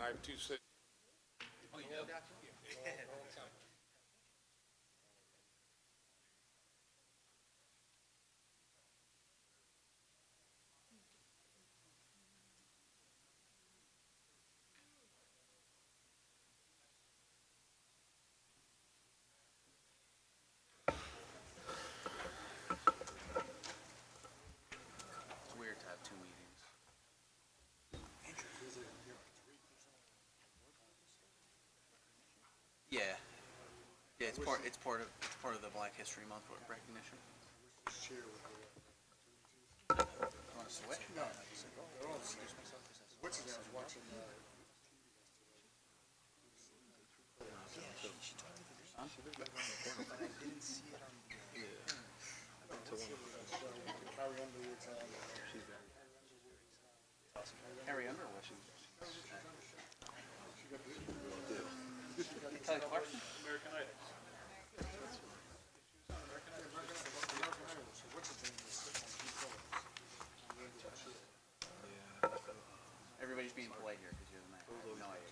I have two citizens. Oh, you do? It's weird to have two meetings. Yeah. Yeah, it's part of the Black History Month recognition. You want to switch? No. What's his name was watching, She told me that but I didn't see it on Carrie Underwood's, Harry Underwood. Kelly Clarkson? American Idol. Everybody's being polite here because you're the man. No idea.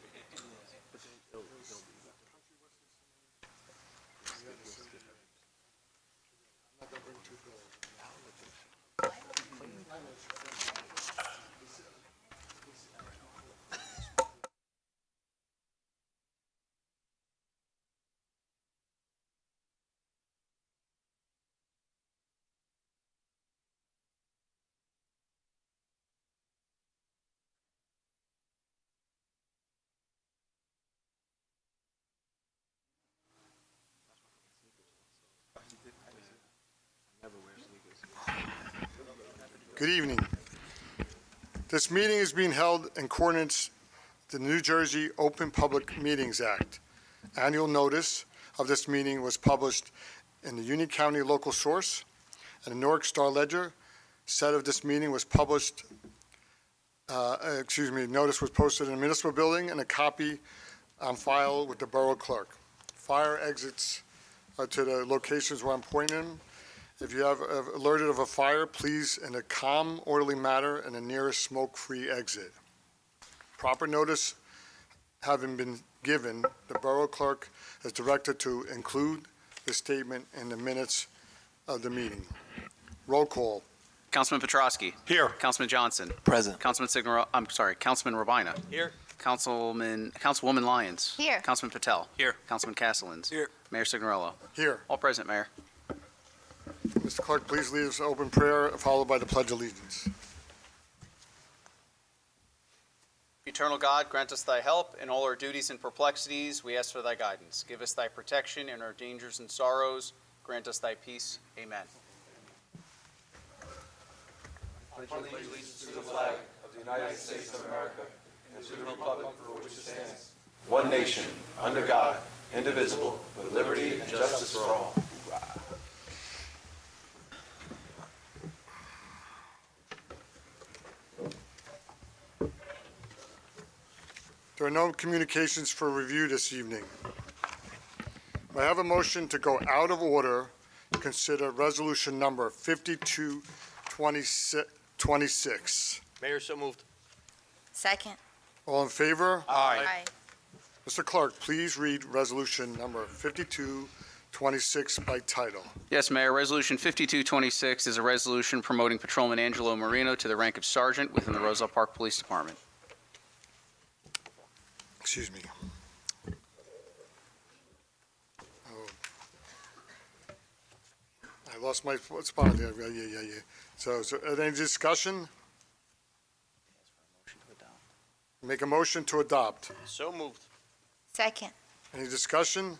I'm not gonna bring two bills. Good evening. This meeting is being held in accordance with the New Jersey Open Public Meetings Act. Annual notice of this meeting was published in the Union County Local Source and the Newark Star Ledger. Set of this meeting was published, notice was posted in the municipal building and a copy on file with the borough clerk. Fire exits to the locations where I'm pointing. If you have alerted of a fire, please in a calm, orderly manner in the nearest smoke-free exit. Proper notice having been given, the borough clerk is directed to include the statement in the minutes of the meeting. Roll call. Councilman Petrosky. Here. Councilman Johnson. Present. Councilman Councilman Rabina. Here. Councilwoman Lyons. Here. Councilman Patel. Here. Councilman Castellans. Here. Mayor Signorello. Here. All present, Mayor. Mr. Clerk, please lead us in open prayer, followed by the Pledge of Allegiance. Eternal God, grant us thy help in all our duties and perplexities. We ask for thy guidance. Give us thy protection in our dangers and sorrows. Grant us thy peace. Amen. I pledge allegiance to the flag of the United States of America and to the republic for which it stands, one nation, under God, indivisible, with liberty and justice for all. There are no communications for review this evening. I have a motion to go out of order to consider resolution number 5226. Mayor, so moved. Second. All in favor? Aye. Mr. Clerk, please read resolution number 5226 by title. Yes, Mayor. Resolution 5226 is a resolution promoting Patrolman Angelo Marino to the rank of sergeant within the Roselle Park Police Department. Excuse me. Oh. I lost my spot there. Yeah. So any discussion? Make a motion to adopt. So moved. Second. Any discussion?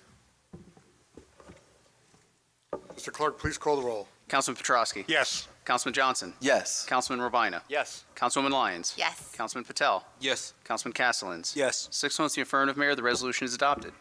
Mr. Clerk, please call the roll. Councilman Petrosky. Yes. Councilman Johnson. Yes. Councilman Rabina. Yes. Councilwoman Lyons. Yes. Councilman Patel. Yes. Councilman Castellans. Yes. 6 votes in the affirmative, Mayor. The resolution is adopted.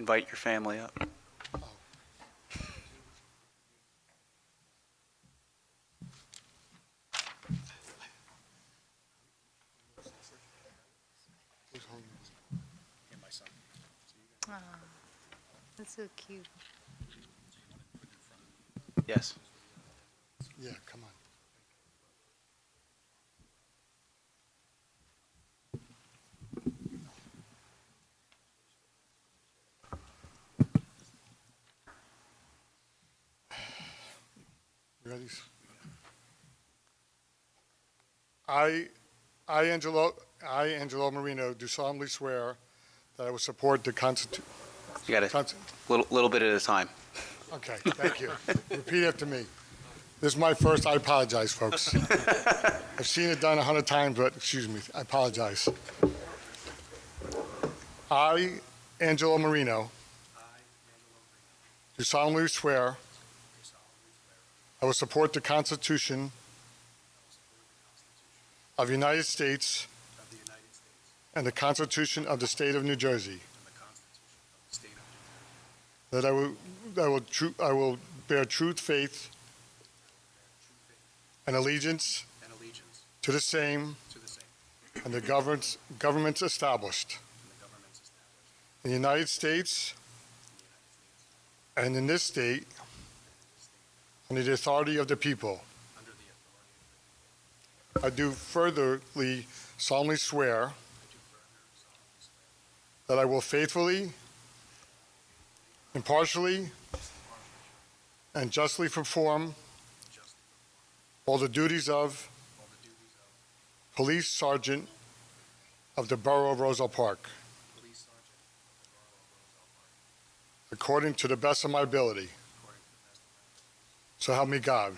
invite your family up. Aw, that's so cute. Yes. Yeah, come on. You ready? Angelo Marino, do solemnly swear that I will support the Constitution. You got a little bit at a time. Okay, thank you. Repeat after me. This is my first, I apologize, folks. I've seen it done 100 times, but excuse me, I apologize. I, Angelo Marino, do solemnly swear I will support the Constitution of the United States and the Constitution of the State of New Jersey. That I will bear true faith and allegiance to the same and the governments established in the United States and in this state under the authority of the people. I do furtherly solemnly swear that I will faithfully, impartially, and justly perform all the duties of Police Sergeant of the Borough of Roselle Park, according to the best of my ability. So help me God.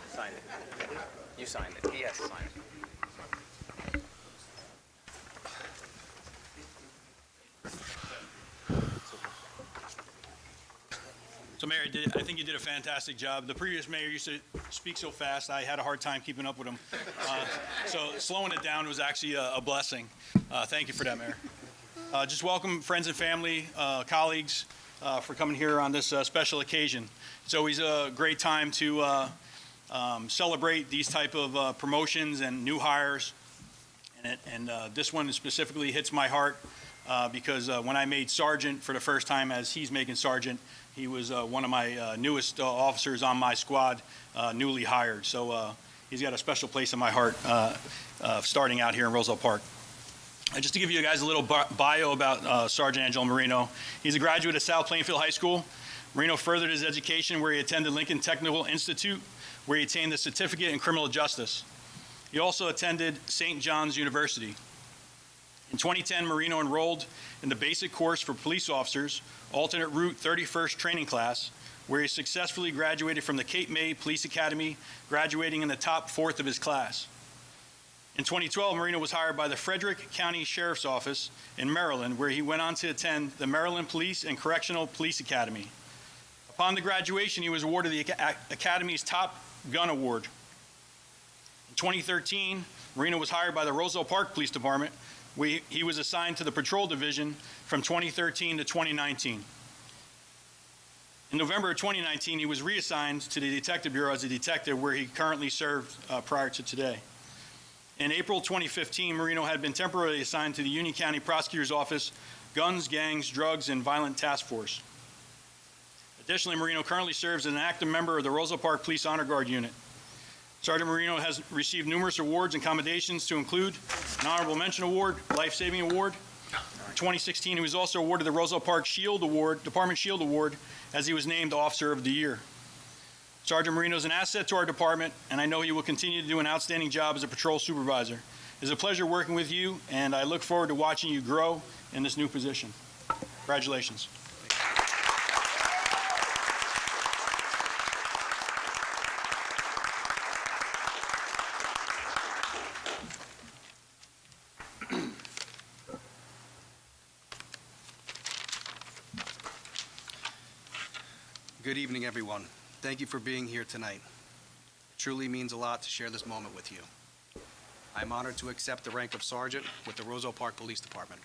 Sign it. You signed it. He has to sign it. So, Mayor, I think you did a fantastic job. The previous mayor used to speak so fast, I had a hard time keeping up with him. So slowing it down was actually a blessing. Thank you for that, Mayor. Just welcome friends and family, colleagues, for coming here on this special occasion. It's always a great time to celebrate these type of promotions and new hires. And this one specifically hits my heart because when I made sergeant for the first time, as he's making sergeant, he was one of my newest officers on my squad, newly hired. So he's got a special place in my heart starting out here in Roselle Park. Just to give you guys a little bio about Sergeant Angelo Marino, he's a graduate of South Plainfield High School. Marino furthered his education where he attended Lincoln Technical Institute, where he attained a certificate in criminal justice. He also attended St. John's University. In 2010, Marino enrolled in the basic course for police officers, alternate route 31st training class, where he successfully graduated from the Cape May Police Academy, graduating in the top fourth of his class. In 2012, Marino was hired by the Frederick County Sheriff's Office in Maryland, where he went on to attend the Maryland Police and Correctional Police Academy. Upon the graduation, he was awarded the Academy's Top Gun Award. In 2013, Marino was hired by the Roselle Park Police Department, where he was assigned to the Patrol Division from 2013 to 2019. In November of 2019, he was reassigned to the Detective Bureau as a detective, where he currently served prior to today. In April 2015, Marino had been temporarily assigned to the Union County Prosecutor's Office Guns, Gangs, Drugs, and Violent Task Force. Additionally, Marino currently serves as an active member of the Roselle Park Police Honor Guard Unit. Sergeant Marino has received numerous awards and commendations to include an Honorable Mention Award, Life Saving Award. In 2016, he was also awarded the Roselle Park Shield Award, Department Shield Award, as he was named Officer of the Year. Sergeant Marino is an asset to our department, and I know he will continue to do an outstanding job as a patrol supervisor. It's a pleasure working with you, and I look forward to watching you grow in this new position. Congratulations. Good evening, everyone. Thank you for being here tonight. It truly means a lot to share this moment with you. I'm honored to accept the rank of Sergeant with the Roselle Park Police Department.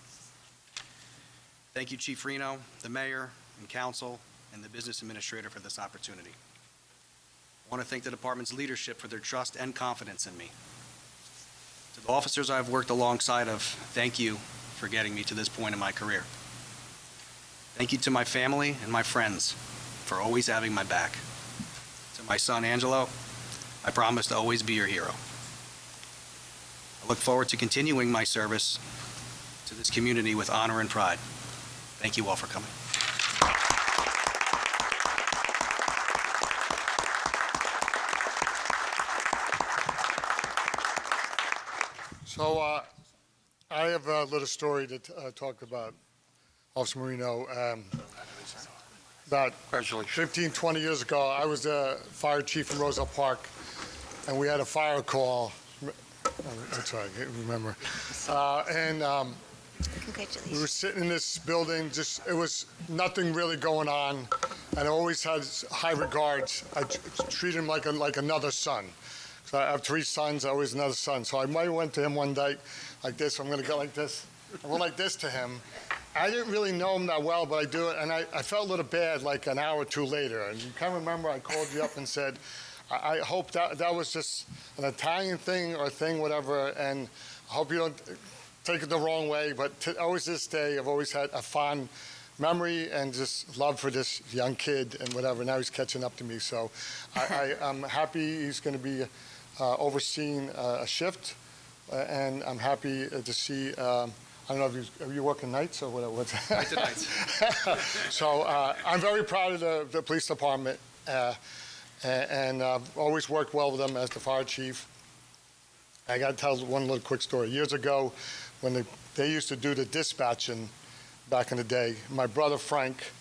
Thank you, Chief Reno, the Mayor, and Council, and the Business Administrator for this opportunity. I want to thank the department's leadership for their trust and confidence in me. To the officers I've worked alongside of, thank you for getting me to this point in my career. Thank you to my family and my friends for always having my back. To my son, Angelo, I promise to always be your hero. I look forward to continuing my service to this community with honor and pride. Thank you all for coming. So I have a little story to talk about Officer Marino. About 15, 20 years ago, I was the fire chief in Roselle Park, and we had a fire call. That's right, I remember. Congratulations. We were sitting in this building, it was nothing really going on, and I always had high regards. I treated him like another son. So I have 3 sons, always another son. So I might have went to him one day like this. I'm going to go like this. I went like this to him. I didn't really know him that well, but I do it, and I felt a little bad like an hour or two later. And you can remember I called you up and said, I hope that was just an Italian thing or thing, whatever, and I hope you don't take it the wrong way. But always this day, I've always had a fond memory and just love for this young kid and whatever. Now he's catching up to me, so I'm happy he's going to be overseeing a shift, and I'm happy to see. I don't know if are you working nights or what's Nights and nights. So I'm very proud of the police department, and I've always worked well with them as the fire chief. I got to tell one little quick story. Years ago, when they used to do the dispatching back in the day, my brother Frank,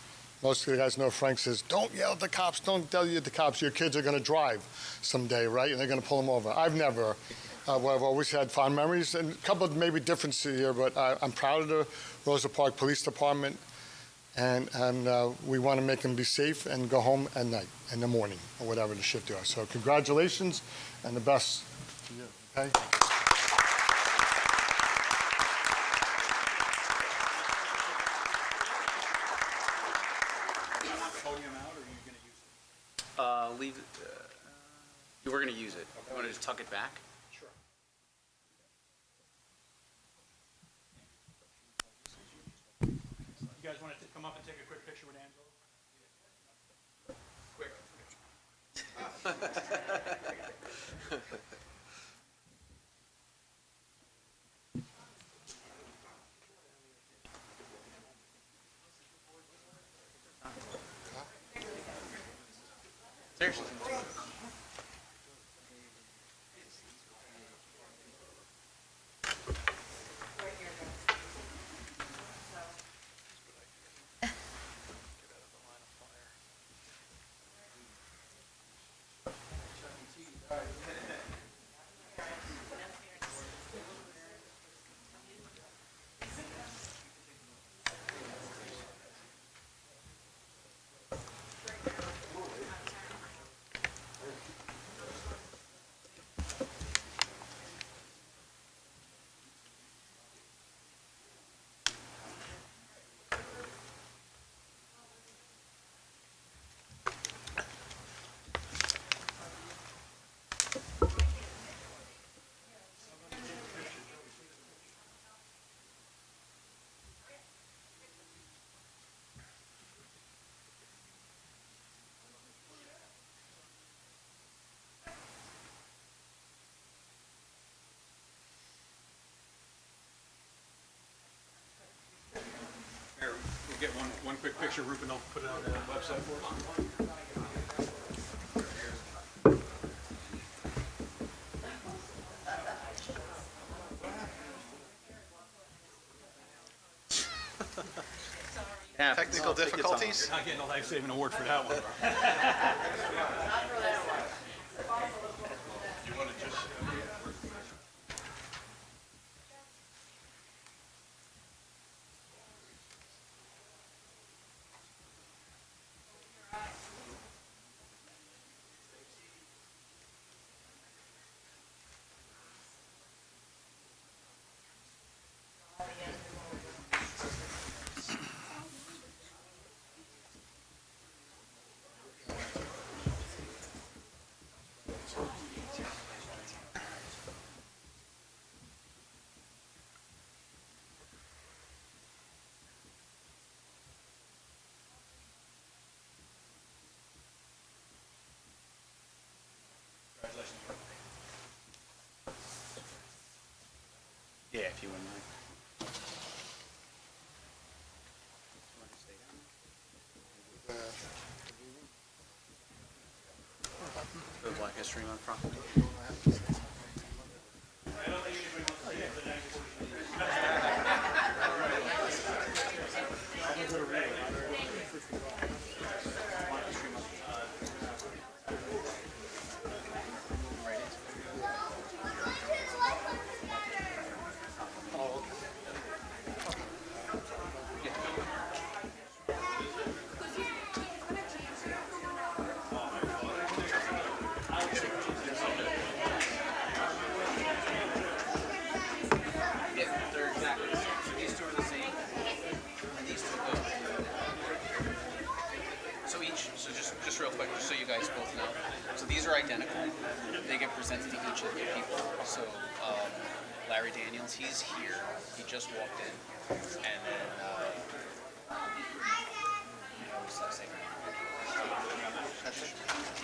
most of you guys know Frank, says, don't yell at the cops, don't tell you at the cops, your kids are going to drive someday, right? And they're going to pull them over. I've never. Well, I've always had fond memories, and a couple of maybe differences here, but I'm proud of the Roselle Park Police Department, and we want to make them be safe and go home at night, in the morning, or whatever the shift is. So congratulations, and the best to you, okay? Leave. You were going to use it. You want to just tuck it back? You guys want to come up and take a quick picture with Angelo? Quick. Seriously. We'll get one quick picture, Ruben will put it on the website for us. Technical difficulties? You're not getting a life-saving award for that one. Yeah, if you wouldn't mind. The Black History Month proclamation. Yeah, they're exactly the same. So these two are the same, and these two go. So just real quick, just so you guys both know. So these are identical. They get presented to each of the people. So Larry Daniels, he's here. He just walked in, and then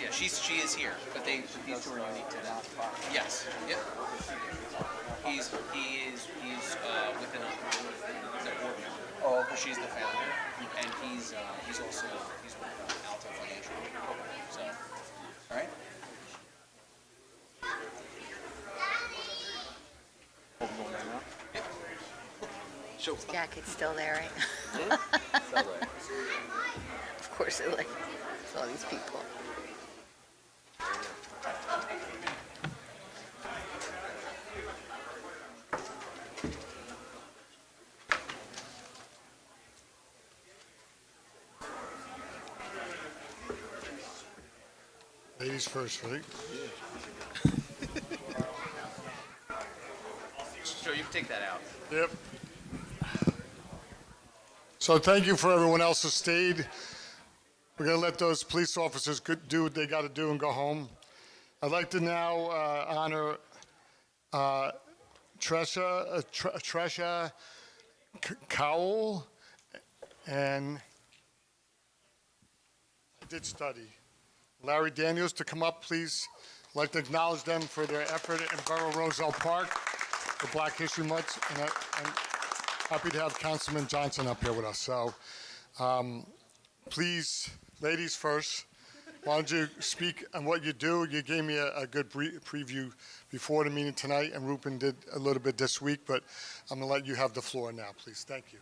yeah, she is here, but these two are unique to them. Yes. Yep. He is with an board member. Oh, okay. She's the founder, and he's also with Alto Financial. So, all right. Sure. Jacket's still there, right? Of course it like all these people. Ladies first, right? Sure, you can take that out. Yep. So thank you for everyone else who stayed. We're going to let those police officers do what they got to do and go home. I'd like to now honor Tresha Cowell, and I did study. Larry Daniels to come up, please. I'd like to acknowledge them for their effort in Borough Roselle Park for Black History Month, and I'm happy to have Councilman Johnson up here with us. So please, ladies first, why don't you speak on what you do? You gave me a good preview before the meeting tonight, and Rupen did a little bit this week, but I'm going to let you have the floor now, please. Thank you.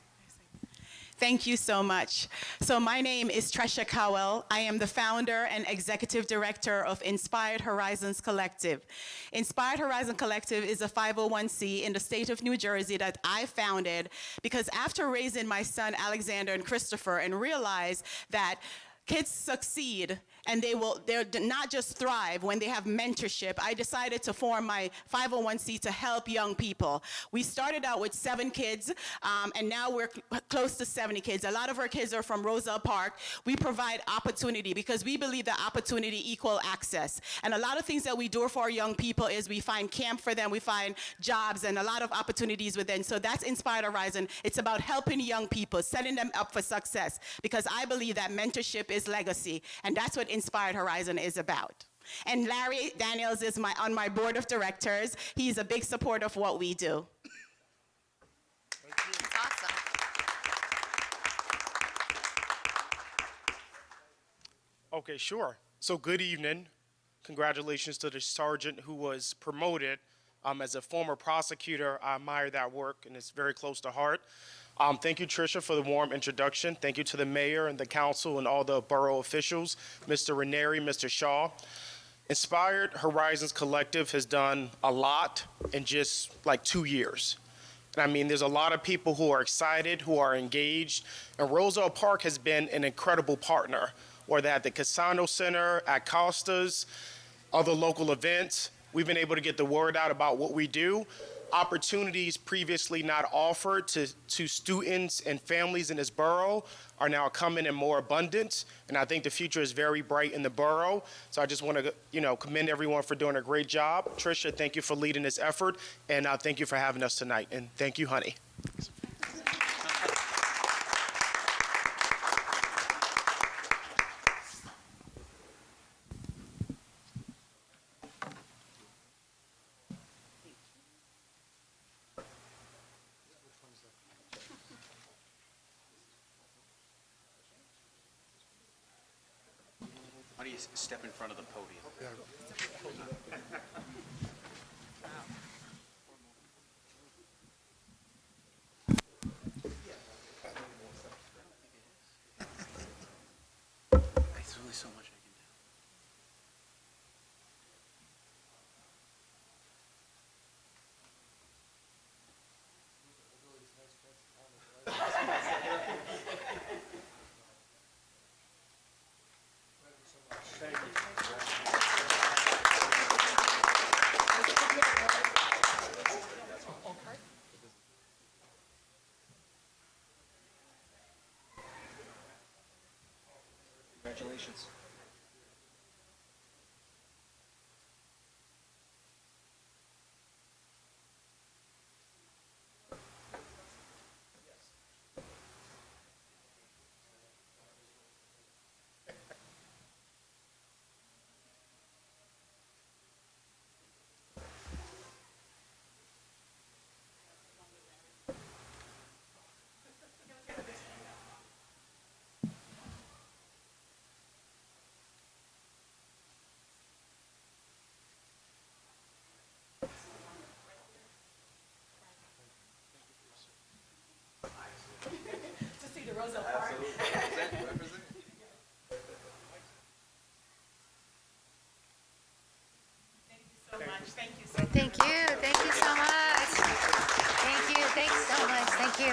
Thank you so much. So my name is Tresha Cowell. I am the founder and executive director of Inspired Horizons Collective. Inspired Horizon Collective is a 501c in the state of New Jersey that I founded because after raising my son Alexander and Christopher and realized that kids succeed and they're not just thrive when they have mentorship. I decided to form my 501c to help young people. We started out with 7 kids, and now we're close to 70 kids. A lot of our kids are from Roselle Park. We provide opportunity because we believe that opportunity equal access. And a lot of things that we do for our young people is we find camp for them, we find jobs and a lot of opportunities with them. So that's Inspired Horizon. It's about helping young people, setting them up for success, because I believe that mentorship is legacy, and that's what Inspired Horizon is about. And Larry Daniels is on my board of directors. He's a big supporter of what we do. That's awesome. Okay, sure. So good evening. Congratulations to the sergeant who was promoted. As a former prosecutor, I admire that work, and it's very close to heart. Thank you, Tricia, for the warm introduction. Thank you to the mayor and the council and all the borough officials, Mr. Ranieri, Mr. Shaw. Inspired Horizons Collective has done a lot in just like 2 years. And I mean, there's a lot of people who are excited, who are engaged, and Roselle Park has been an incredible partner, whether at the Casano Center, at Costa's, other local events. We've been able to get the word out about what we do. opportunities previously not offered to students and families in this borough are now coming in more abundance, and I think the future is very bright in the borough. So I just want to, commend everyone for doing a great job. Tricia, thank you for leading this effort, and thank you for having us tonight. And thank you, honey. How do you step in front of the podium? There's only so much I can do. Congratulations. To see the Roselle Park. Thank you so much. Thank you so much. Thank you. Thank you so much. Thank you. Thanks so much. Thank you.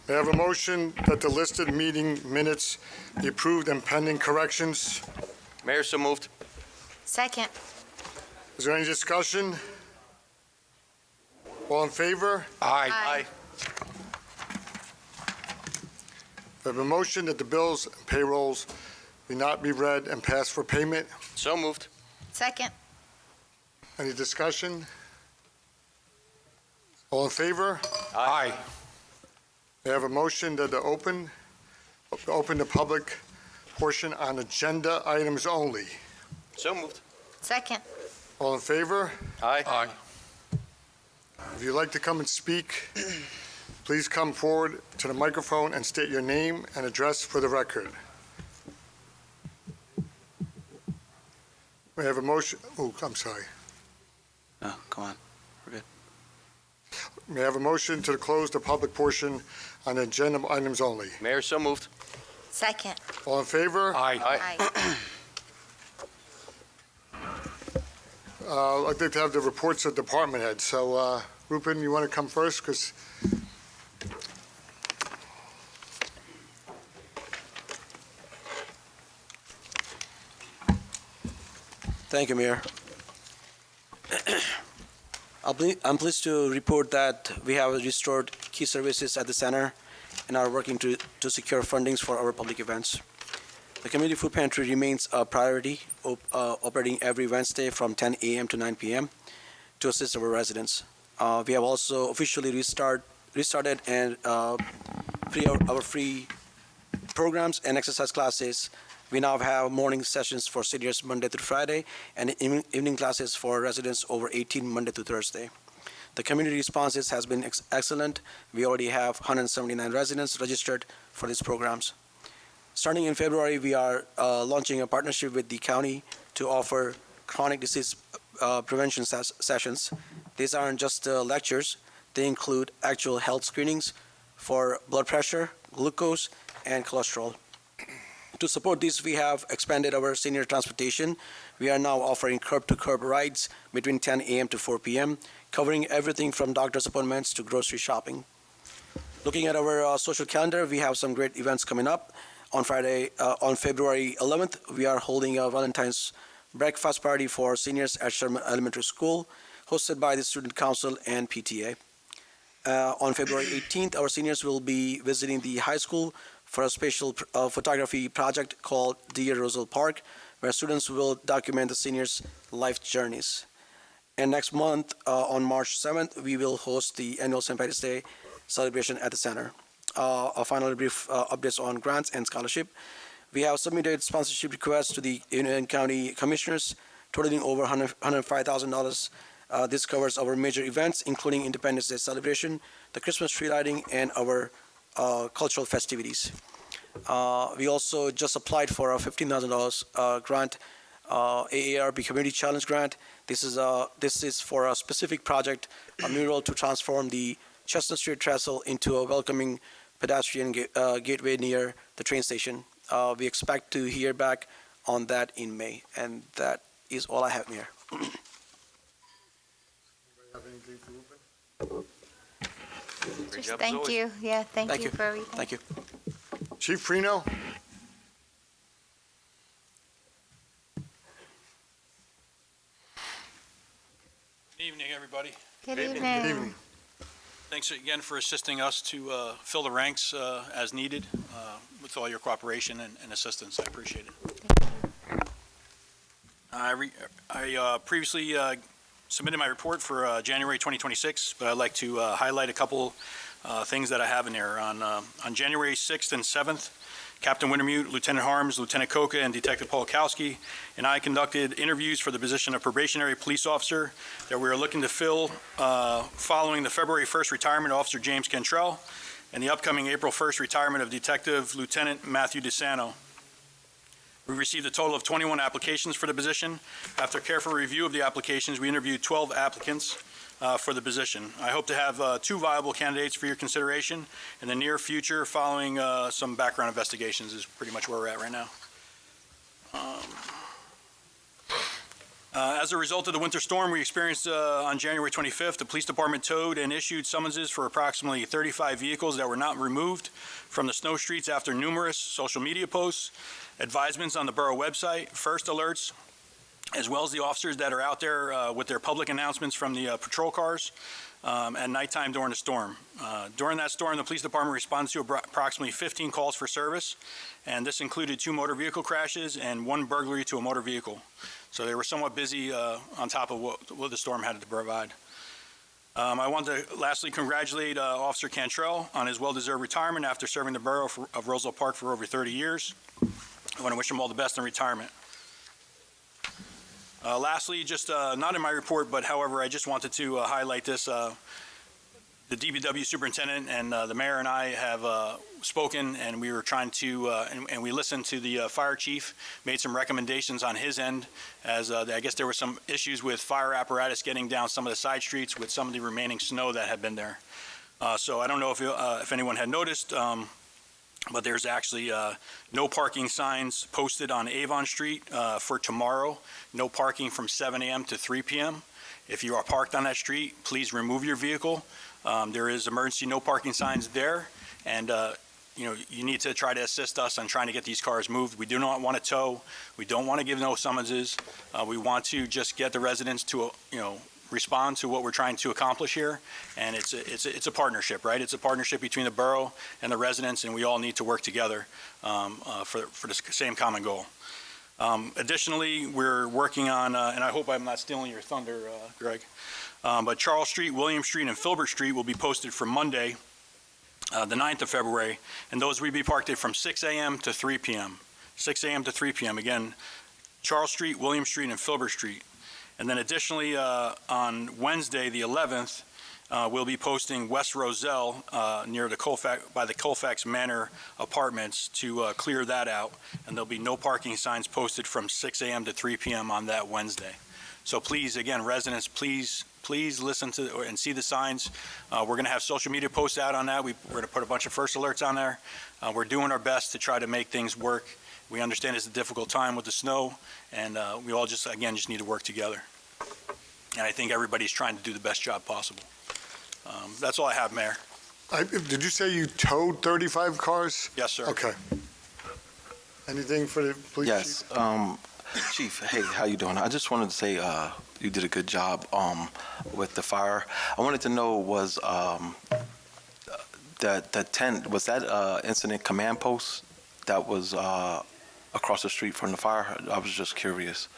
May I have a motion that the listed meeting minutes be approved and pending corrections? Mayor, so moved. Second. Is there any discussion? All in favor? Aye. I have a motion that the bills and payrolls be not be read and passed for payment. So moved. Second. Any discussion? All in favor? Aye. May I have a motion that open the public portion on agenda items only. So moved. Second. All in favor? Aye. If you'd like to come and speak, please come forward to the microphone and state your name and address for the record. May I have a motion? Oh, I'm sorry. Oh, come on. We're good. May I have a motion to close the public portion on agenda items only? Mayor, so moved. Second. All in favor? Aye. I'd like to have the reports of department heads. So, Rupen, you want to come first? Because Thank you, Mayor. I'm pleased to report that we have restored key services at the center and are working to secure fundings for our public events. The community food pantry remains a priority, operating every Wednesday from 10 a.m. to 9 p.m. to assist our residents. We have also officially restarted and our free programs and exercise classes. We now have morning sessions for seniors Monday through Friday and evening classes for residents over 18 Monday through Thursday. The community responses has been excellent. We already have 179 residents registered for these programs. Starting in February, we are launching a partnership with the county to offer chronic disease prevention sessions. These aren't just lectures. They include actual health screenings for blood pressure, glucose, and cholesterol. To support this, we have expanded our senior transportation. We are now offering curb-to-curb rides between 10 a.m. to 4 p.m., covering everything from doctor's appointments to grocery shopping. Looking at our social calendar, we have some great events coming up. On February 11th, we are holding a Valentine's breakfast party for seniors at Sherman Elementary School, hosted by the Student Council and PTA. On February 18th, our seniors will be visiting the high school for a special photography project called Dear Roselle Park, where students will document the seniors' life journeys. And next month, on March 7th, we will host the annual St. Patrick's Day celebration at the center. A final brief updates on grants and scholarship. We have submitted sponsorship requests to the Union County Commissioners, totaling over $105,000. This covers our major events, including Independence Day celebration, the Christmas tree lighting, and our cultural festivities. We also just applied for a $15,000 grant, AARP Community Challenge Grant. This is for a specific project, a mural to transform the Chestnut Street Trestle into a welcoming pedestrian gateway near the train station. We expect to hear back on that in May, and that is all I have here. Anybody have anything for Ruben? Just thank you. Yeah, thank you for everything. Thank you. Chief Freno? Good evening, everybody. Good Good evening. evening. Thanks again for assisting us to fill the ranks as needed with all your cooperation and assistance. I appreciate it. I previously submitted my report for January 2026, but I'd like to highlight a couple things that I have in there. On January 6th and 7th, Captain Wintermute, Lieutenant Harms, Lieutenant Koka, and Detective Polakowski and I conducted interviews for the position of probationary police officer that we are looking to fill following the February 1st retirement of Officer James Cantrell and the upcoming April 1st retirement of Detective Lieutenant Matthew DeSanto. We received a total of 21 applications for the position. After careful review of the applications, we interviewed 12 applicants for the position. I hope to have 2 viable candidates for your consideration in the near future following some background investigations is pretty much where we're at right now. As a result of the winter storm we experienced on January 25th, the police department towed and issued summonses for approximately 35 vehicles that were not removed from the snow streets after numerous social media posts, advisements on the borough website, first alerts, as well as the officers that are out there with their public announcements from the patrol cars at nighttime during the storm. During that storm, the police department responded to approximately 15 calls for service, and this included 2 motor vehicle crashes and 1 burglary to a motor vehicle. So they were somewhat busy on top of what the storm had to provide. I want to lastly congratulate Officer Cantrell on his well-deserved retirement after serving the borough of Roselle Park for over 30 years. I want to wish him all the best in retirement. Lastly, just not in my report, but however, I just wanted to highlight this. The DPW superintendent and the mayor and I have spoken, and we were trying to, and we listened to the fire chief, made some recommendations on his end, as I guess there were some issues with fire apparatus getting down some of the side streets with some of the remaining snow that had been there. So I don't know if anyone had noticed, but there's actually no parking signs posted on Avon Street for tomorrow. No parking from 7 a.m. to 3 p.m. If you are parked on that street, please remove your vehicle. There is emergency no parking signs there, and you need to try to assist us on trying to get these cars moved. We do not want to tow. We don't want to give no summonses. We want to just get the residents to respond to what we're trying to accomplish here. And it's a partnership, right? It's a partnership between the borough and the residents, and we all need to work together for the same common goal. Additionally, we're working on, and I hope I'm not stealing your thunder, Greg, but Charles Street, William Street, and Filbert Street will be posted for Monday, the 9th of February, and those will be parked from 6 a.m. to 3 p.m. 6 a.m. to 3 p.m. Again, Charles Street, William Street, and Filbert Street. And then additionally, on Wednesday, the 11th, we'll be posting West Roselle near the by the Colfax Manor Apartments to clear that out. And there'll be no parking signs posted from 6 a.m. to 3 p.m. on that Wednesday. So please, again, residents, please listen to and see the signs. We're going to have social media posts out on that. We're going to put a bunch of first alerts on there. We're doing our best to try to make things work. We understand it's a difficult time with the snow, and we all just need to work together. And I think everybody's trying to do the best job possible. That's all I have, Mayor. Did you say you towed 35 cars? Yes, sir. Okay. Anything for the police chief? Yes, Chief, hey, how you doing? I just wanted to say you did a good job with the fire. I wanted to know, was the tent, was that incident command post that was across the street from the fire? I was just curious.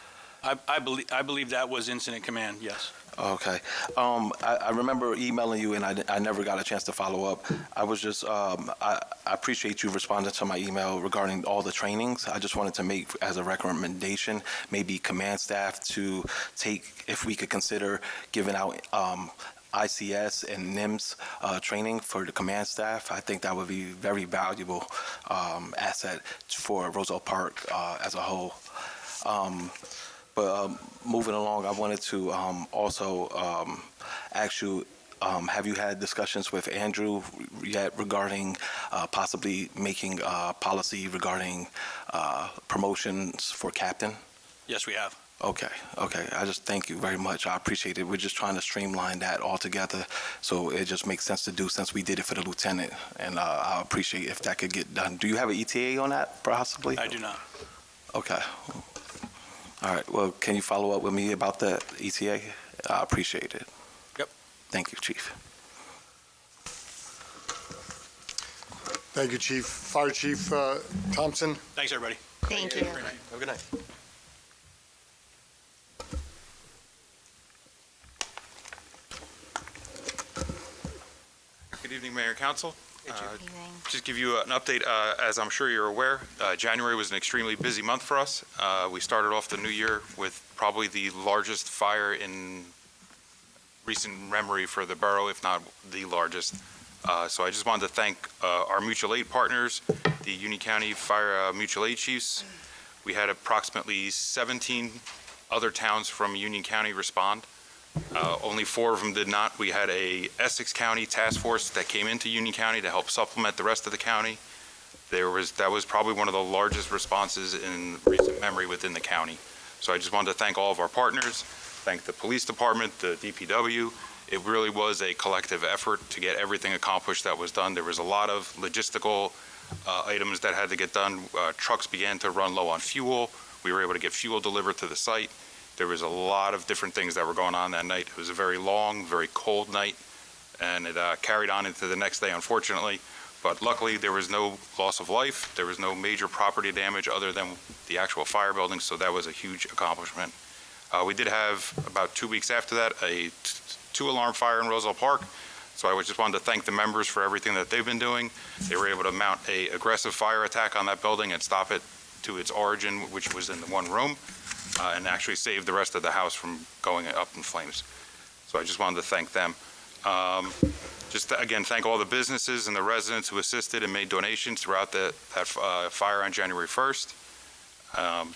I believe that was incident command, yes. Okay. I remember emailing you, and I never got a chance to follow up. I was just, I appreciate you responding to my email regarding all the trainings. I just wanted to make, as a recommendation, maybe command staff to take, if we could consider giving out ICS and NIMS training for the command staff. I think that would be very valuable asset for Roselle Park as a whole. But moving along, I wanted to also ask you, have you had discussions with Andrew yet regarding possibly making policy regarding promotions for captain? Yes, we have. Okay. I just thank you very much. I appreciate it. We're just trying to streamline that all together, so it just makes sense to do since we did it for the lieutenant, and I appreciate if that could get done. Do you have an ETA on that, possibly? I do not. Okay. All right. Well, can you follow up with me about the ETA? I appreciate it. Yep. Thank you, Chief. Thank you, Chief. Fire Chief Thompson. Thanks, everybody. Thank you. Have a good night. Good evening, Mayor and Council. Evening. Just give you an update. As I'm sure you're aware, January was an extremely busy month for us. We started off the new year with probably the largest fire in recent memory for the borough, if not the largest. So I just wanted to thank our mutual aid partners, the Union County Fire Mutual Aid Chiefs. We had approximately 17 other towns from Union County respond. Only 4 of them did not. We had a Essex County task force that came into Union County to help supplement the rest of the county. That was probably one of the largest responses in recent memory within the county. So I just wanted to thank all of our partners, thank the police department, the DPW. It really was a collective effort to get everything accomplished that was done. There was a lot of logistical items that had to get done. Trucks began to run low on fuel. We were able to get fuel delivered to the site. There was a lot of different things that were going on that night. It was a very long, very cold night, and it carried on into the next day, unfortunately. But luckily, there was no loss of life. There was no major property damage other than the actual fire building, so that was a huge accomplishment. We did have, about 2 weeks after that, a 2-alarm fire in Roselle Park. So I just wanted to thank the members for everything that they've been doing. They were able to mount an aggressive fire attack on that building and stop it to its origin, which was in the one room. And actually saved the rest of the house from going up in flames. So I just wanted to thank them. Again, thank all the businesses and the residents who assisted and made donations throughout that fire on January 1st.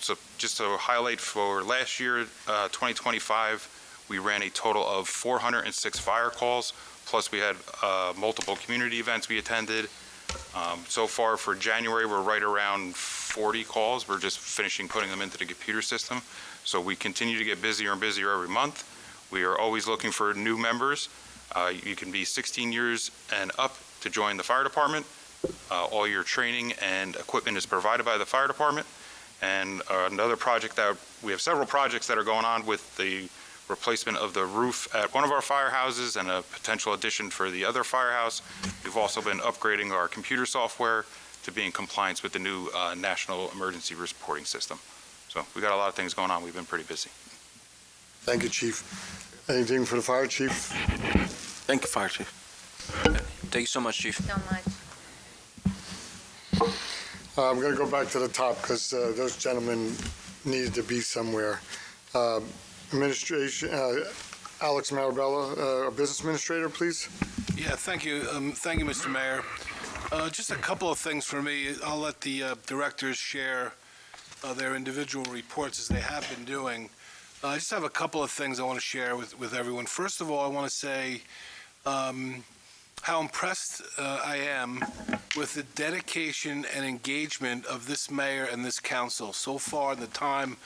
So just to highlight, for last year, 2025, we ran a total of 406 fire calls, plus we had multiple community events we attended. So far for January, we're right around 40 calls. We're just finishing putting them into the computer system. So we continue to get busier and busier every month. We are always looking for new members. You can be 16 years and up to join the fire department. All your training and equipment is provided by the fire department. And another project that we have several projects that are going on with the replacement of the roof at one of our firehouses and a potential addition for the other firehouse. We've also been upgrading our computer software to be in compliance with the new National Emergency Reporting System. So we got a lot of things going on. We've been pretty busy. Thank you, Chief. Anything for the fire chief? Thank you, Fire Chief. Thank you so much, Chief. So much. I'm going to go back to the top because those gentlemen needed to be somewhere. Administration, Alex Marabella, our business administrator, please. Yeah, thank you. Thank you, Mr. Mayor. Just a couple of things for me. I'll let the directors share their individual reports as they have been doing. I just have a couple of things I want to share with everyone. First of all, I want to say how impressed I am with the dedication and engagement of this mayor and this council. So far in the time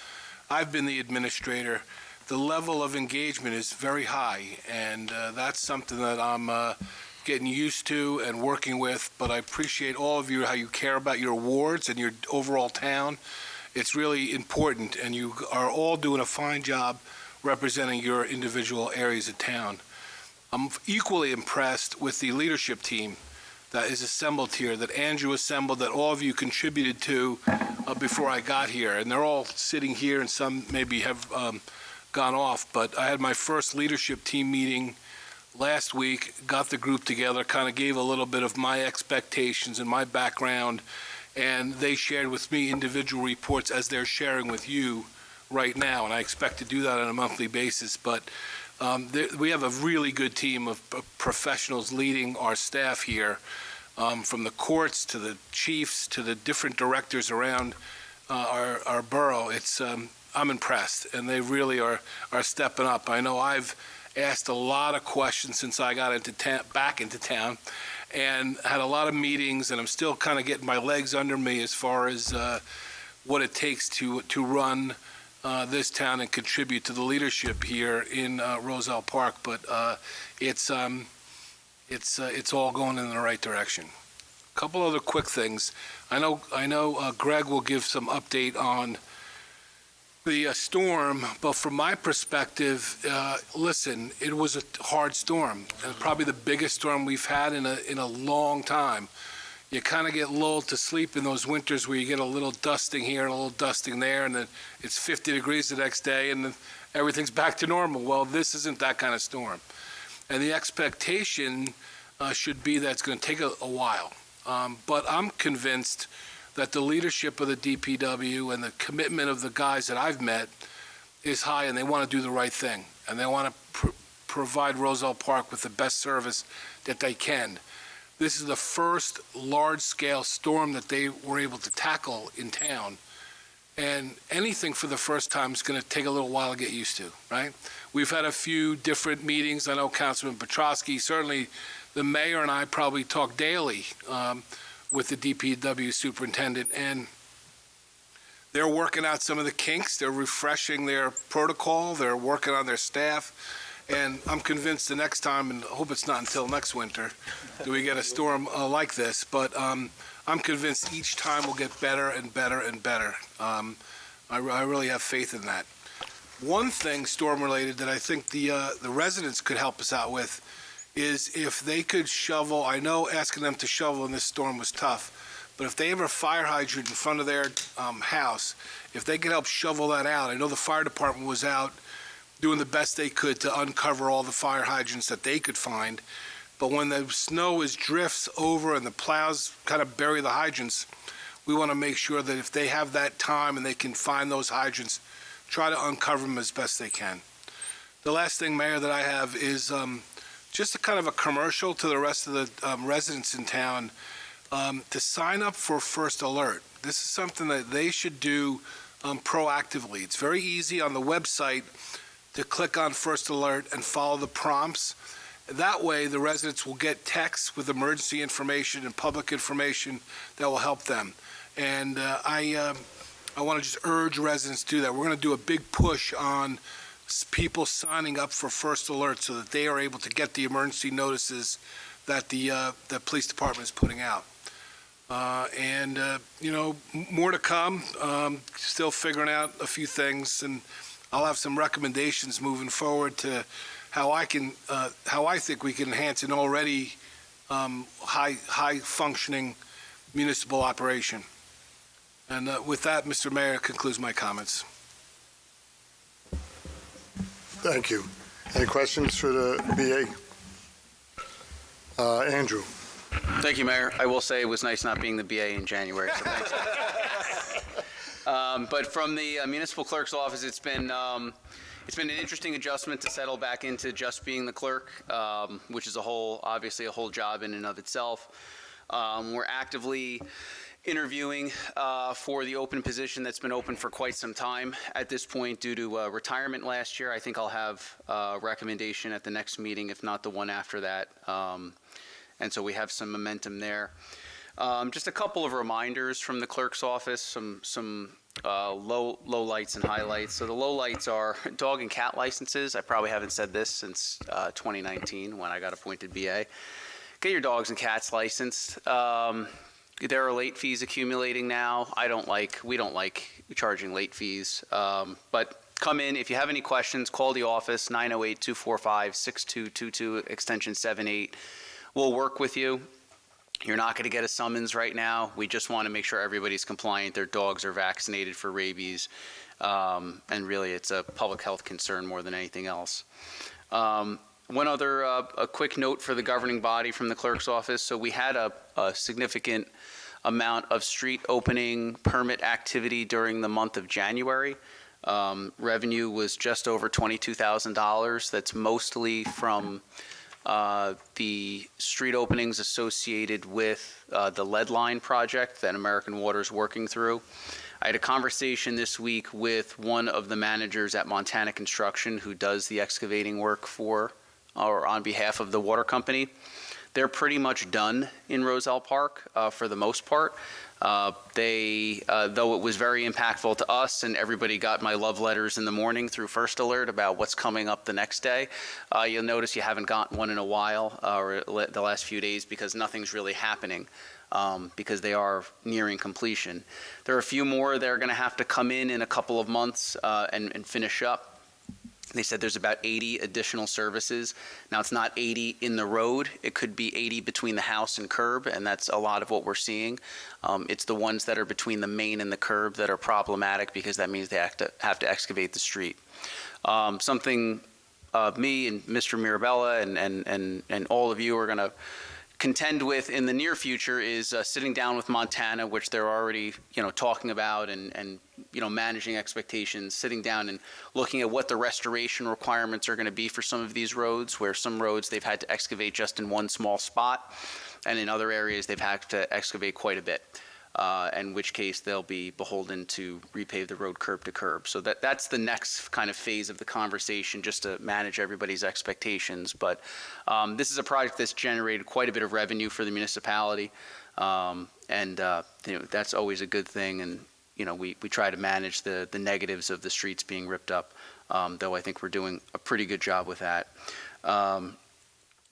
I've been the administrator, the level of engagement is very high, and that's something that I'm getting used to and working with, but I appreciate all of you, how you care about your wards and your overall town. It's really important, and you are all doing a fine job representing your individual areas of town. I'm equally impressed with the leadership team that is assembled here, that Andrew assembled, that all of you contributed to before I got here. And they're all sitting here, and some maybe have gone off. But I had my first leadership team meeting last week, got the group together, kind of gave a little bit of my expectations and my background, and they shared with me individual reports as they're sharing with you right now. And I expect to do that on a monthly basis. But we have a really good team of professionals leading our staff here, from the courts to the chiefs to the different directors around our borough. I'm impressed, and they really are stepping up. I know I've asked a lot of questions since I got back into town, and had a lot of meetings, and I'm still kind of getting my legs under me as far as what it takes to run this town and contribute to the leadership here in Roselle Park. But it's all going in the right direction. A couple other quick things. I know Greg will give some update on the storm, but from my perspective, listen, it was a hard storm, and probably the biggest storm we've had in a long time. You kind of get lulled to sleep in those winters where you get a little dusting here and a little dusting there, and then it's 50 degrees the next day, and then everything's back to normal. Well, this isn't that kind of storm. And the expectation should be that it's going to take a while. But I'm convinced that the leadership of the DPW and the commitment of the guys that I've met is high, and they want to do the right thing. And they want to provide Roselle Park with the best service that they can. This is the first large-scale storm that they were able to tackle in town. And anything for the first time is going to take a little while to get used to, right? We've had a few different meetings. I know Councilman Petrosky, certainly the mayor and I probably talk daily with the DPW superintendent, and they're working out some of the kinks. They're refreshing their protocol. They're working on their staff. And I'm convinced the next time, and I hope it's not until next winter, that we get a storm like this. But I'm convinced each time we'll get better and better and better. I really have faith in that. One thing storm-related that I think the residents could help us out with is if they could shovel. I know asking them to shovel in this storm was tough, but if they have a fire hydrant in front of their house, if they could help shovel that out. I know the fire department was out doing the best they could to uncover all the fire hydrants that they could find. But when the snow drifts over and the plows kind of bury the hydrants, we want to make sure that if they have that time and they can find those hydrants, try to uncover them as best they can. The last thing, Mayor, that I have is just a kind of a commercial to the rest of the residents in town to sign up for First Alert. This is something that they should do proactively. It's very easy on the website to click on First Alert and follow the prompts. That way, the residents will get texts with emergency information and public information that will help them. And I want to just urge residents to do that. We're going to do a big push on people signing up for First Alert so that they are able to get the emergency notices that the police department is putting out. More to come. Still figuring out a few things, and I'll have some recommendations moving forward to how I think we can enhance an already high functioning municipal operation. And with that, Mr. Mayor, concludes my comments. Thank you. Any questions for the BA? Andrew? Thank you, Mayor. I will say it was nice not being the BA in January, so thanks. But from the municipal clerk's office, it's been an interesting adjustment to settle back into just being the clerk, which is obviously a whole job in and of itself. We're actively interviewing for the open position that's been open for quite some time at this point due to retirement last year. I think I'll have a recommendation at the next meeting, if not the one after that. And so we have some momentum there. Just a couple of reminders from the clerk's office, some low lights and highlights. So the low lights are dog and cat licenses. I probably haven't said this since 2019 when I got appointed BA. Get your dogs and cats licensed. There are late fees accumulating now. We don't like charging late fees. But come in, if you have any questions, call the office, 908-245-6222, extension 78. We'll work with you. You're not going to get a summons right now. We just want to make sure everybody's compliant. Their dogs are vaccinated for rabies. And really, it's a public health concern more than anything else. One other a quick note for the governing body from the clerk's office. So we had a significant amount of street opening permit activity during the month of January. Revenue was just over $22,000. That's mostly from the street openings associated with the lead line project that American Water is working through. I had a conversation this week with one of the managers at Montana Construction who does the excavating work for or on behalf of the water company. They're pretty much done in Roselle Park for the most part. Though it was very impactful to us and everybody got my love letters in the morning through First Alert about what's coming up the next day, you'll notice you haven't gotten one in a while or the last few days because nothing's really happening because they are nearing completion. There are a few more that are going to have to come in a couple of months and finish up. They said there's about 80 additional services. Now, it's not 80 in the road. It could be 80 between the house and curb, and that's a lot of what we're seeing. It's the ones that are between the main and the curb that are problematic because that means they have to excavate the street. Something me and Mr. Mirabella and all of you are going to contend with in the near future is sitting down with Montana, which they're already talking about and managing expectations, sitting down and looking at what the restoration requirements are going to be for some of these roads, where some roads they've had to excavate just in one small spot, and in other areas they've had to excavate quite a bit, in which case they'll be beholden to repave the road curb to curb. So that's the next kind of phase of the conversation, just to manage everybody's expectations. But this is a project that's generated quite a bit of revenue for the municipality, and that's always a good thing. And we try to manage the negatives of the streets being ripped up, though I think we're doing a pretty good job with that.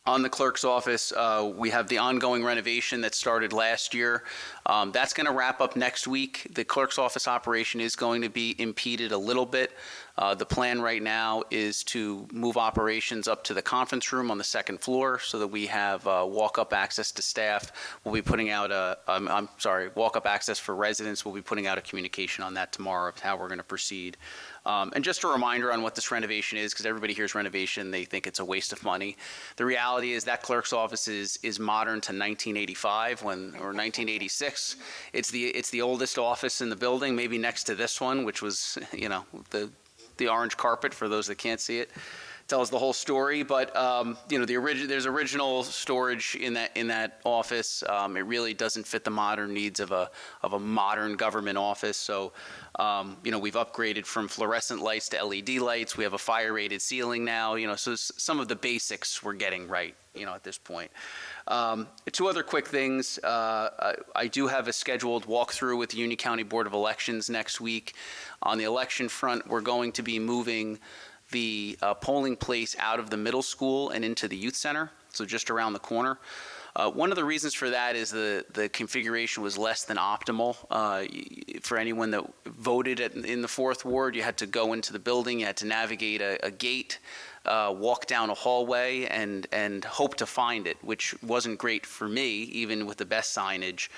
On the clerk's office, we have the ongoing renovation that started last year. That's going to wrap up next week. The clerk's office operation is going to be impeded a little bit. The plan right now is to move operations up to the conference room on the second floor so that we have walk-up access to staff. We'll be putting out walk-up access for residents. We'll be putting out a communication on that tomorrow of how we're going to proceed. And just a reminder on what this renovation is, because everybody hears renovation, they think it's a waste of money. The reality is that clerk's office is modern to 1985 or 1986. It's the oldest office in the building, maybe next to this one, which was the orange carpet for those that can't see it. Tells the whole story, but there's original storage in that office. It really doesn't fit the modern needs of a modern government office. So, we've upgraded from fluorescent lights to LED lights. We have a fire-rated ceiling now. So some of the basics we're getting right. At this point. Two other quick things. I do have a scheduled walkthrough with the Union County Board of Elections next week. On the election front, we're going to be moving the polling place out of the middle school and into the youth center, so just around the corner. One of the reasons for that is the configuration was less than optimal. For anyone that voted in the fourth ward, you had to go into the building, you had to navigate a gate, walk down a hallway, and hope to find it, which wasn't great for me, even with the best signage.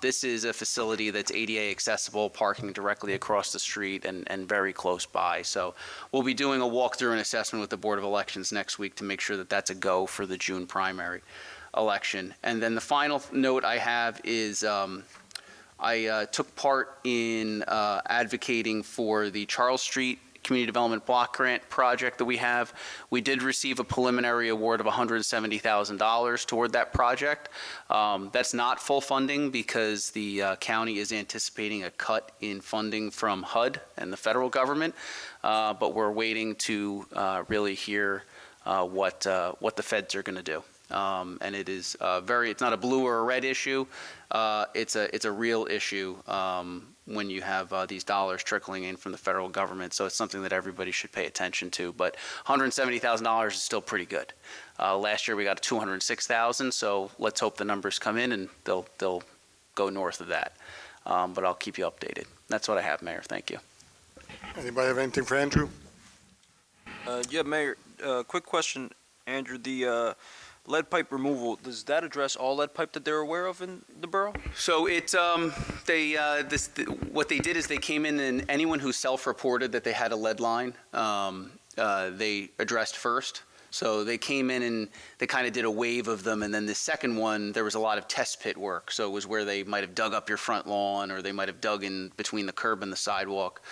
This is a facility that's ADA accessible, parking directly across the street and very close by. So we'll be doing a walkthrough and assessment with the Board of Elections next week to make sure that that's a go for the June primary election. And then the final note I have is I took part in advocating for the Charles Street Community Development Block Grant project that we have. We did receive a preliminary award of $170,000 toward that project. That's not full funding because the county is anticipating a cut in funding from HUD and the federal government, but we're waiting to really hear what the feds are going to do. And it is it's not a blue or a red issue. It's a real issue when you have these dollars trickling in from the federal government. So it's something that everybody should pay attention to. But $170,000 is still pretty good. Last year we got $206,000. So let's hope the numbers come in and they'll go north of that. But I'll keep you updated. That's what I have, Mayor. Thank you. Anybody have anything for Andrew? Yeah, Mayor, quick question, Andrew. The lead pipe removal, does that address all lead pipe that they're aware of in the borough? So it, what they did is they came in and anyone who self-reported that they had a lead line, they addressed first. So they came in and they kind of did a wave of them. And then the second one, there was a lot of test pit work. So it was where they might have dug up your front lawn or they might have dug in between the curb and the sidewalk.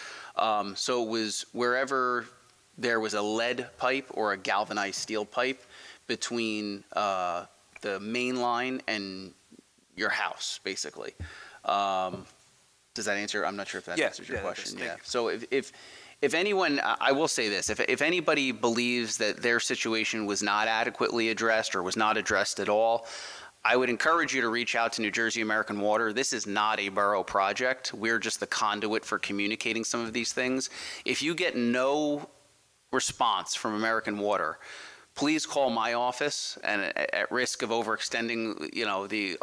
So it was wherever there was a lead pipe or a galvanized steel pipe between the main line and your house, basically. Does that answer? I'm not sure if that answers your question. Yeah. So if anyone, I will say this, if anybody believes that their situation was not adequately addressed or was not addressed at all, I would encourage you to reach out to New Jersey American Water. This is not a borough project. We're just the conduit for communicating some of these things. If you get no response from American Water, please call my office, and at risk of overextending,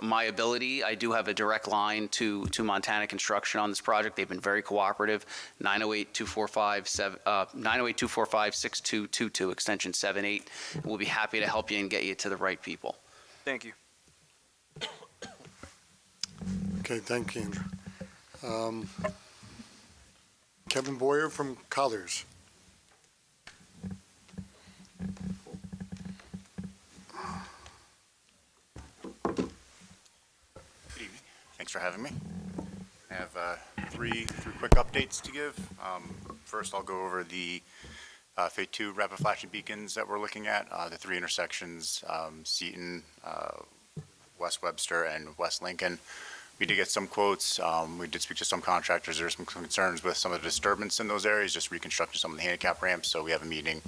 my ability, I do have a direct line to Montana Construction on this project. They've been very cooperative. 908-245-6222, extension 78. We'll be happy to help you and get you to the right people. Thank you. Okay, thank you, Andrew. Kevin Boyer from Colliers. Thanks for having me. I have three quick updates to give. First, I'll go over the Phase 2 rapid flashing beacons that we're looking at, the three intersections, Seton, West Webster, and West Lincoln. We did get some quotes. We did speak to some contractors. There are some concerns with some of the disturbance in those areas, just reconstructing some of the handicap ramps. So we have a meeting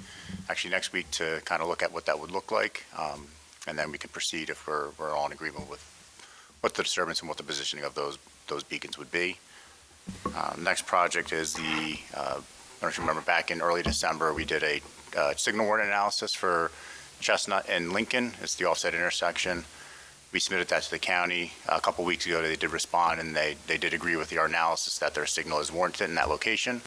actually next week to kind of look at what that would look like. And then we can proceed if we're all in agreement with what the disturbance and what the positioning of those beacons would be. Next project is I don't know if you remember, back in early December, we did a signal warning analysis for Chestnut and Lincoln. It's the offset intersection. We submitted that to the county a couple weeks ago. They did respond, and they did agree with our analysis that their signal is warranted in that location.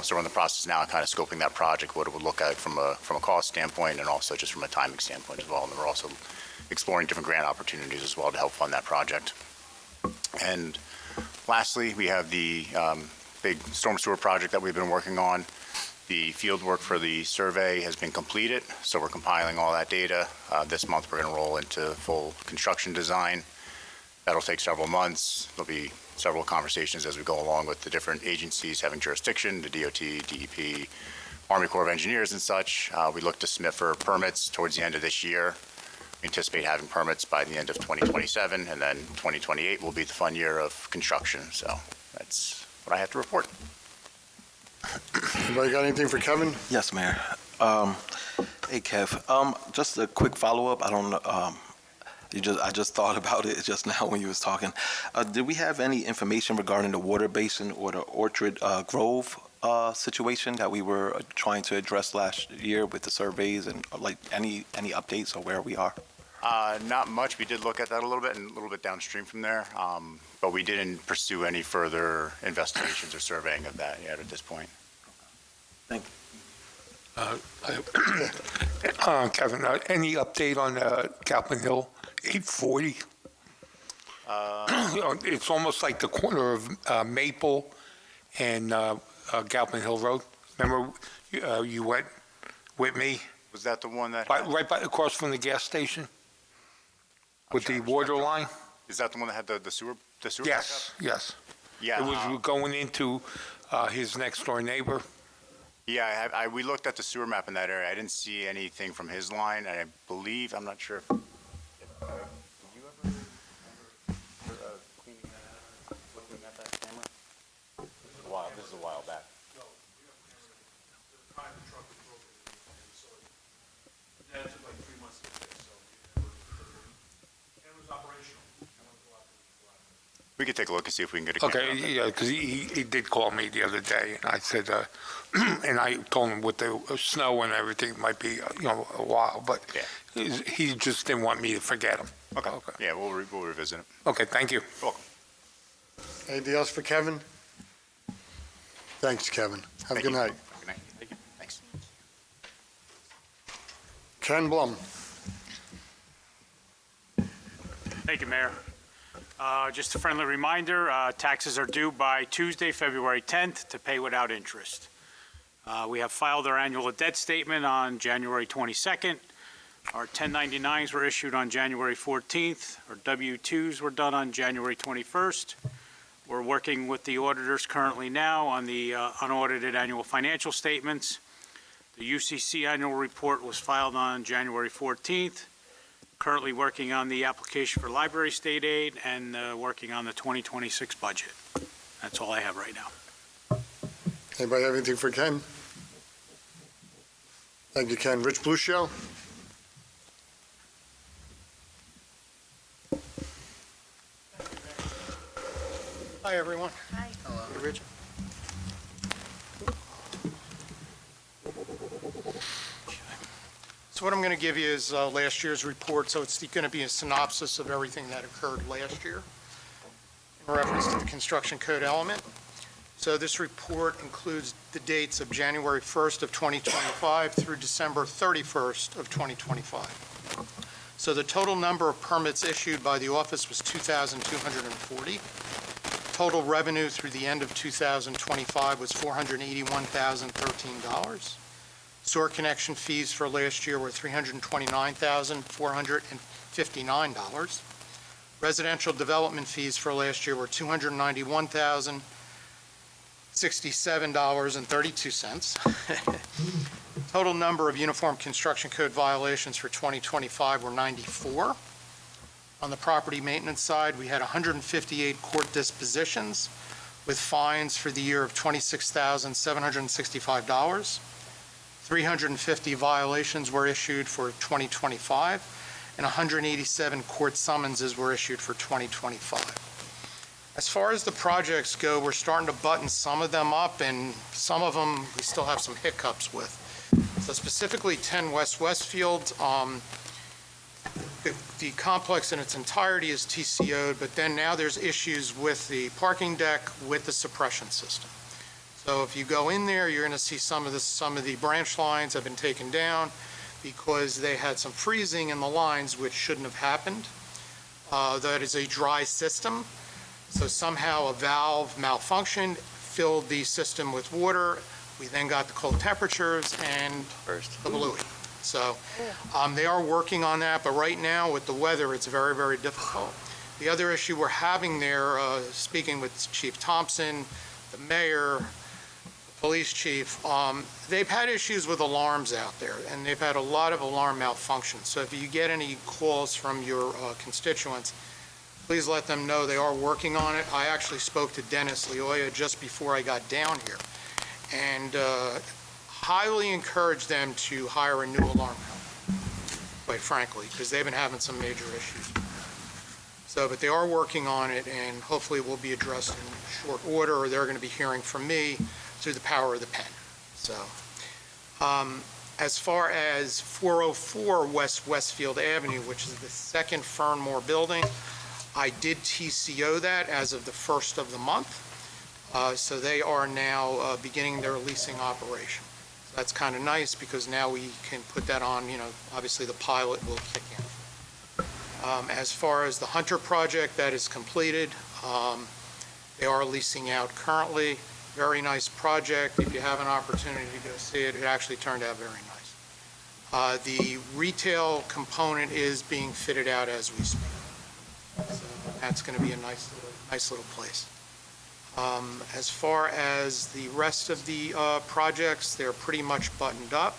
So we're in the process now of kind of scoping that project, what it would look like from a cost standpoint and also just from a timing standpoint as well. And we're also exploring different grant opportunities as well to help fund that project. And lastly, we have the big storm sewer project that we've been working on. The field work for the survey has been completed, so we're compiling all that data. This month we're going to roll into full construction design. That'll take several months. There'll be several conversations as we go along with the different agencies having jurisdiction, the DOT, DEP, Army Corps of Engineers and such. We look to submit for permits towards the end of this year. We anticipate having permits by the end of 2027, and then 2028 will be the fun year of construction. So that's what I have to report. Anybody got anything for Kevin? Yes, Mayor. Hey, Kev. Just a quick follow-up. I don't know. I just thought about it just now when you was talking. Did we have any information regarding the water basin or the Orchard Grove situation that we were trying to address last year with the surveys and like any updates on where we are? Not much. We did look at that a little bit and a little bit downstream from there, but we didn't pursue any further investigations or surveying of that yet at this point. Thank you. Kevin, any update on Galpin Hill, 840? It's almost like the corner of Maple and Galpin Hill Road. Remember, you went with me? Was that the one that? Right across from the gas station? With the water line? Is that the one that had the sewer? The sewer Yes, yes. Yeah. It was going into his next door neighbor. Yeah, we looked at the sewer map in that area. I didn't see anything from his line, and I believe, I'm not sure if, did you ever remember cleaning that out, looking at that camera? This is a while back. We could take a look and see if we can get a camera. Okay, yeah, because he did call me the other day, and I said, and I told him with the snow and everything, it might be, a while, but he just didn't want me to forget him. Okay. Yeah, we'll revisit it. Okay, thank you. You're welcome. Anything else for Kevin? Thanks, Kevin. Have a good night. Good night. Thank you. Thanks. Ken Blum. Thank you, Mayor. Just a friendly reminder, taxes are due by Tuesday, February 10th to pay without interest. We have filed our annual debt statement on January 22nd. Our 1099s were issued on January 14th. Our W-2s were done on January 21st. We're working with the auditors currently now on the unaudited annual financial statements. The UCC annual report was filed on January 14th. Currently working on the application for library state aid and working on the 2026 budget. That's all I have right now. Anybody have anything for Ken? Thank you, Ken. Rich Bluchio? Hi, everyone. Hi. Hello. Rich. So what I'm going to give you is last year's report, so it's going to be a synopsis of everything that occurred last year in reference to the construction code element. So this report includes the dates of January 1st of 2025 through December 31st of 2025. So the total number of permits issued by the office was 2,240. Total revenue through the end of 2025 was $481,013. Sewer connection fees for last year were $329,459. Residential development fees for last year were $291,067.32. Total number of uniform construction code violations for 2025 were 94. On the property maintenance side, we had 158 court dispositions with fines for the year of $26,765. 350 violations were issued for 2025, and 187 court summonses were issued for 2025. As far as the projects go, we're starting to button some of them up, and some of them we still have some hiccups with. So specifically 10 West Westfield, the complex in its entirety is TCO'd, but then now there's issues with the parking deck with the suppression system. So if you go in there, you're going to see some of the branch lines have been taken down because they had some freezing in the lines which shouldn't have happened. That is a dry system. So somehow a valve malfunctioned, filled the system with water. We then got the cold temperatures and the blew it. So they are working on that, but right now with the weather, it's very, very difficult. The other issue we're having there, speaking with Chief Thompson, the mayor, police chief, they've had issues with alarms out there, and they've had a lot of alarm malfunctions. So if you get any calls from your constituents, please let them know they are working on it. I actually spoke to Dennis Leoya just before I got down here, and highly encourage them to hire a new alarm company, quite frankly, because they've been having some major issues. So, but they are working on it, and hopefully it will be addressed in short order, or they're going to be hearing from me through the power of the pen. So, As far as 404 West Westfield Avenue, which is the second Fernmore building, I did TCO that as of the first of the month. So they are now beginning their leasing operation. So that's kind of nice because now we can put that on, obviously the pilot will kick in. As far as the Hunter project, that is completed. They are leasing out currently. Very nice project. If you have an opportunity to go see it, it actually turned out very nice. The retail component is being fitted out as we speak. So that's going to be a nice little place. As far as the rest of the projects, they're pretty much buttoned up.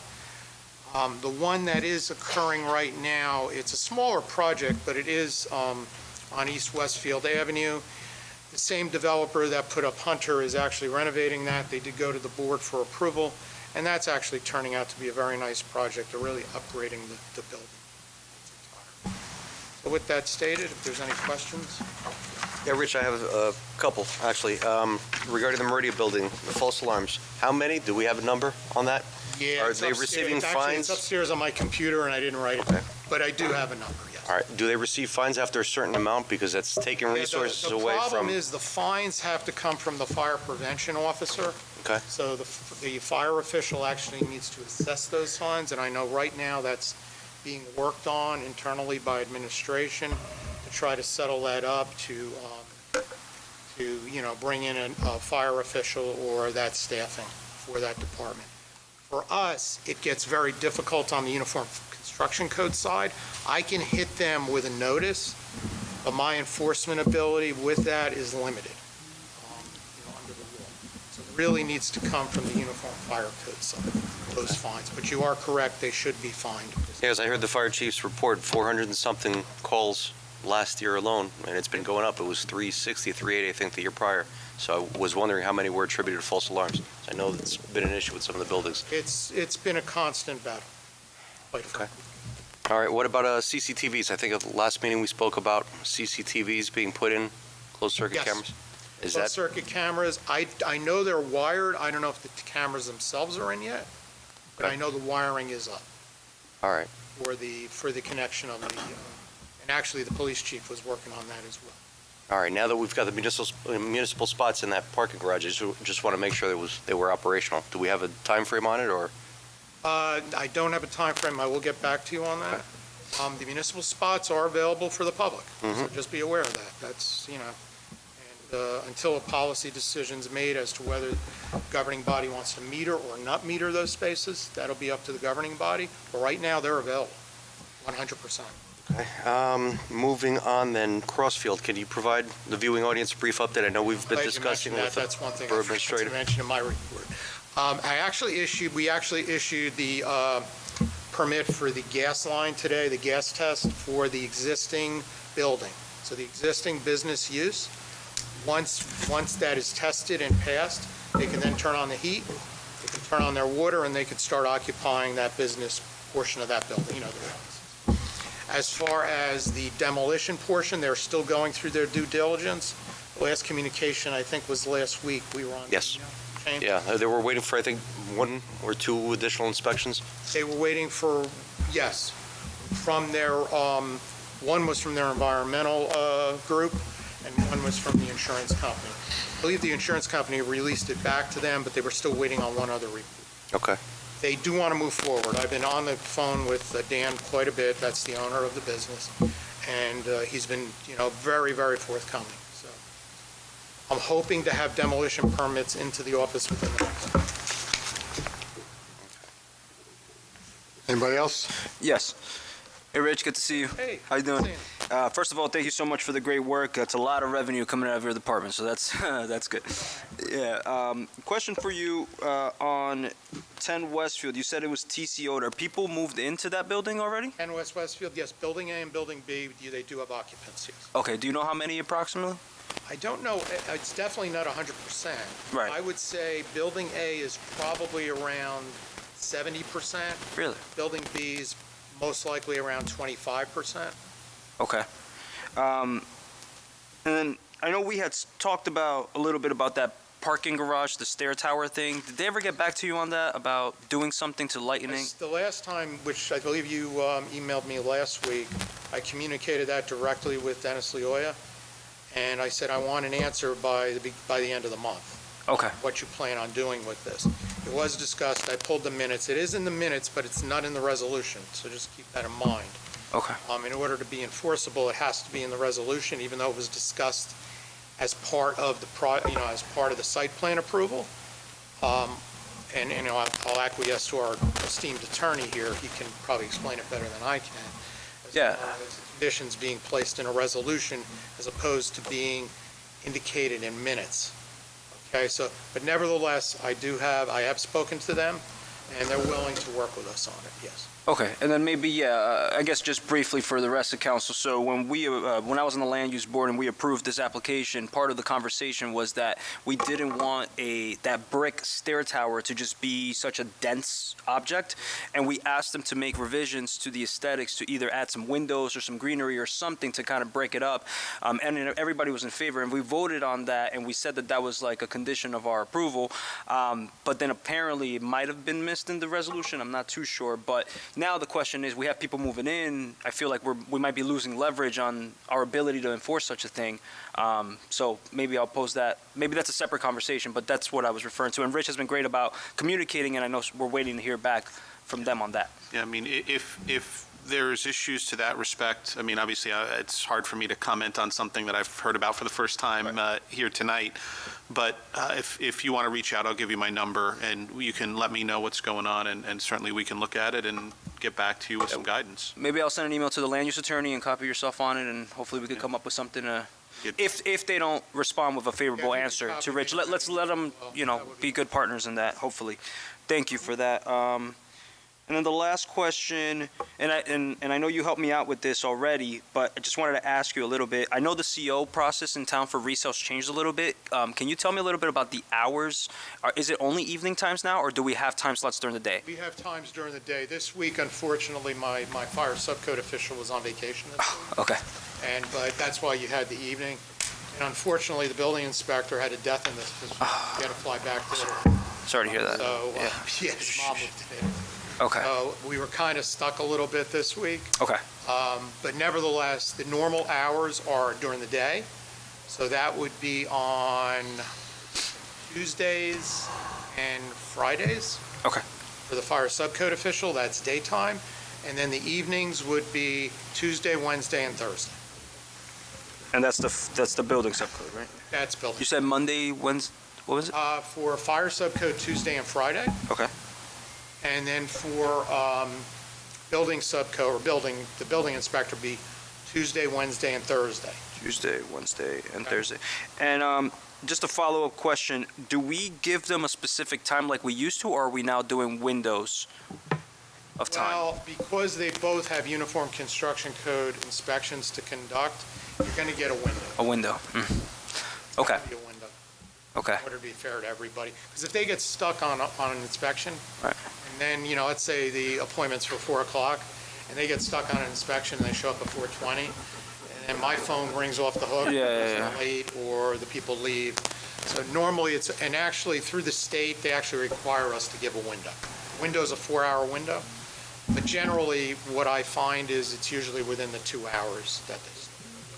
The one that is occurring right now, it's a smaller project, but it is on East Westfield Avenue. The same developer that put up Hunter is actually renovating that. They did go to the board for approval, and that's actually turning out to be a very nice project. They're really upgrading the building. So with that stated, if there's any questions? Yeah, Rich, I have a couple, actually. Regarding the Meridia building, the false alarms, how many? Do we have a number on that? Yeah. Are they receiving fines? It's upstairs on my computer, and I didn't write it down, but I do have a number, yes. All right, do they receive fines after a certain amount? Because that's taking resources away The from... problem is the fines have to come from the fire prevention officer. Okay. So the fire official actually needs to assess those fines, and I know right now that's being worked on internally by administration to try to settle that up to bring in a fire official or that staffing for that department. For us, it gets very difficult on the Uniform Construction Code side. I can hit them with a notice, but my enforcement ability with that is limited under the law. So it really needs to come from the Uniform Fire Code side, those fines. But you are correct, they should be fined. Yes, I heard the fire chief's report, 400 and something calls last year alone, and it's been going up. It was 360, 380, I think, the year prior. So I was wondering how many were attributed to false alarms. I know that's been an issue with some of the buildings. It's been a constant battle. Okay. All right, what about CCTVs? I think at the last meeting we spoke about CCTVs being put in, closed-circuit Yes. cameras. Is Closed that... circuit cameras, I know they're wired. I don't know if the cameras themselves are in yet, but I know the wiring is up All right. for the connection of the, and actually the police chief was working on that as well. All right, now that we've got the municipal spots in that parking garage, I just want to make sure they were operational. Do we have a time frame on it, or? I don't have a time frame. I will get back to you on that. The municipal spots are available for the public, so just be aware of that. That's, and until a policy decision's made as to whether the governing body wants to meter or not meter those spaces, that'll be up to the governing body. But right now, they're available, 100%. Okay. Moving on then, Crossfield, can you provide the viewing audience a brief update? I know we've been Glad you discussing mentioned with That's one thing the I borough forgot to administrator. mention in my report. We actually issued the permit for the gas line today, the gas test for the existing building. So the existing business use, once that is tested and passed, they can then turn on the heat, they can turn on their water, and they can start occupying that business portion of that building, the premises. As far as the demolition portion, they're still going through their due diligence. Last communication, I think, was last week. We were on. Yes. Chain. Yeah, they were waiting for, I think, 1 or 2 additional inspections. They were waiting for, yes, from their, one was from their environmental group, and one was from the insurance company. I believe the insurance company released it back to them, but they were still waiting on one other report. Okay. They do want to move forward. I've been on the phone with Dan quite a bit. That's the owner of the business, and he's been, very, very forthcoming. So I'm hoping to have demolition permits into the office within the next week. Anybody else? Yes. Hey, Rich, good to see you. Hey. How you doing? Good First of all, thank you so much for the great work. That's a lot of revenue coming out of your department, so that's that's good. Yeah. Question for you on 10 Westfield. You said it was TCO'd. Are people moved into that building already? 10 West Westfield, yes. Building A and Building B, they do have occupancies. Okay. Do you know how many approximately? I don't know. It's definitely not 100%. Right. I would say Building A is probably around 70%. Really? Building B is most likely around 25%. Okay. And then I know we had talked about a little bit about that parking garage, the stair tower thing, did they ever get back to you on that, about doing something to lightening? The last time, which I believe you emailed me last week, I communicated that directly with Dennis Leoya, and I said I want an answer by the end of the month. Okay. What you plan on doing with this. It was discussed, I pulled the minutes. It is in the minutes, but it's not in the resolution, so just keep that in mind. Okay. In order to be enforceable, it has to be in the resolution, even though it was discussed as part of as part of the site plan approval. And I'll acquiesce to our esteemed attorney here. He can probably explain it better than I can. Yeah. Conditions being placed in a resolution as opposed to being indicated in minutes. Okay, so, but nevertheless, I have spoken to them, and they're willing to work with us on it, yes. Okay, and then maybe, I guess just briefly for the rest of council, so when when I was on the land use board and we approved this application, part of the conversation was that we didn't want that brick stair tower to just be such a dense object, and we asked them to make revisions to the aesthetics to either add some windows or some greenery or something to kind of break it up, and everybody was in favor, and we voted on that, and we said that that was like a condition of our approval, but then apparently it might have been missed in the resolution, I'm not too sure, but now the question is, we have people moving in. I feel like we might be losing leverage on our ability to enforce such a thing. So maybe I'll pose that. Maybe that's a separate conversation, but that's what I was referring to. And Rich has been great about communicating, and I know we're waiting to hear back from them on that. Yeah, I mean, if there's issues to that respect, I mean, obviously, it's hard for me to comment on something that I've heard about for the first time here tonight. But if you want to reach out, I'll give you my number, and you can let me know what's going on, and certainly we can look at it and get back to you with some guidance. Maybe I'll send an email to the land use attorney and copy yourself on it, and hopefully we could come up with something. If they don't respond with a favorable answer to Rich, let's let them, be good partners in that. Hopefully, thank you for that. And then the last question, and I know you helped me out with this already, but I just wanted to ask you a little bit. I know the CO process in town for resales changed a little bit. Can you tell me a little bit about the hours? Is it only evening times now, or do we have time slots during the day? We have times during the day. This week, unfortunately, my fire subcode official was on vacation this week. Okay. But that's why you had the evening. And unfortunately, the building inspector had a death in this position. He had to fly back to Italy. Sorry to hear that. So, yeah, his mom moved to Italy. Okay. So we were kind of stuck a little bit this week. Okay. But nevertheless, the normal hours are during the day. So that would be on Tuesdays and Fridays. Okay. For the fire subcode official, that's daytime. And then the evenings would be Tuesday, Wednesday, and Thursday. And that's the building subcode, right? That's building. You said Monday, Wednesday, what was it? For fire subcode, Tuesday and Friday. Okay. And then for building subcode, the building inspector be Tuesday, Wednesday, and Thursday. Tuesday, Wednesday, and Thursday. And just a follow-up question, do we give them a specific time like we used to, or are we now doing windows of time? Well, because they both have uniform construction code inspections to conduct, you're going to get a window. A window. Okay. Be a window. Okay. In order to be fair to everybody. Because if they get stuck on an inspection, right. And then, let's say the appointment's for 4 o'clock, and they get stuck on an inspection, and they show up at 4:20, and my phone rings off the hook. Yeah. They're late, or the people leave. So normally and actually through the state, they actually require us to give a window. Window's a 4-hour window, but generally what I find is it's usually within the 2 hours that they.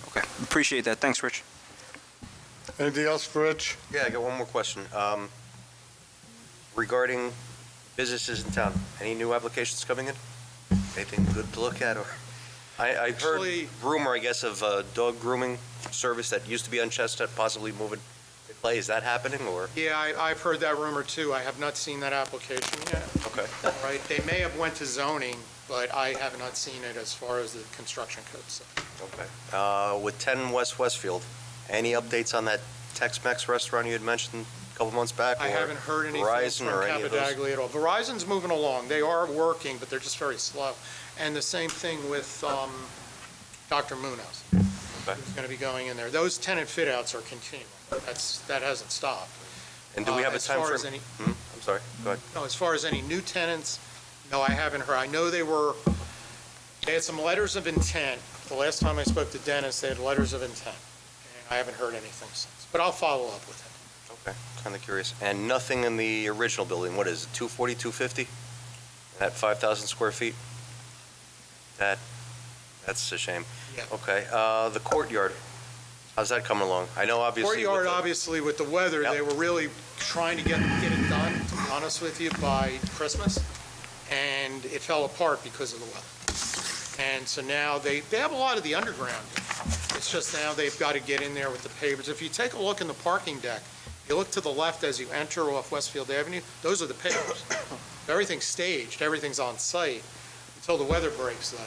Okay, appreciate that. Thanks, Rich. Anything else for Rich? Yeah, I got one more question. Regarding businesses in town, any new applications coming in? Anything good to look at, or? I've heard rumor, I guess, of a dog grooming service that used to be on Chestnut possibly moving to Clay. Is that happening, or? Yeah, I've heard that rumor too. I have not seen that application yet. Okay. All right, they may have went to zoning, but I have not seen it as far as the construction code stuff. Okay. With 10 West Westfield, any updates on that Tex-Mex restaurant you had mentioned a couple months back? I haven't heard anything Verizon or from any of those? Capadaglia at all. Verizon's moving along. They are working, but they're just very slow. And the same thing with Dr. Munoz, who's going to be going in there. Those tenant fit-outs are continuing. That hasn't stopped. And do we have a As time far as frame? any- I'm sorry, go ahead. No, as far as any new tenants, no, I haven't heard. I know they had some letters of intent. The last time I spoke to Dennis, they had letters of intent. And I haven't heard anything since. But I'll follow up with him. Okay, kind of curious. And nothing in the original building, what is it, 240, 250? At 5,000 square feet? That's a shame. Yeah. Okay, the courtyard, how's that coming along? I know obviously. Courtyard, obviously, with the weather, Yep. they were really trying to get it done, to be honest with you, by Christmas, and it fell apart because of the weather. And so now they have a lot of the underground. It's just now they've got to get in there with the pavers. If you take a look in the parking deck, you look to the left as you enter off Westfield Avenue, those are the pavers. Everything's staged, everything's on site. Until the weather breaks, though,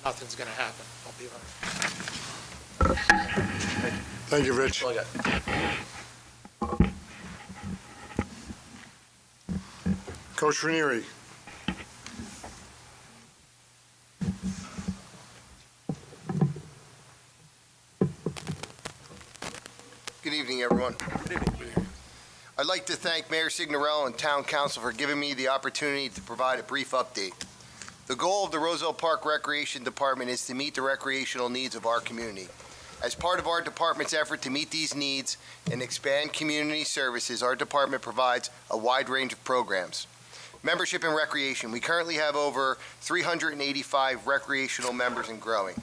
nothing's going to happen. I'll be honest. Thank you, Rich. All I got. Coach Ranieri. Good evening, everyone. I'd like to thank Mayor Signorello and Town Council for giving me the opportunity to provide a brief update. The goal of the Roselle Park Recreation Department is to meet the recreational needs of our community. As part of our department's effort to meet these needs and expand community services, our department provides a wide range of programs. Membership and recreation. We currently have over 385 recreational members and growing.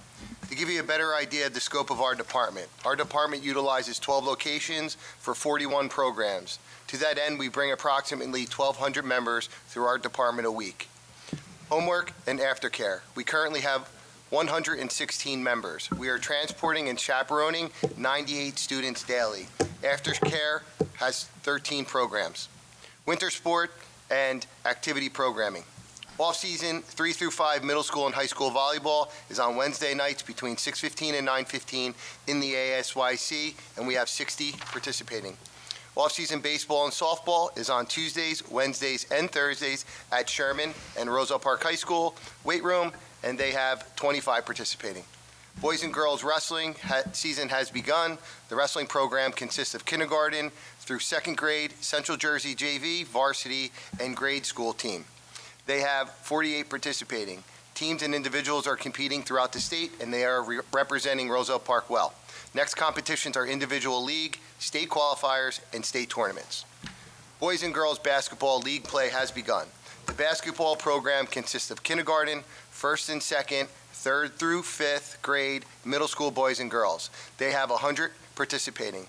To give you a better idea of the scope of our department utilizes 12 locations for 41 programs. To that end, we bring approximately 1,200 members through our department a week. Homework and aftercare. We currently have 116 members. We are transporting and chaperoning 98 students daily. Aftercare has 13 programs. Winter sport and activity programming. Off-season 3 through 5 middle school and high school volleyball is on Wednesday nights between 6:15 and 9:15 in the ASYC, and we have 60 participating. Off-season baseball and softball is on Tuesdays, Wednesdays, and Thursdays at Sherman and Roselle Park High School weight room, and they have 25 participating. Boys and girls wrestling season has begun. The wrestling program consists of kindergarten through second grade, Central Jersey JV, varsity, and grade school team. They have 48 participating. Teams and individuals are competing throughout the state, and they are representing Roselle Park well. Next competitions are individual league, state qualifiers, and state tournaments. Boys and girls basketball league play has begun. The basketball program consists of kindergarten, first and second, third through fifth grade, middle school boys and girls. They have 100 participating.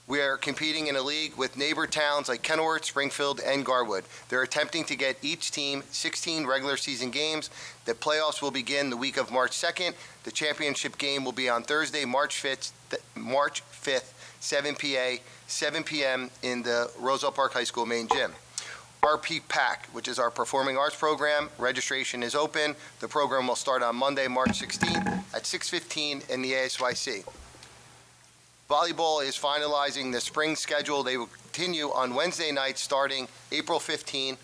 We are competing in a league with neighbor towns like Kenilworth, Springfield, and Garwood. They're attempting to get each team 16 regular season games. The playoffs will begin the week of March 2nd. The championship game will be on Thursday, March 5th, 7 p.m. in the Roselle Park High School main gym. RP PAC, which is our performing arts program, registration is open. The program will start on Monday, March 16th at 6:15 in the ASYC. Volleyball is finalizing the spring schedule. They will continue on Wednesday nights starting April 15th.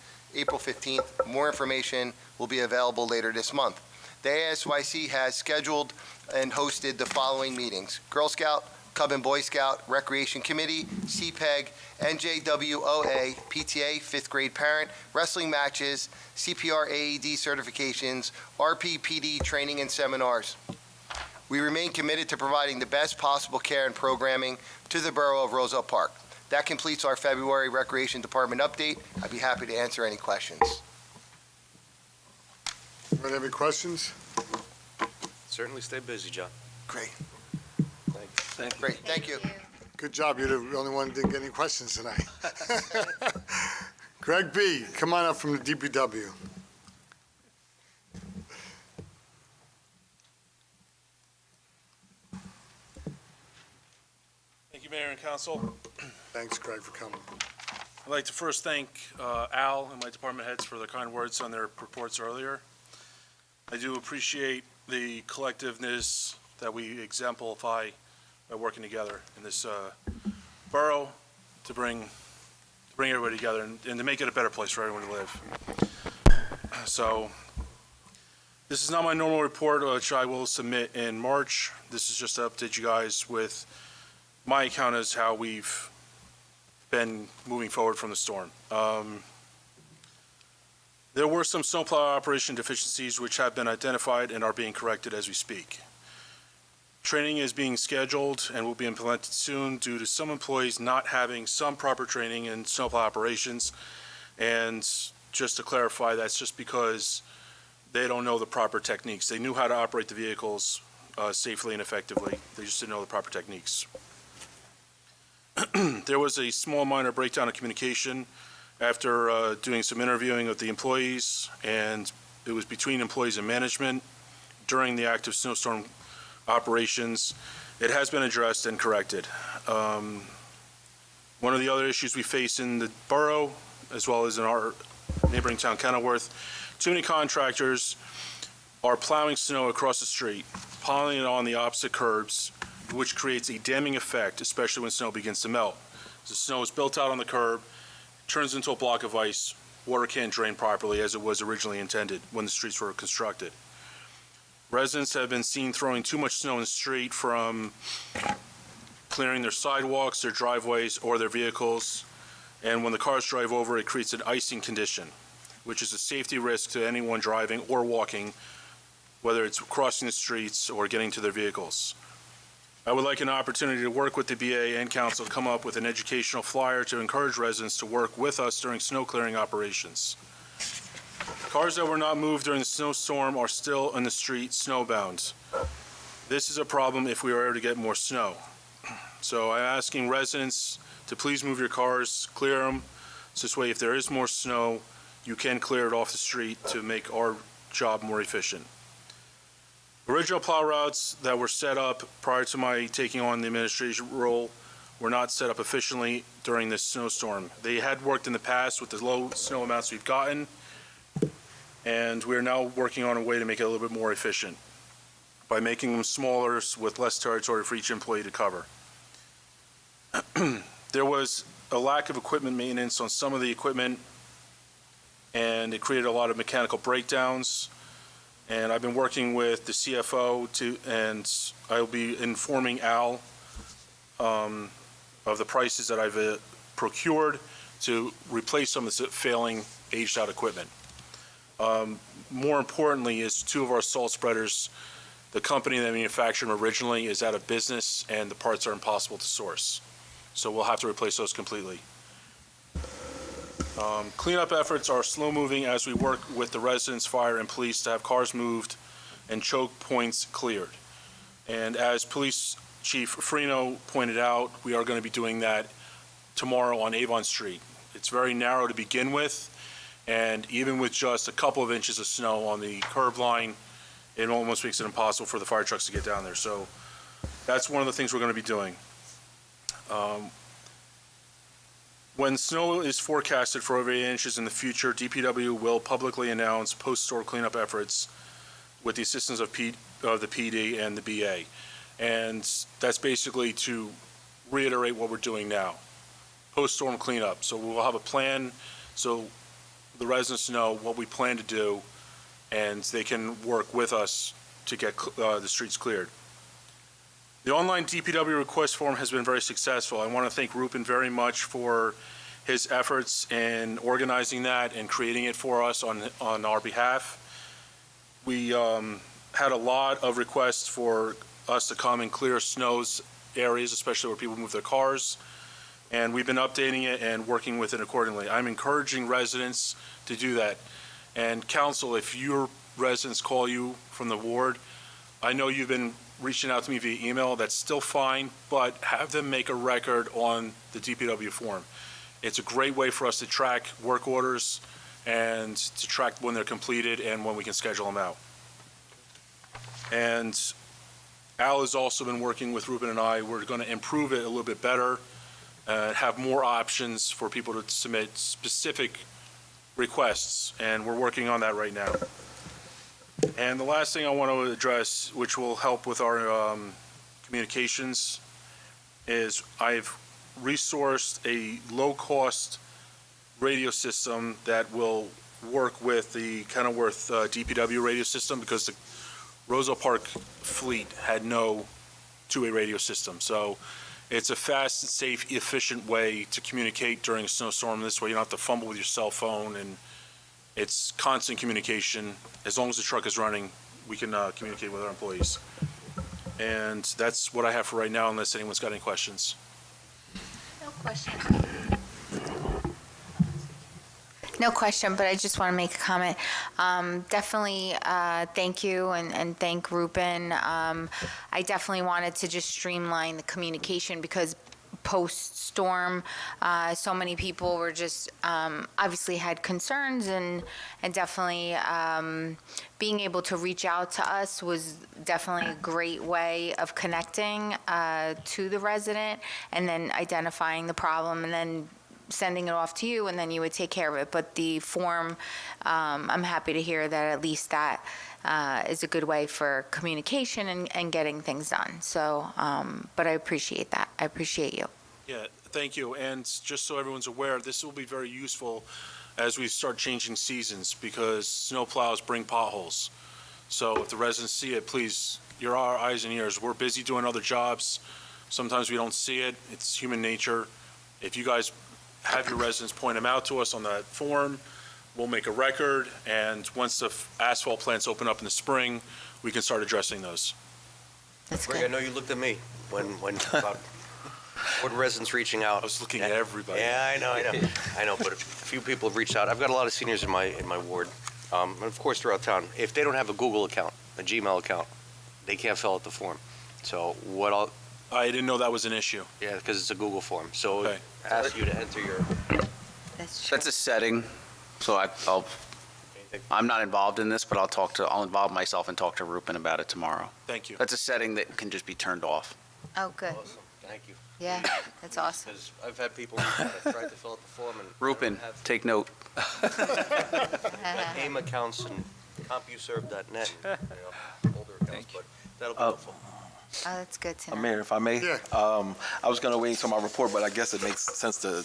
More information will be available later this month. The ASYC has scheduled and hosted the following meetings: Girl Scout, Cub and Boy Scout, Recreation Committee, CPEG, NJWOA, PTA, 5th grade parent, wrestling matches, CPR AED certifications, RPPD training and seminars. We remain committed to providing the best possible care and programming to the borough of Roselle Park. That completes our February Recreation Department update. I'd be happy to answer any questions. Anyone have any questions? Certainly stay busy, John. Great. Thank you. Great, thank you. Good job. You're the only one who didn't get any questions tonight. Greg B., come on up from the DPW. Thank you, Mayor and Council. Thanks, Greg, for coming. I'd like to first thank Al and my department heads for their kind words on their reports earlier. I do appreciate the collectiveness that we exemplify by working together in this borough to bring everybody together and to make it a better place for everyone to live. So this is not my normal report, which I will submit in March. This is just to update you guys with my account as how we've been moving forward from the storm. There were some snowplow operation deficiencies which have been identified and are being corrected as we speak. Training is being scheduled and will be implemented soon due to some employees not having some proper training in snowplow operations. And just to clarify, that's just because they don't know the proper techniques. They knew how to operate the vehicles safely and effectively. They just didn't know the proper techniques. There was a small minor breakdown of communication after doing some interviewing with the employees, and it was between employees and management during the active snowstorm operations. It has been addressed and corrected. One of the other issues we face in the borough, as well as in our neighboring town, Kenilworth, too many contractors are plowing snow across the street, piling it on the opposite curbs, which creates a damming effect, especially when snow begins to melt. The snow is built out on the curb, turns into a block of ice, water can't drain properly as it was originally intended when the streets were constructed. Residents have been seen throwing too much snow in the street from clearing their sidewalks, their driveways, or their vehicles. And when the cars drive over, it creates an icing condition, which is a safety risk to anyone driving or walking, whether it's crossing the streets or getting to their vehicles. I would like an opportunity to work with the BA and council to come up with an educational flyer to encourage residents to work with us during snow clearing operations. Cars that were not moved during the snowstorm are still in the street snowbound. This is a problem if we are ever to get more snow. So I'm asking residents to please move your cars, clear them, so this way if there is more snow, you can clear it off the street to make our job more efficient. Original plow routes that were set up prior to my taking on the administration role were not set up efficiently during this snowstorm. They had worked in the past with the low snow amounts we've gotten, and we're now working on a way to make it a little bit more efficient by making them smaller with less territory for each employee to cover. There was a lack of equipment maintenance on some of the equipment, and it created a lot of mechanical breakdowns. And I've been working with the CFO and I'll be informing Al of the prices that I've procured to replace some of this failing, aged-out equipment. More importantly is two of our salt spreaders. The company that manufactured them originally is out of business and the parts are impossible to source. So we'll have to replace those completely. Cleanup efforts are slow-moving as we work with the residents, fire, and police to have cars moved and choke points cleared. And as Police Chief Freno pointed out, we are going to be doing that tomorrow on Avon Street. It's very narrow to begin with, and even with just a couple of inches of snow on the curb line, it almost makes it impossible for the fire trucks to get down there. So that's one of the things we're going to be doing. When snow is forecasted for over 8 inches in the future, DPW will publicly announce post-storm cleanup efforts with the assistance of the PD and the BA. And that's basically to reiterate what we're doing now, post-storm cleanup. So we'll have a plan so the residents know what we plan to do and they can work with us to get the streets cleared. The online DPW request form has been very successful. I want to thank Rupen very much for his efforts in organizing that and creating it for us on our behalf. We had a lot of requests for us to come and clear snows areas, especially where people move their cars, and we've been updating it and working with it accordingly. I'm encouraging residents to do that. And council, if your residents call you from the ward, I know you've been reaching out to me via email, that's still fine, but have them make a record on the DPW form. It's a great way for us to track work orders and to track when they're completed and when we can schedule them out. And Al has also been working with Ruben and I. We're going to improve it a little bit better, have more options for people to submit specific requests, and we're working on that right now. And the last thing I want to address, which will help with our communications, is I've resourced a low-cost radio system that will work with the Kenilworth DPW radio system because the Roselle Park fleet had no two-way radio system. So it's a fast, safe, efficient way to communicate during a snowstorm. This way you don't have to fumble with your cell phone, and it's constant communication. As long as the truck is running, we can communicate with our employees. And that's what I have for right now, unless anyone's got any questions. No question. No question, but I just want to make a comment. Definitely thank you and thank Rupen. I definitely wanted to just streamline the communication because post-storm, so many people were just obviously had concerns and definitely being able to reach out to us was definitely a great way of connecting to the resident and then identifying the problem and then sending it off to you, and then you would take care of it. But the form, I'm happy to hear that at least that is a good way for communication and getting things done. So, but I appreciate that. I appreciate you. Yeah, thank you. And just so everyone's aware, this will be very useful as we start changing seasons because snow plows bring potholes. So if the residents see it, please, you're our eyes and ears. We're busy doing other jobs. Sometimes we don't see it. It's human nature. If you guys have your residents point them out to us on that form, we'll make a record, and once the asphalt plants open up in the spring, we can start addressing those. That's Greg, I know you looked at me when about board residents reaching out. I was looking at everybody. Yeah, I know, but a few people have reached out. I've got a lot of seniors in my ward, and of course throughout town. If they don't have a Google account, a Gmail account, they can't fill out the form. So I didn't know that was an issue. Yeah, because it's a Google form. So Okay. ask you to enter your. That's a setting, so I'm not involved in this, but I'll involve myself and talk to Rupen about it tomorrow. Thank you. That's a setting that can just be turned off. Oh, good. Awesome. Thank you. Yeah, that's awesome. Because I've had people that tried to fill out the form and Rupen, take note. name accounts and CompuServe.net, older accounts, but that'll be helpful. Oh, that's good to know. Mayor, if I may, I was going to wait until my report, but I guess it makes sense to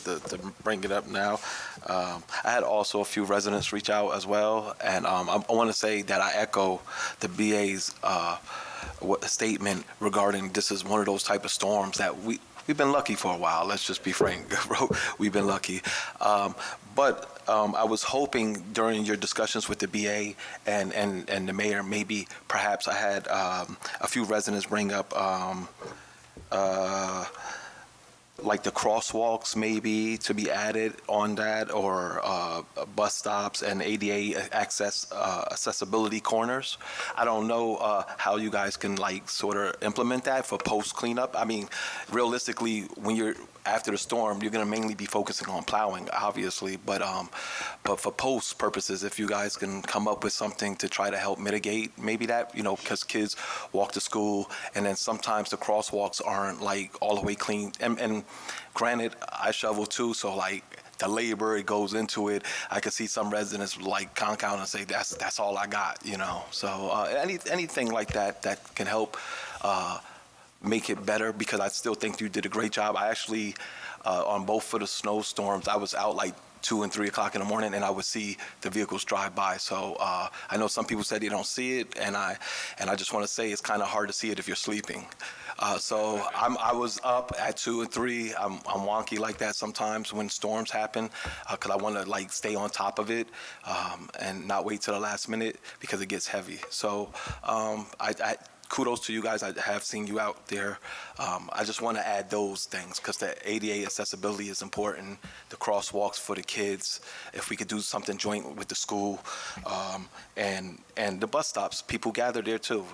bring it up now. I had also a few residents reach out as well, and I want to say that I echo the BA's statement regarding this is one of those type of storms that we've been lucky for a while. Let's just be frank. We've been lucky. But I was hoping during your discussions with the BA and the mayor, maybe perhaps I had a few residents bring up like the crosswalks maybe to be added on that, or bus stops and ADA accessibility corners. I don't know how you guys can like sort of implement that for post cleanup. I mean, realistically, when you're after the storm, you're going to mainly be focusing on plowing, obviously, but for post purposes, if you guys can come up with something to try to help mitigate maybe that, because kids walk to school, and then sometimes the crosswalks aren't like all the way clean. And granted, I shovel too, so like the labor it goes into it, I could see some residents like conk out and say that's all I got, So anything like that can help make it better, because I still think you did a great job. I actually, on both of the snowstorms, I was out like 2 and 3 o'clock in the morning, and I would see the vehicles drive by. So I know some people said they don't see it, and I just want to say it's kind of hard to see it if you're sleeping. So I was up at 2 and 3. I'm wonky like that sometimes when storms happen, because I want to like stay on top of it and not wait till the last minute because it gets heavy. So kudos to you guys. I have seen you out there. I just want to add those things because the ADA accessibility is important. The crosswalks for the kids, if we could do something joint with the school, and the bus stops, people gather there too,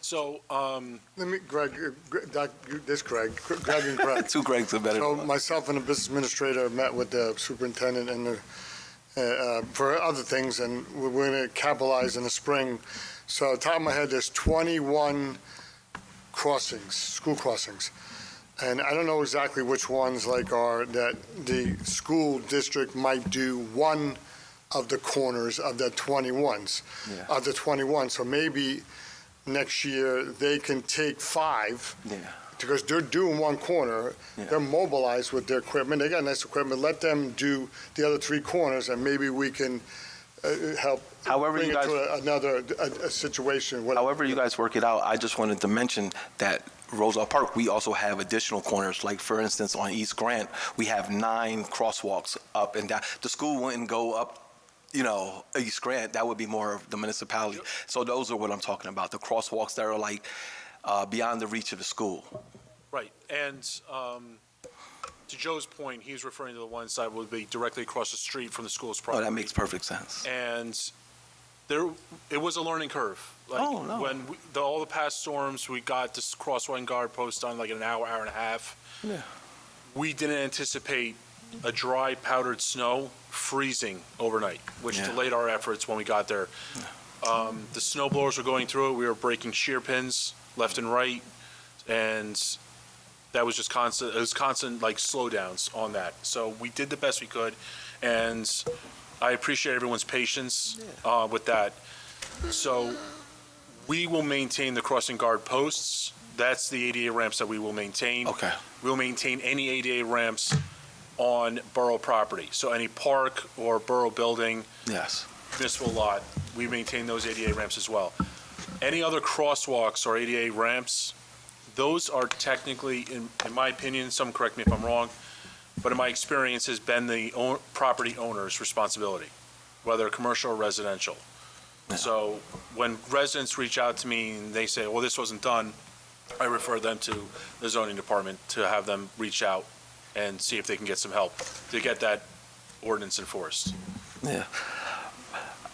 So, Let me, Greg and Greg. Two Gregs are better. So myself and the business administrator met with the superintendent and for other things, and we're going to capitalize in the spring. So top of my head, there's 21 crossings, school crossings. And I don't know exactly which ones are that the school district might do one of the corners of the 21s, of the 21. So maybe next year they can take 5. Yeah. Because they're doing one corner, they're mobilized with their equipment, they got nice equipment, let them do the other 3 corners, and maybe we can help bring it to another situation. However you guys work it out, I just wanted to mention that Roselle Park, we also have additional corners. Like, for instance, on East Grant, we have 9 crosswalks up and down. The school wouldn't go up, East Grant. That would be more of the municipality. So those are what I'm talking about, the crosswalks that are like beyond the reach of the school. Right, and to Joe's point, he's referring to the ones that would be directly across the street from the school's Oh, property. that makes perfect sense. And it was a learning curve. Like, Oh, no. when all the past storms, we got this crosswalk guard post on like an hour and a half. Yeah. We didn't anticipate a dry powdered snow freezing overnight, which Yeah. delayed our efforts when we got there. The snow blowers were going through it. We were breaking shear pins left and right, and that was just constant. It was constant like slowdowns on that. So we did the best we could, and I appreciate everyone's patience with that. So we will maintain the crossing guard posts. That's the ADA ramps that we will maintain. Okay. We'll maintain any ADA ramps on borough property. So any park or borough building, Yes. municipal lot, we maintain those ADA ramps as well. Any other crosswalks or ADA ramps, those are technically, in my opinion, some correct me if I'm wrong, but in my experience has been the property owner's responsibility, whether commercial or residential. So when residents reach out to me and they say, well, this wasn't done, I refer them to the zoning department to have them reach out and see if they can get some help to get that ordinance enforced. Yeah.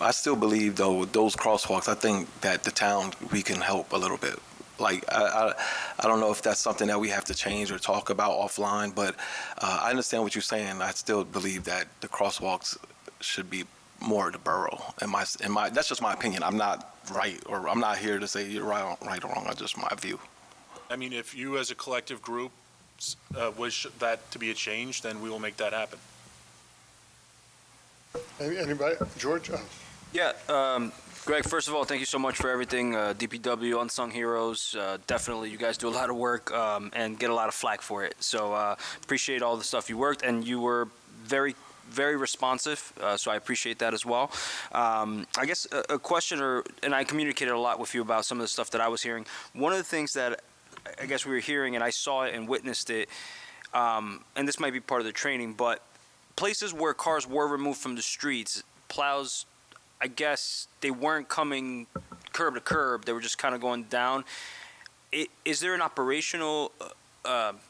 I still believe, though, with those crosswalks, I think that the town, we can help a little bit. Like, I don't know if that's something that we have to change or talk about offline, but I understand what you're saying. I still believe that the crosswalks should be more the borough. That's just my opinion. I'm not right, or I'm not here to say you're right or wrong. That's just my view. I mean, if you as a collective group wish that to be a change, then we will make that happen. Anybody? George? Yeah, Greg, first of all, thank you so much for everything. DPW, Unsung Heroes, definitely you guys do a lot of work and get a lot of flack for it. So appreciate all the stuff you worked, and you were very, very responsive, so I appreciate that as well. I guess a question, and I communicated a lot with you about some of the stuff that I was hearing. One of the things that I guess we were hearing, and I saw it and witnessed it, and this might be part of the training, but places where cars were removed from the streets, plows, I guess they weren't coming curb to curb. They were just kind of going down. Is there an operational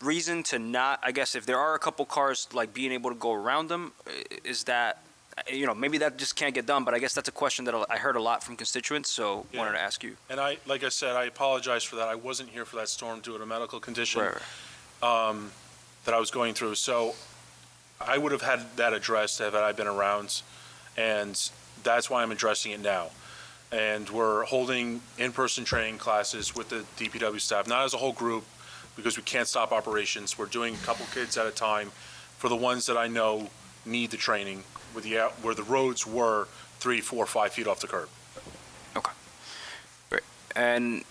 reason to not, I guess if there are a couple cars like being able to go around them, is that, maybe that just can't get done, but I guess that's a question that I heard a lot from constituents, so wanted to ask you. And like I said, I apologize for that. I wasn't here for that storm due to a medical condition that I was going through. So I would have had that addressed had I been around, and that's why I'm addressing it now. And we're holding in-person training classes with the DPW staff, not as a whole group, because we can't stop operations. We're doing a couple kids at a time for the ones that I know need the training, where the roads were 3, 4, 5 feet off the curb. Okay. Great. And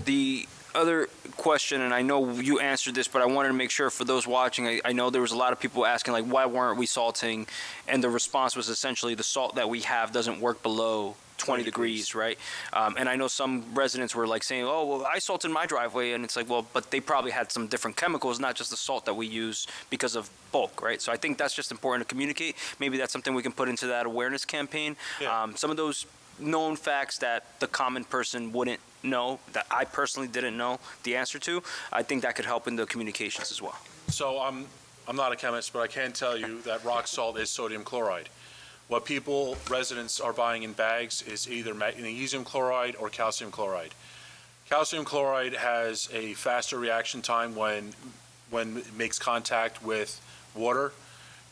the other question, and I know you answered this, but I wanted to make sure for those watching, I know there was a lot of people asking, like, why weren't we salting? And the response was essentially the salt that we have doesn't work below 20 degrees, right? And I know some residents were like saying, oh, well, I salted my driveway. And it's like, well, but they probably had some different chemicals, not just the salt that we use because of bulk, right? So I think that's just important to communicate. Maybe that's something we can put into that awareness campaign. Yeah. Some of those known facts that the common person wouldn't know, that I personally didn't know the answer to, I think that could help in the communications as well. So I'm not a chemist, but I can tell you that rock salt is sodium chloride. What residents are buying in bags is either magnesium chloride or calcium chloride. Calcium chloride has a faster reaction time when it makes contact with water,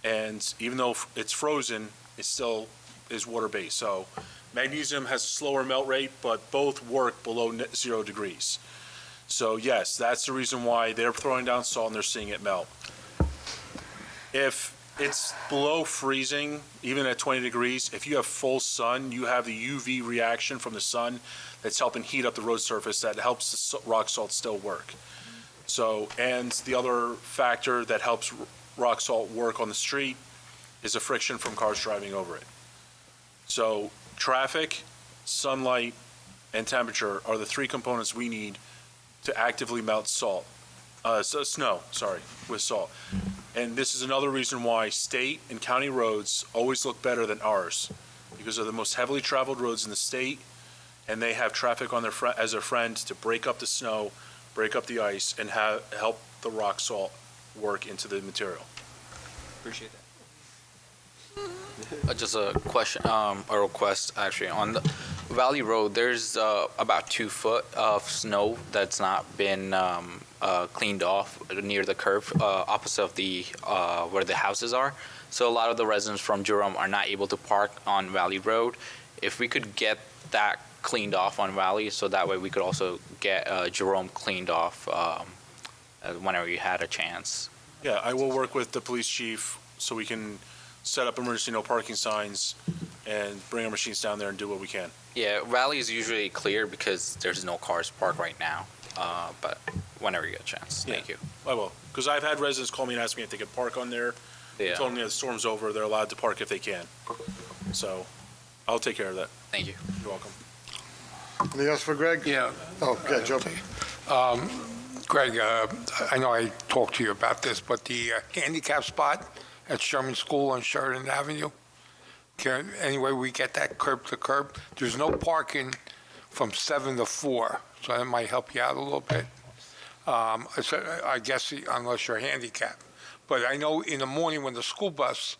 and even though it's frozen, it still is water-based. So magnesium has a slower melt rate, but both work below 0 degrees. So yes, that's the reason why they're throwing down salt and they're seeing it melt. If it's below freezing, even at 20 degrees, if you have full sun, you have the UV reaction from the sun that's helping heat up the road surface that helps the rock salt still work. So, and the other factor that helps rock salt work on the street is the friction from cars driving over it. So traffic, sunlight, and temperature are the 3 components we need to actively melt snow with salt. And this is another reason why state and county roads always look better than ours, because they're the most heavily traveled roads in the state, and they have traffic on as their friend to break up the snow, break up the ice, and help the rock salt work into the material. Appreciate that. Just a question, a request actually. On the Valley Road, there's about 2 foot of snow that's not been cleaned off near the curve opposite of the where the houses are. So a lot of the residents from Jerome are not able to park on Valley Road. If we could get that cleaned off on Valley, so that way we could also get Jerome cleaned off whenever you had a chance. Yeah, I will work with the police chief so we can set up emergency no parking signs and bring our machines down there and do what we can. Yeah, Valley is usually clear because there's no cars parked right now, but whenever you get a chance. Thank you. I will, because I've had residents call me and ask me if they could park on there. I told them, yeah, the storm's over, they're allowed to park if they can. So I'll take care of that. Thank you. You're welcome. Anything else for Greg? Yeah. Oh, yeah, Joe. Greg, I know I talked to you about this, but the handicap spot at Sherman School on Sheridan Avenue, any way we get that curb to curb? There's no parking from 7 to 4, so that might help you out a little bit. I guess unless you're handicapped. But I know in the morning when the school bus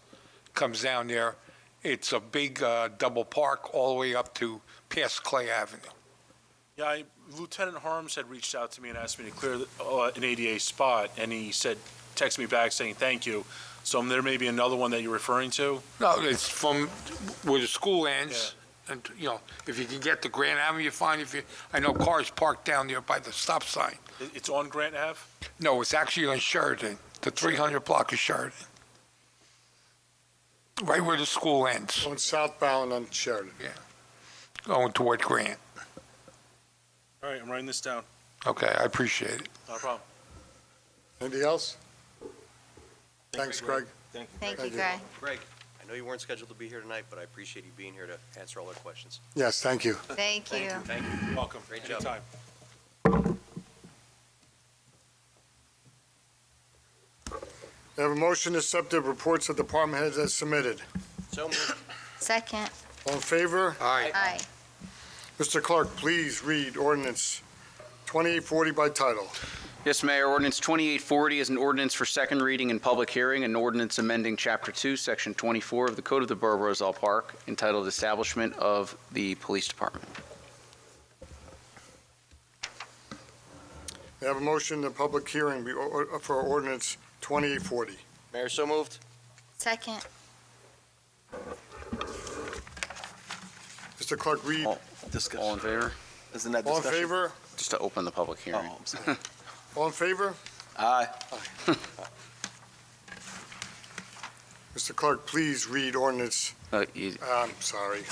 comes down there, it's a big double park all the way up to past Clay Avenue. Yeah, Lieutenant Harms had reached out to me and asked me to clear an ADA spot, and he said, text me back saying thank you. So there may be another one that you're referring to? No, it's from where the school ends. Yeah. And, if you can get to Grant Avenue, you're fine. I know cars parked down there by the stop sign. It's on Grant Ave? No, it's actually on Sheridan, the 300 block of Sheridan. Right where the school ends. Going southbound on Sheridan. Yeah. Going toward Grant. All right, I'm writing this down. Okay, I appreciate it. No problem. Anything else? Thanks, Greg. Thank you. Thank you, Greg. Greg, I know you weren't scheduled to be here tonight, but I appreciate you being here to answer all our questions. Yes, thank you. Thank you. Thank you. You're welcome. Great job. Anytime. We have a motion to accept the reports of department heads as submitted. So moved. Second. All in favor? Aye. Mr. Clerk, please read ordinance 2840 by title. Yes, Mayor. Ordinance 2840 is an ordinance for second reading and public hearing, an ordinance amending Chapter 2, Section 24 of the Code of the Borough of Roselle Park, entitled Establishment of the Police Department. We have a motion to public hearing for ordinance 2840. Mayor, so moved. Second. Mr. Clerk, read. All in favor? Isn't that All in discussion? favor? Just to open the public hearing. Oh, I'm sorry. All in favor? Aye. Mr. Clerk, please read ordinance, You- I'm sorry.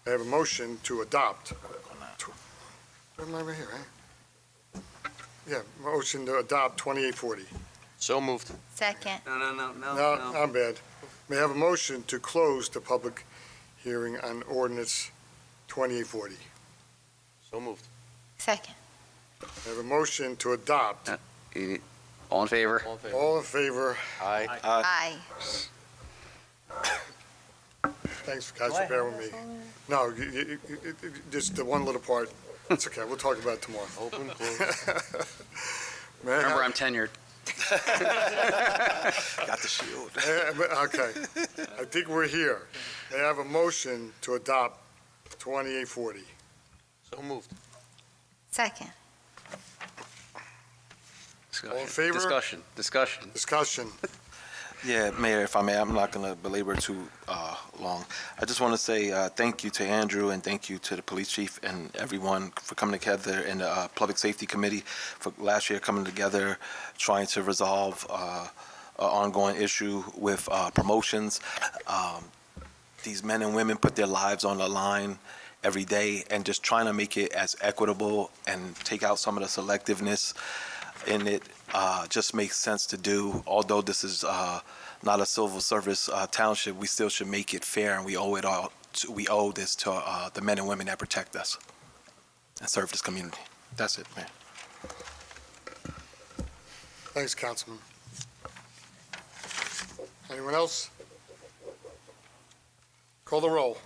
I have a motion to adopt. I'm over here, right? Yeah, motion to adopt 2840. So moved. Second. No, I'm bad. May I have a motion to close the public hearing on ordinance 2840. So moved. Second. I have a motion to adopt. All in favor? All in favor? All in favor? Aye. Aye. Thanks, guys, for bearing with me. No, just the one little part. It's okay, we'll talk about it tomorrow. Open, close. May I Remember, have- I'm tenured. Got the shield. Okay, I think we're here. May I have a motion to adopt 2840? So moved. Second. All in favor? Discussion. Discussion. Yeah, Mayor, if I may, I'm not going to belabor too long. I just want to say thank you to Andrew and thank you to the police chief and everyone for coming together in the Public Safety Committee for last year coming together, trying to resolve an ongoing issue with promotions. These men and women put their lives on the line every day and just trying to make it as equitable and take out some of the selectiveness in it just makes sense to do. Although this is not a civil service township, we still should make it fair, and we owe this to the men and women that protect us and serve this community. That's it, man. Thanks, Councilman. Anyone else? Call the roll.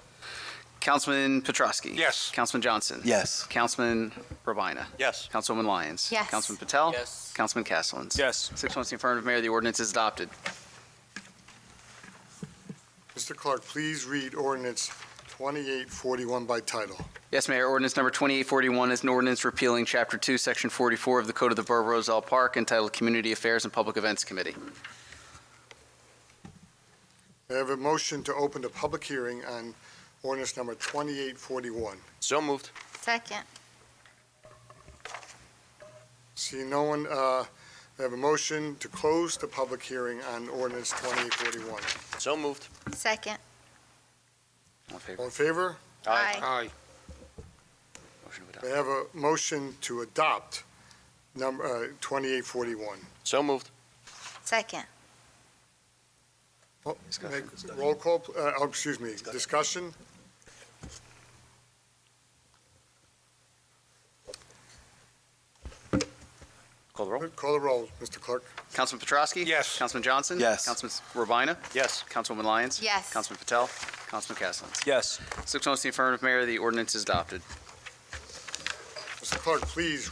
Councilman Petrosky? Yes. Councilman Johnson? Yes. Councilman Urbina? Yes. Councilwoman Lyons? Yes. Councilman Patel? Yes. Councilman Castellans? Yes. 6 votes in the affirmative, Mayor. The ordinance is adopted. Mr. Clerk, please read ordinance 2841 by title. Yes, Mayor. Ordinance number 2841 is an ordinance repealing Chapter 2, Section 44 of the Code of the Borough of Roselle Park entitled Community Affairs and Public Events Committee. May I have a motion to open the public hearing on ordinance number 2841? So moved. Second. Seeing no one, I have a motion to close the public hearing on ordinance 2841. So moved. Second. All in favor? All in favor? Aye. Aye. Motion to adopt. May I have a motion to adopt number 2841? So moved. Second. Oh, make roll call, excuse me, discussion? Call the roll. Call the roll, Mr. Clerk. Councilman Petrosky? Yes. Councilman Johnson? Yes. Councilman Urbina? Yes. Councilwoman Lyons? Yes. Councilman Patel? Councilman Castellans? Yes. 6 votes in the affirmative, Mayor. The ordinance is adopted. Mr. Clerk, please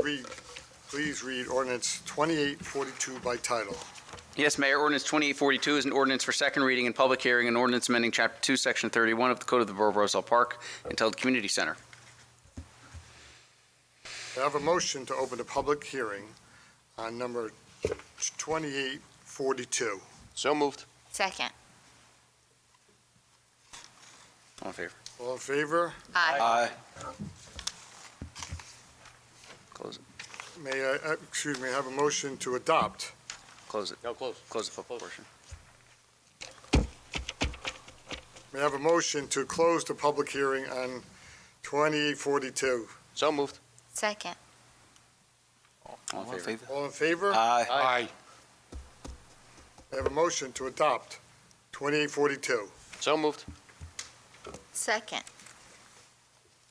read ordinance 2842 by title. Yes, Mayor. Ordinance 2842 is an ordinance for second reading and public hearing, an ordinance amending Chapter 2, Section 31 of the Code of the Borough of Roselle Park entitled Community Center. I have a motion to open the public hearing on number 2842. So moved. Second. All in favor? All in favor? Aye. Aye. Close it. May I, excuse me, have a motion to adopt? Close it. No, close. Close the public portion. May I have a motion to close the public hearing on 2842? So moved. Second. All in favor? All in favor? Aye. Aye. May I have a motion to adopt 2842? So moved. Second.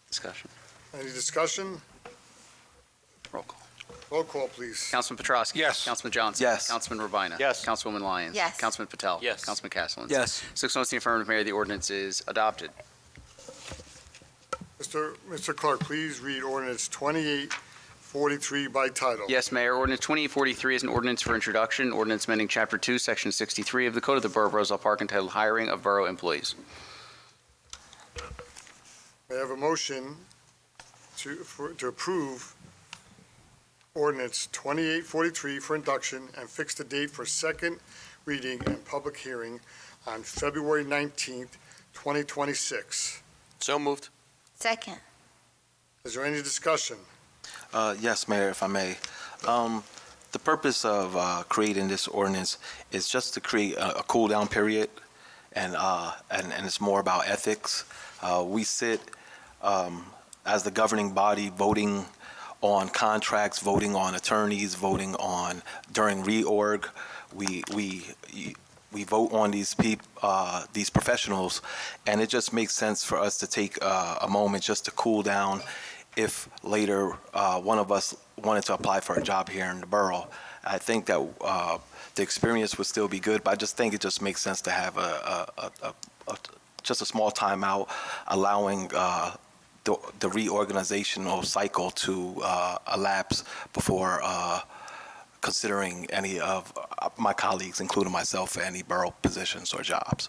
Discussion. Any discussion? Roll call. Roll call, please. Councilman Petrosky? Yes. Councilman Johnson? Yes. Councilman Urbina? Yes. Councilwoman Lyons? Yes. Councilman Patel? Yes. Councilman Castellans? Yes. 6 votes in the affirmative, Mayor. The ordinance is adopted. Mr. Clerk, please read ordinance 2843 by title. Yes, Mayor. Ordinance 2843 is an ordinance for introduction, ordinance amending Chapter 2, Section 63 of the Code of the Borough of Roselle Park entitled Hiring of Borough Employees. May I have a motion to approve ordinance 2843 for induction and fix the date for second reading and public hearing on February 19th, 2026? So moved. Second. Is there any discussion? Yes, Mayor, if I may. The purpose of creating this ordinance is just to create a cool-down period, and it's more about ethics. We sit as the governing body voting on contracts, voting on attorneys, voting on during reorg. We vote on these professionals, and it just makes sense for us to take a moment just to cool down if later one of us wanted to apply for a job here in the borough. I think that the experience would still be good, but I just think it just makes sense to have just a small timeout, allowing the reorganizational cycle to elapse before considering any of my colleagues, including myself, for any borough positions or jobs.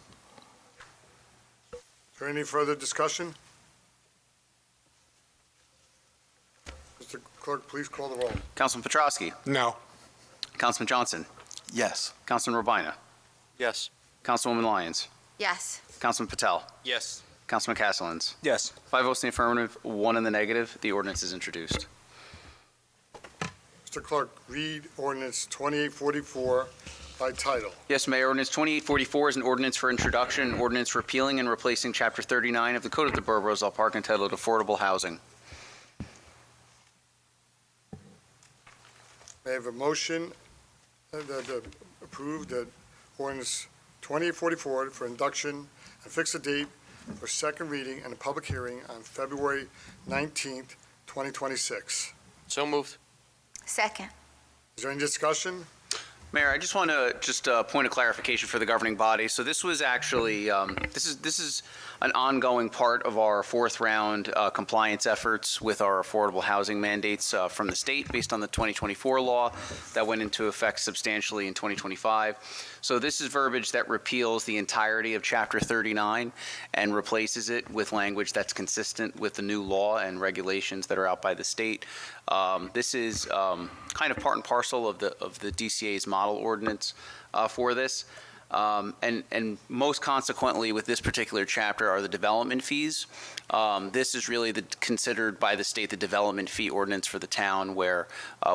Is there any further discussion? Mr. Clerk, please call the roll. Councilman Petrosky? No. Councilman Johnson? Yes. Councilman Urbina? Yes. Councilwoman Lyons? Yes. Councilman Patel? Yes. Councilman Castellans? Yes. 5 votes in the affirmative, 1 in the negative. The ordinance is introduced. Mr. Clerk, read ordinance 2844 by title. Yes, Mayor. Ordinance 2844 is an ordinance for introduction, an ordinance repealing and replacing Chapter 39 of the Code of the Borough of Roselle Park entitled Affordable Housing. May I have a motion that approve the ordinance 2844 for induction and fix a date for second reading and a public hearing on February 19th, 2026? So moved. Second. Is there any discussion? Mayor, I just want to point of clarification for the governing body. So this was actually this is an ongoing part of our fourth round compliance efforts with our affordable housing mandates from the state based on the 2024 law that went into effect substantially in 2025. So this is verbiage that repeals the entirety of Chapter 39 and replaces it with language that's consistent with the new law and regulations that are out by the state. This is kind of part and parcel of the DCA's model ordinance for this. And most consequently with this particular chapter are the development fees. This is really considered by the state the development fee ordinance for the town, where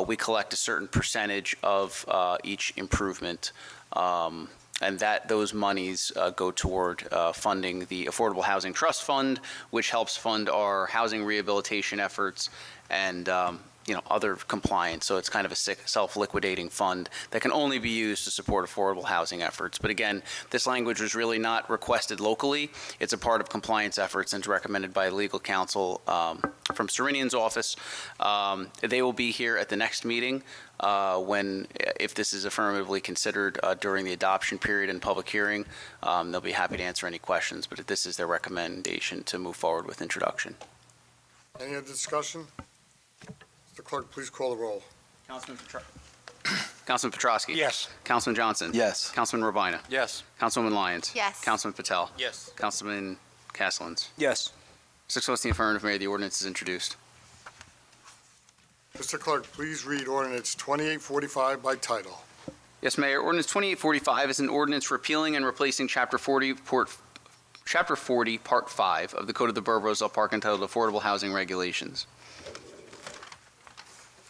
we collect a certain percentage of each improvement. And those monies go toward funding the Affordable Housing Trust Fund, which helps fund our housing rehabilitation efforts and other compliance. So it's kind of a self-liquidating fund that can only be used to support affordable housing efforts. But again, this language was really not requested locally. It's a part of compliance efforts and is recommended by legal counsel from Serenian's office. They will be here at the next meeting if this is affirmatively considered during the adoption period and public hearing. They'll be happy to answer any questions, but this is their recommendation to move forward with introduction. Any other discussion? Mr. Clerk, please call the roll. Councilman Petrosky. Yes. Councilman Johnson. Yes. Councilman Robina. Yes. Councilwoman Lyons. Yes. Councilman Patel. Yes. Councilman Castellans. Yes. 6 votes in the affirmative, Mayor. The ordinance is introduced. Mr. Clerk, please read ordinance 2845 by title. Yes, Mayor. Ordinance 2845 is an ordinance repealing and replacing Chapter 40, Part 5 of the Code of the Borough of Roselle Park entitled Affordable Housing Regulations.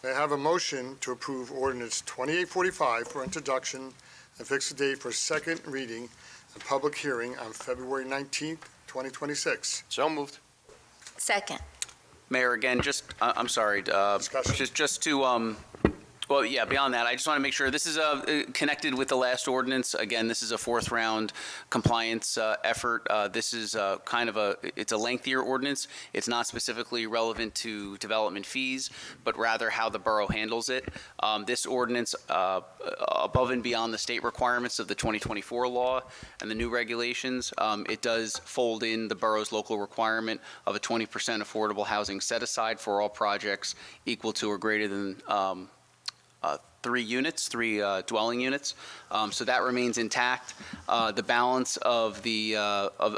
May I have a motion to approve ordinance 2845 for introduction and fix the date for second reading and public hearing on February 19th, 2026? So moved. Second. Mayor, again, I'm sorry, Discussion. just to, well, yeah, beyond that, I just want to make sure this is connected with the last ordinance. Again, this is a fourth round compliance effort. This is it's a lengthier ordinance. It's not specifically relevant to development fees, but rather how the borough handles it. This ordinance, above and beyond the state requirements of the 2024 law and the new regulations, it does fold in the borough's local requirement of a 20% affordable housing set aside for all projects equal to or greater than 3 dwelling units. So that remains intact. The balance of the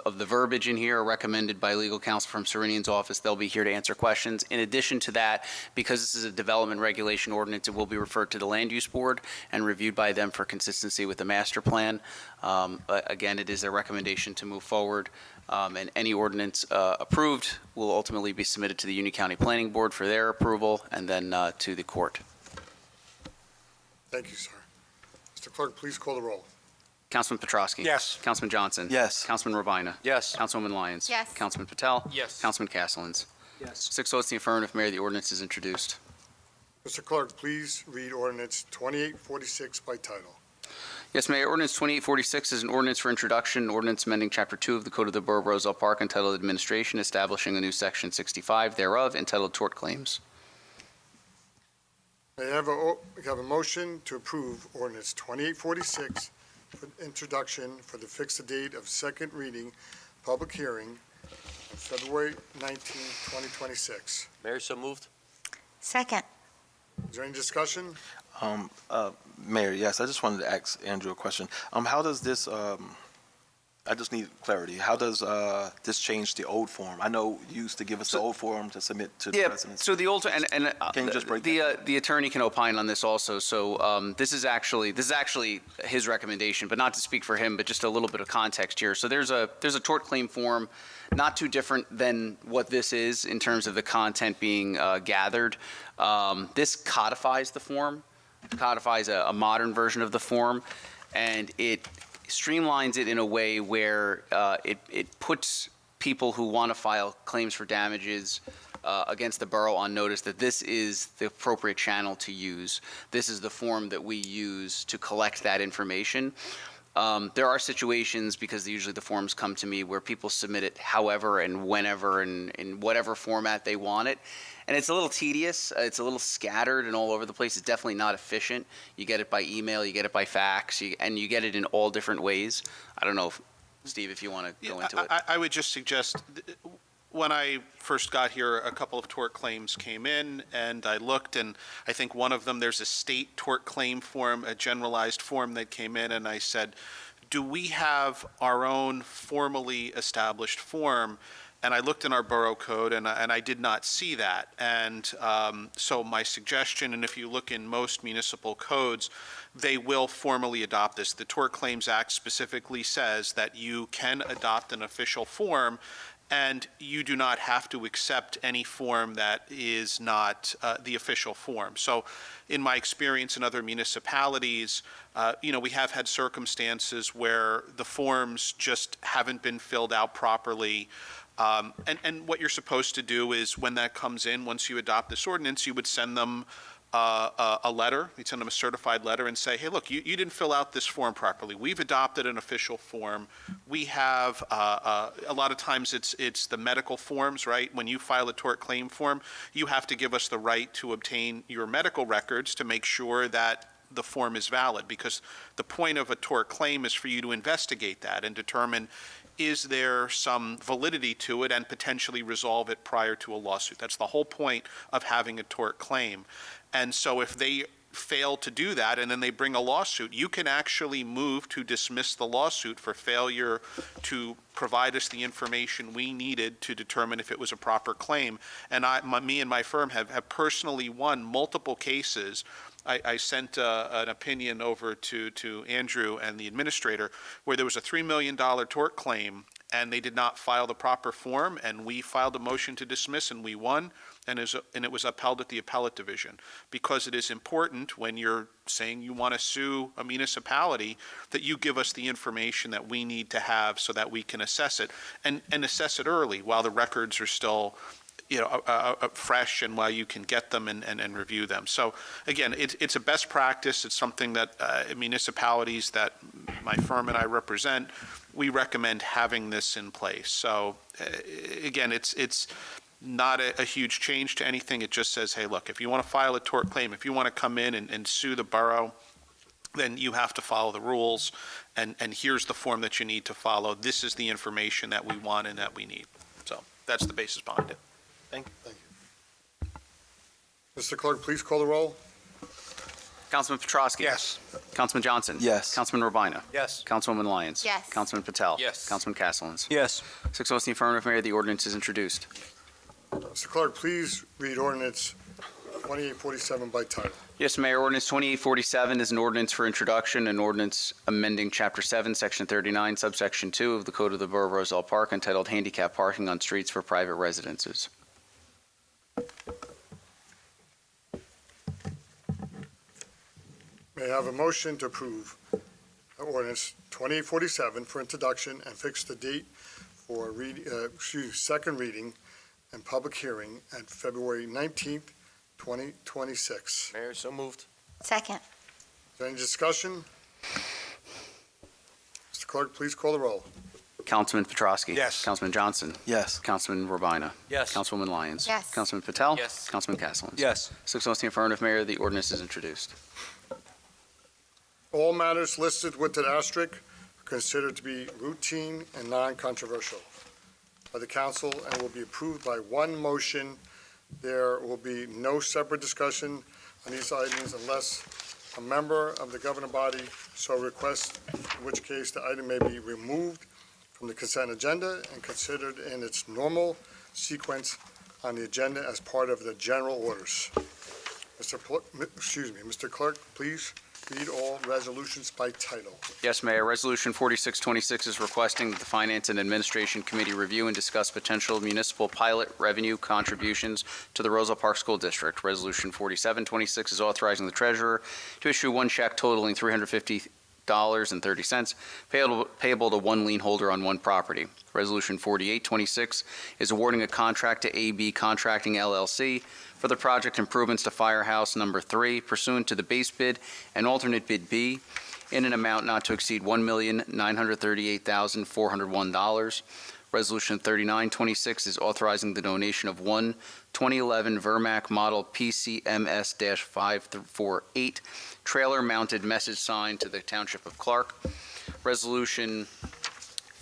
verbiage in here are recommended by legal counsel from Serenian's office. They'll be here to answer questions. In addition to that, because this is a development regulation ordinance, it will be referred to the Land Use Board and reviewed by them for consistency with the master plan. Again, it is their recommendation to move forward. And any ordinance approved will ultimately be submitted to the Union County Planning Board for their approval and then to the court. Thank you, sir. Mr. Clerk, please call the roll. Councilman Petrosky. Yes. Councilman Johnson. Yes. Councilman Robina. Yes. Councilwoman Lyons. Yes. Councilman Patel. Yes. Councilman Castellans. Yes. 6 votes in the affirmative, Mayor. The ordinance is introduced. Mr. Clerk, please read ordinance 2846 by title. Yes, Mayor. Ordinance 2846 is an ordinance for introduction, an ordinance amending Chapter 2 of the Code of the Borough of Roselle Park entitled Administration, establishing a new Section 65 thereof entitled Tort Claims. May I have a motion to approve ordinance 2846 for introduction for the fixed date of second reading, public hearing on February 19th, 2026? Mayor, so moved. Second. Is there any discussion? Mayor, yes, I just wanted to ask Andrew a question. How does this, I just need clarity. How does this change the old form? I know you used to give us the old form to submit to the residents. So the old, and Can you just break the attorney can opine on this also. So this is actually his recommendation, but not to speak for him, but just a little bit of context here. So there's a tort claim form, not too different than what this is in terms of the content being gathered. This codifies the form, codifies a modern version of the form, and it streamlines it in a way where it puts people who want to file claims for damages against the borough on notice that this is the appropriate channel to use. This is the form that we use to collect that information. There are situations, because usually the forms come to me, where people submit it however and whenever and in whatever format they want it. And it's a little tedious, it's a little scattered and all over the place. It's definitely not efficient. You get it by email, you get it by fax, and you get it in all different ways. I don't know, Steve, if you want to go into it. I would just suggest, when I first got here, a couple of tort claims came in, and I looked, and I think one of them, there's a state tort claim form, a generalized form that came in, and I said, do we have our own formally established form? And I looked in our borough code, and I did not see that. And so my suggestion, and if you look in most municipal codes, they will formally adopt this. The Tort Claims Act specifically says that you can adopt an official form, and you do not have to accept any form that is not the official form. So in my experience in other municipalities, we have had circumstances where the forms just haven't been filled out properly. And what you're supposed to do is, when that comes in, once you adopt this ordinance, you would send them a letter. You'd send them a certified letter and say, hey, look, you didn't fill out this form properly. We've adopted an official form. We have, a lot of times it's the medical forms, right? When you file a tort claim form, you have to give us the right to obtain your medical records to make sure that the form is valid, because the point of a tort claim is for you to investigate that and determine, is there some validity to it, and potentially resolve it prior to a lawsuit. That's the whole point of having a tort claim. And so if they fail to do that and then they bring a lawsuit, you can actually move to dismiss the lawsuit for failure to provide us the information we needed to determine if it was a proper claim. And me and my firm have personally won multiple cases. I sent an opinion over to Andrew and the administrator, where there was a $3 million tort claim, and they did not file the proper form, and we filed a motion to dismiss, and we won, and it was upheld at the appellate division. Because it is important, when you're saying you want to sue a municipality, that you give us the information that we need to have so that we can assess it, and assess it early while the records are still fresh, and while you can get them and review them. So again, it's a best practice. It's something that municipalities that my firm and I represent, we recommend having this in place. So again, it's not a huge change to anything. It just says, hey, look, if you want to file a tort claim, if you want to come in and sue the borough, then you have to follow the rules, and here's the form that you need to follow. This is the information that we want and that we need. So that's the basis behind it. Thank you. Mr. Clerk, please call the roll. Councilman Petrosky? Yes. Councilman Johnson? Yes. Councilman Urbina? Yes. Councilwoman Lyons? Yes. Councilman Patel? Yes. Councilman Castellans? Yes. 6 votes in the affirmative, Mayor. The ordinance is introduced. Mr. Clerk, please read ordinance 2847 by title. Yes, Mayor. Ordinance 2847 is an ordinance for introduction, an ordinance amending Chapter 7, Section 39, Subsection 2 of the Code of the Borough of Roselle Park, entitled Handicap Parking on Streets for Private Residences. May I have a motion to approve ordinance 2847 for introduction and fix the date for second reading and public hearing at February 19th, 2026. Mayor, so moved. Second. Is there any discussion? Mr. Clerk, please call the roll. Councilman Petrosky? Yes. Councilman Johnson? Yes. Councilman Urbina? Yes. Councilwoman Lyons? Yes. Councilman Patel? Yes. Councilman Castellans? Yes. 6 votes in the affirmative, Mayor. The ordinance is introduced. All matters listed with an asterisk are considered to be routine and non-controversial by the council and will be approved by one motion. There will be no separate discussion on these items unless a member of the governing body so requests, in which case the item may be removed from the consent agenda and considered in its normal sequence on the agenda as part of the general orders. Mr. Clerk, please read all resolutions by title. Yes, Mayor. Resolution 4626 is requesting that the Finance and Administration Committee review and discuss potential municipal pilot revenue contributions to the Roselle Park School District. Resolution 4726 is authorizing the treasurer to issue one check totaling $350.30 payable to one lien holder on one property. Resolution 4826 is awarding a contract to AB Contracting LLC for the project improvements to Firehouse Number 3 pursuant to the base bid and alternate bid B in an amount not to exceed $1,938,401. Resolution 3926 is authorizing the donation of one 2011 Vermac Model PCMS-548 trailer-mounted message sign to the Township of Clark. Resolution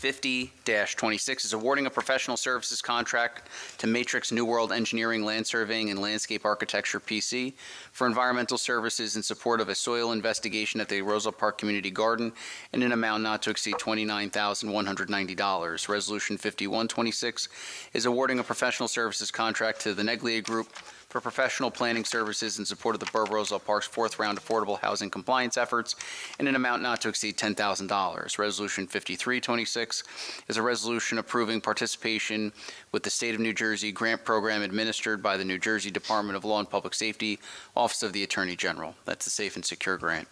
50-26 is awarding a professional services contract to Matrix New World Engineering Land Surveying and Landscape Architecture, PC, for environmental services in support of a soil investigation at the Roselle Park Community Garden in an amount not to exceed $29,190. Resolution 5126 is awarding a professional services contract to the Neglia Group for professional planning services in support of the Borough of Roselle Park's fourth round affordable housing compliance efforts in an amount not to exceed $10,000. Resolution 5326 is a resolution approving participation with the State of New Jersey grant program administered by the New Jersey Department of Law and Public Safety, Office of the Attorney General. That's the Safe and Secure Grant.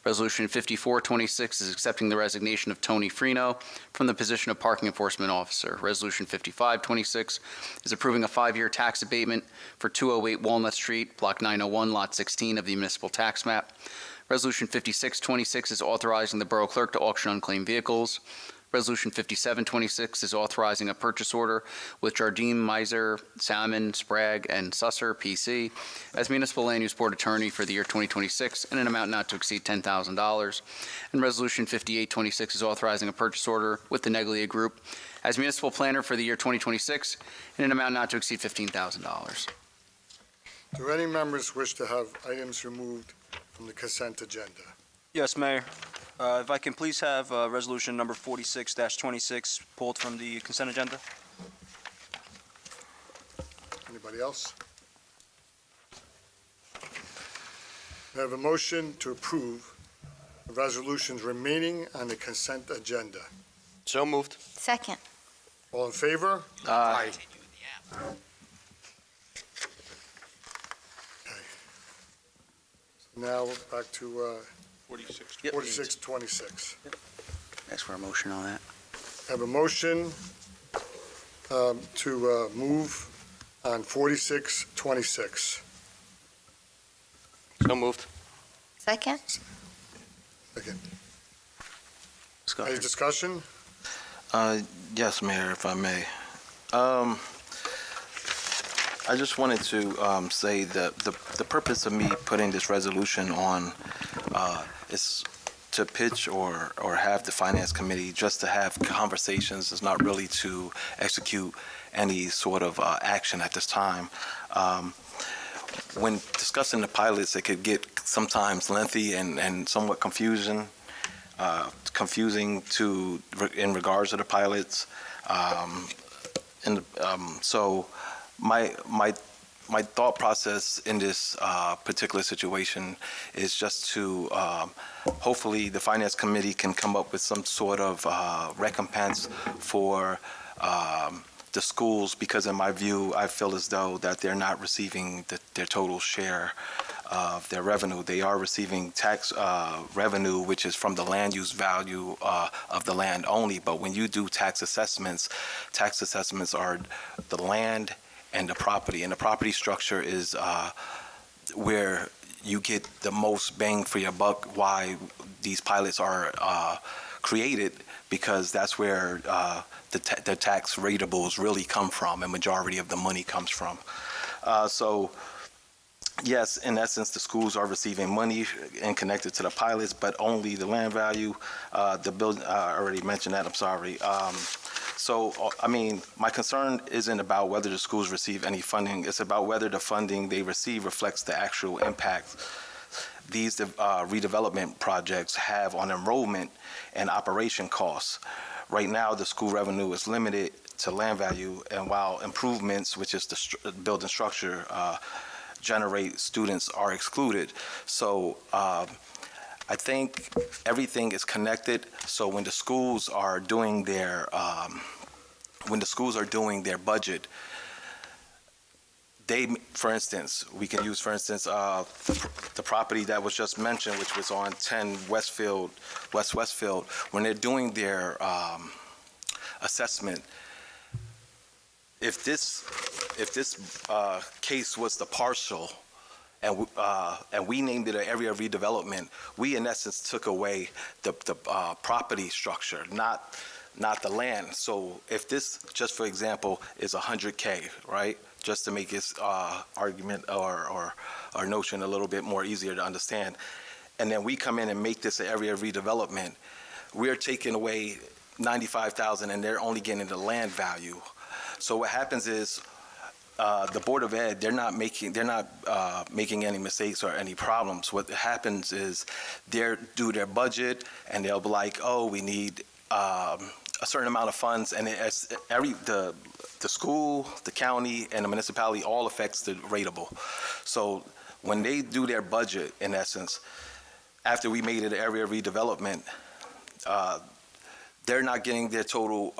Resolution 5426 is accepting the resignation of Tony Freno from the position of Parking Enforcement Officer. Resolution 5526 is approving a 5-year tax abatement for 208 Walnut Street, Block 901, Lot 16 of the municipal tax map. Resolution 5626 is authorizing the Borough Clerk to auction unclaimed vehicles. Resolution 5726 is authorizing a purchase order with Jardine, Miser, Salmon, Sprague, and Susser, PC, as Municipal Land Use Board Attorney for the year 2026 in an amount not to exceed $10,000. And Resolution 5826 is authorizing a purchase order with the Neglia Group as Municipal Planner for the year 2026 in an amount not to exceed $15,000. Do any members wish to have items removed from the consent agenda? Yes, Mayor. If I can please have resolution number 46-26 pulled from the consent agenda. Anybody else? I have a motion to approve the resolutions remaining on the consent agenda. So moved. Second. All in favor? Aye. Now, back to 46. 4626. Ask for a motion on that. I have a motion to move on 4626. So moved. Second? Again, Scott. any discussion? Yes, Mayor, if I may. I just wanted to say that the purpose of me putting this resolution on is to pitch or have the Finance Committee just to have conversations. It's not really to execute any sort of action at this time. When discussing the pilots, it could get sometimes lengthy and somewhat confusing in regards to the pilots. So my thought process in this particular situation is just to hopefully the Finance Committee can come up with some sort of recompense for the schools, because in my view, I feel as though that they're not receiving their total share of their revenue. They are receiving tax revenue, which is from the land use value of the land only. But when you do tax assessments are the land and the property. And the property structure is where you get the most bang for your buck, why these pilots are created, because that's where the tax ratables really come from, and majority of the money comes from. So yes, in essence, the schools are receiving money and connected to the pilots, but only the land value. The building, I already mentioned that, I'm sorry. So, I mean, my concern isn't about whether the schools receive any funding. It's about whether the funding they receive reflects the actual impact these redevelopment projects have on enrollment and operation costs. Right now, the school revenue is limited to land value, and while improvements, which is the building structure, generate students, are excluded. So I think everything is connected. So when the schools are doing their budget, they, for instance, we can use, for instance, the property that was just mentioned, which was on 10 Westfield, West Westfield, when they're doing their assessment, if this case was the partial, and we named it an area of redevelopment, we in essence took away the property structure, not the land. So if this, just for example, is 100K, right? Just to make this argument or notion a little bit more easier to understand, and then we come in and make this an area of redevelopment, we're taking away 95,000 and they're only getting the land value. So what happens is the Board of Ed, they're not making any mistakes or any problems. What happens is they do their budget and they'll be like, oh, we need a certain amount of funds, and the school, the county, and the municipality all affects the rateable. So when they do their budget, in essence, after we made it an area of redevelopment, they're not getting their total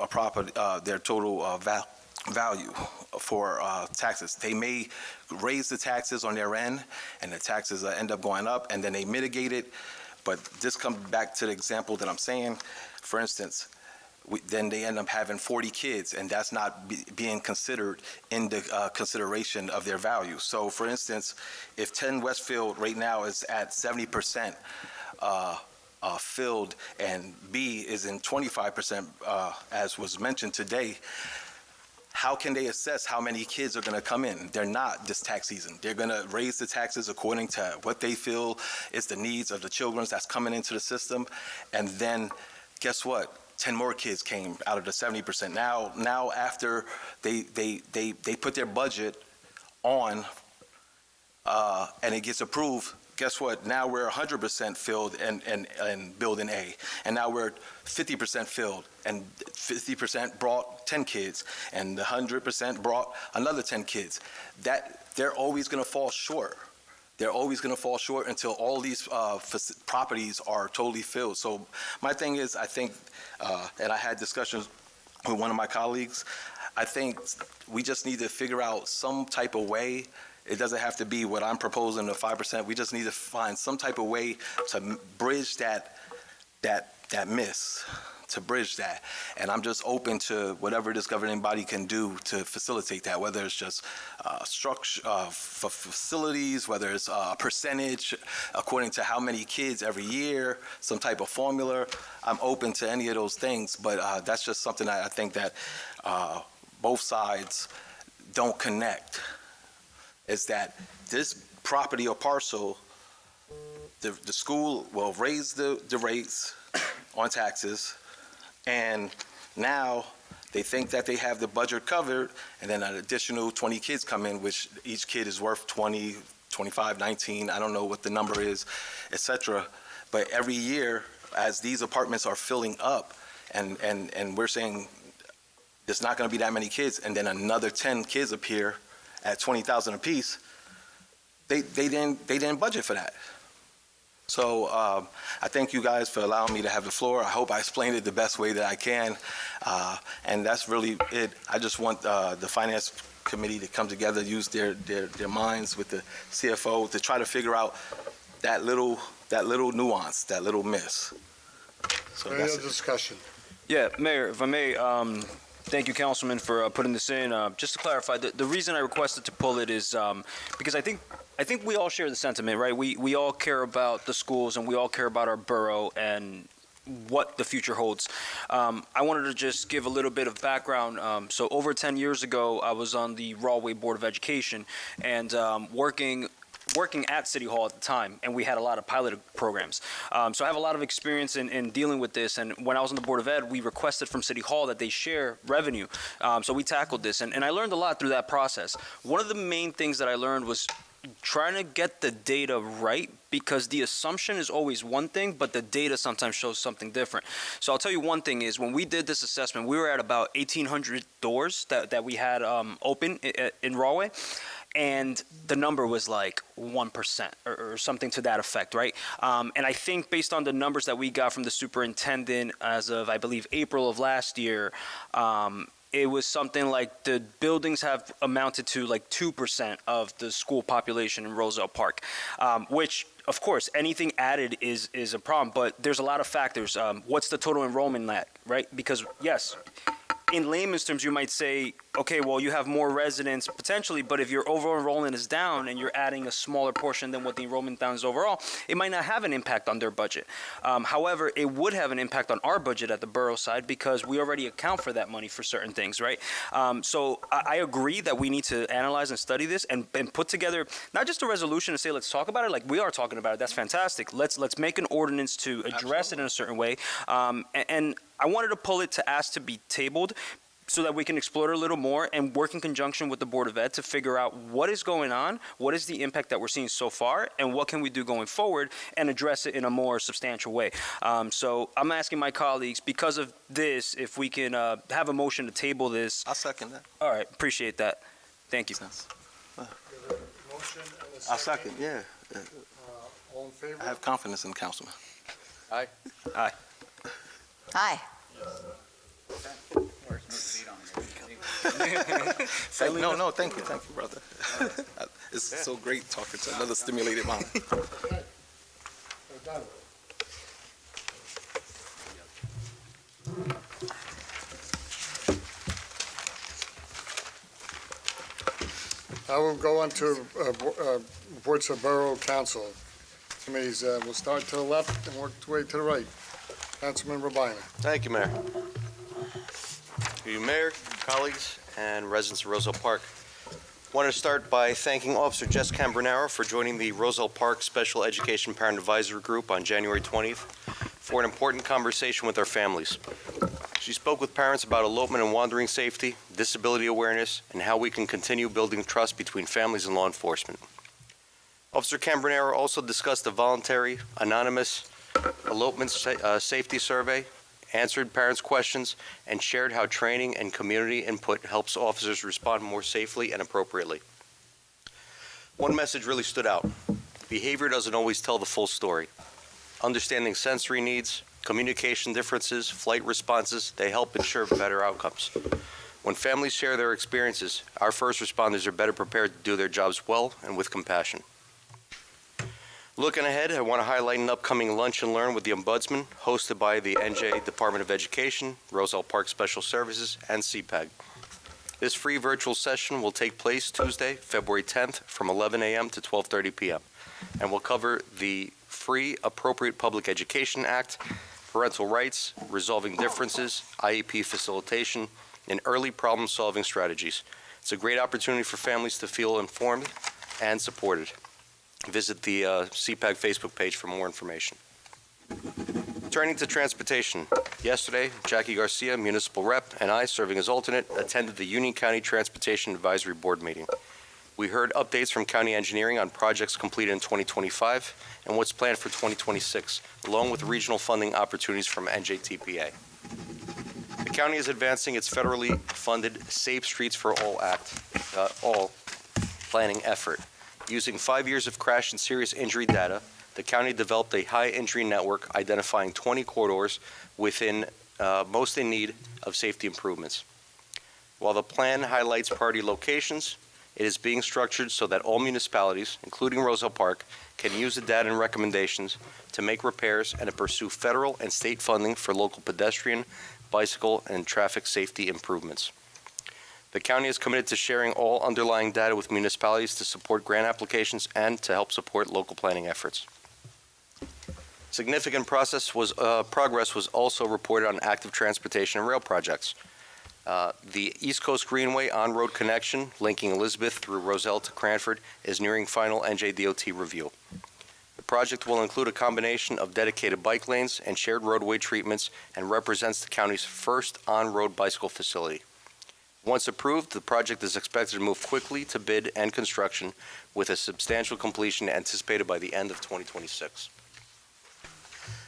value for taxes. They may raise the taxes on their end, and the taxes end up going up, and then they mitigate it. But this comes back to the example that I'm saying. For instance, then they end up having 40 kids, and that's not being considered in the consideration of their value. So, for instance, if 10 Westfield right now is at 70% filled, and B is in 25%, as was mentioned today, how can they assess how many kids are going to come in? They're not this tax season. They're going to raise the taxes according to what they feel is the needs of the children that's coming into the system, and then guess what? 10 more kids came out of the 70%. Now after they put their budget on and it gets approved, guess what? Now we're 100% filled and building A. And now we're 50% filled, and 50% brought 10 kids, and 100% brought another 10 kids. That they're always going to fall short. They're always going to fall short until all these properties are totally filled. So my thing is, I think, and I had discussions with one of my colleagues, I think we just need to figure out some type of way. It doesn't have to be what I'm proposing, the 5%. We just need to find some type of way to bridge that miss, to bridge that. And I'm just open to whatever this governing body can do to facilitate that, whether it's just structure for facilities, whether it's a percentage according to how many kids every year, some type of formula. I'm open to any of those things, but that's just something that I think that both sides don't connect. Is that this property or parcel, the school will raise the rates on taxes, and now they think that they have the budget covered, and then an additional 20 kids come in, which each kid is worth 20, 25, 19, I don't know what the number is, etc. But every year, as these apartments are filling up, and we're saying there's not going to be that many kids, and then another 10 kids appear at 20,000 apiece, they didn't budget for that. So I thank you guys for allowing me to have the floor. I hope I explained it the best way that I can, and that's really it. I just want the finance committee to come together, use their minds with the CFO to try to figure out that little nuance, that little miss. So Any that's other it. discussion? Yeah, Mayor, if I may, thank you, Councilman, for putting this in. Just to clarify, the reason I requested to pull it is because I think we all share the sentiment, right? We all care about the schools, and we all care about our borough and what the future holds. I wanted to just give a little bit of background. So over 10 years ago, I was on the Rahway Board of Education, and working at City Hall at the time, and we had a lot of pilot programs. So I have a lot of experience in dealing with this, and when I was on the Board of Ed, we requested from City Hall that they share revenue. So we tackled this, and I learned a lot through that process. One of the main things that I learned was trying to get the data right, because the assumption is always one thing, but the data sometimes shows something different. So I'll tell you one thing is, when we did this assessment, we were at about 1,800 doors that we had open in Rahway. And the number was like 1% or something to that effect, right? And I think based on the numbers that we got from the superintendent as of, I believe, April of last year, it was something like the buildings have amounted to like 2% of the school population in Roselle Park, which, of course, anything added is a problem, but there's a lot of factors. What's the total enrollment at, right? Because, yes, in layman's terms, you might say okay, well, you have more residents potentially, but if your overall enrollment is down and you're adding a smaller portion than what the enrollment down is overall, it might not have an impact on their budget. However, it would have an impact on our budget at the borough side because we already account for that money for certain things, right? So I agree that we need to analyze and study this and put together not just a resolution and say, let's talk about it, like we are talking about it, that's fantastic. Let's make an ordinance to address it in a certain way. And I wanted to pull it to ask to be tabled so that we can explore it a little more and work in conjunction with the Board of Ed to figure out what is going on, what is the impact that we're seeing so far, and what can we do going forward and address it in a more substantial way. So I'm asking my colleagues, because of this, if we can have a motion to table this. I'll second that. All right, appreciate that. Thank you. I'll second, yeah. All in favor? I have confidence in the councilman. Aye. Aye. Aye. No, thank you, brother. It's so great talking to another stimulated mind. We're done. I will go on to reports of Borough Council committees. We'll start to the left and work our way to the right. Councilman Rabina. Thank you, Mayor. Good evening, Mayor, colleagues, and residents of Roselle Park. Want to start by thanking Officer Jess Cambronaro for joining the Roselle Park Special Education Parent Advisory Group on January 20th for an important conversation with our families. She spoke with parents about elopement and wandering safety, disability awareness, and how we can continue building trust between families and law enforcement. Officer Cambronaro also discussed the voluntary, anonymous elopement safety survey, answered parents' questions, and shared how training and community input helps officers respond more safely and appropriately. One message really stood out. Behavior doesn't always tell the full story. Understanding sensory needs, communication differences, flight responses, they help ensure better outcomes. When families share their experiences, our first responders are better prepared to do their jobs well and with compassion. Looking ahead, I want to highlight an upcoming Lunch and Learn with the Ombudsman, hosted by the NJ Department of Education, Roselle Park Special Services, and CPAG. This free virtual session will take place Tuesday, February 10th from 11 a.m. to 12:30 p.m. and will cover the Free Appropriate Public Education Act, parental rights, resolving differences, IEP facilitation, and early problem-solving strategies. It's a great opportunity for families to feel informed and supported. Visit the CPAG Facebook page for more information. Turning to transportation, yesterday, Jackie Garcia, municipal rep, and I, serving as alternate, attended the Union County Transportation Advisory Board meeting. We heard updates from county engineering on projects completed in 2025 and what's planned for 2026, along with regional funding opportunities from NJTPA. The county is advancing its federally funded Safe Streets for All planning effort. Using 5 years of crash and serious injury data, the county developed a high injury network identifying 20 corridors within most in need of safety improvements. While the plan highlights priority locations, it is being structured so that all municipalities, including Roselle Park, can use the data and recommendations to make repairs and to pursue federal and state funding for local pedestrian, bicycle, and traffic safety improvements. The county is committed to sharing all underlying data with municipalities to support grant applications and to help support local planning efforts. Significant progress was also reported on active transportation and rail projects. The East Coast Greenway on-road connection linking Elizabeth through Roselle to Cranford is nearing final NJDOT review. The project will include a combination of dedicated bike lanes and shared roadway treatments and represents the county's first on-road bicycle facility. Once approved, the project is expected to move quickly to bid and construction, with a substantial completion anticipated by the end of 2026.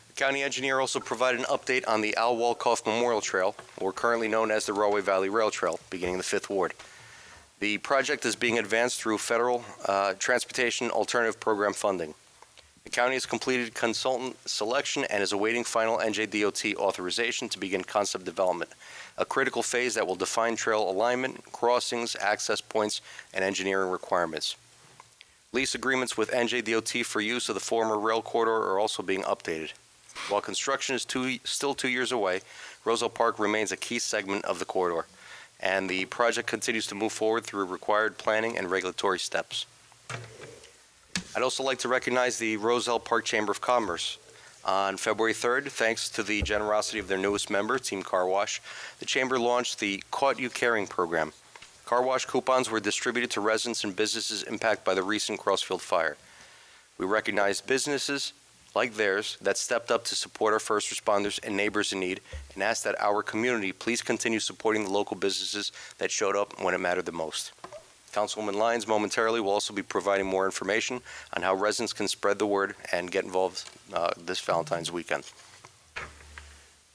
The county engineer also provided an update on the Al Wolkoff Memorial Trail, or currently known as the Rahway Valley Rail Trail, beginning the 5th Ward. The project is being advanced through federal Transportation Alternative Program funding. The county has completed consultant selection and is awaiting final NJDOT authorization to begin concept development, a critical phase that will define trail alignment, crossings, access points, and engineering requirements. Lease agreements with NJDOT for use of the former rail corridor are also being updated. While construction is still 2 years away, Roselle Park remains a key segment of the corridor. and the project continues to move forward through required planning and regulatory steps. I'd also like to recognize the Roselle Park Chamber of Commerce. On February 3rd, thanks to the generosity of their newest member, Team Car Wash, the Chamber launched the Caught You Caring program. Car wash coupons were distributed to residents and businesses impacted by the recent Crossfield fire. We recognized businesses like theirs that stepped up to support our first responders and neighbors in need, and asked that our community please continue supporting the local businesses that showed up when it mattered the most. Councilwoman Lyons momentarily will also be providing more information on how residents can spread the word and get involved this Valentine's weekend.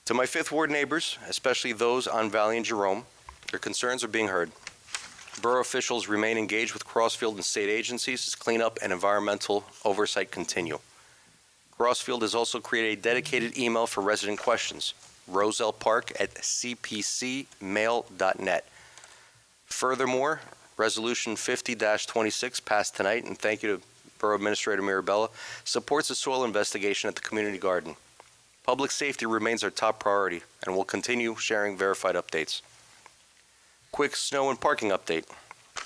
To my Fifth Ward neighbors, especially those on Valley and Jerome, their concerns are being heard. Borough officials remain engaged with Crossfield and state agencies as cleanup and environmental oversight continue. Crossfield has also created a dedicated email for resident questions, rosellepark@cpcmail.net. Furthermore, Resolution 50-26 passed tonight, and thank you to Borough Administrator Mirabella, supports a soil investigation at the community garden. Public safety remains our top priority, and we'll continue sharing verified updates. Quick snow and parking update.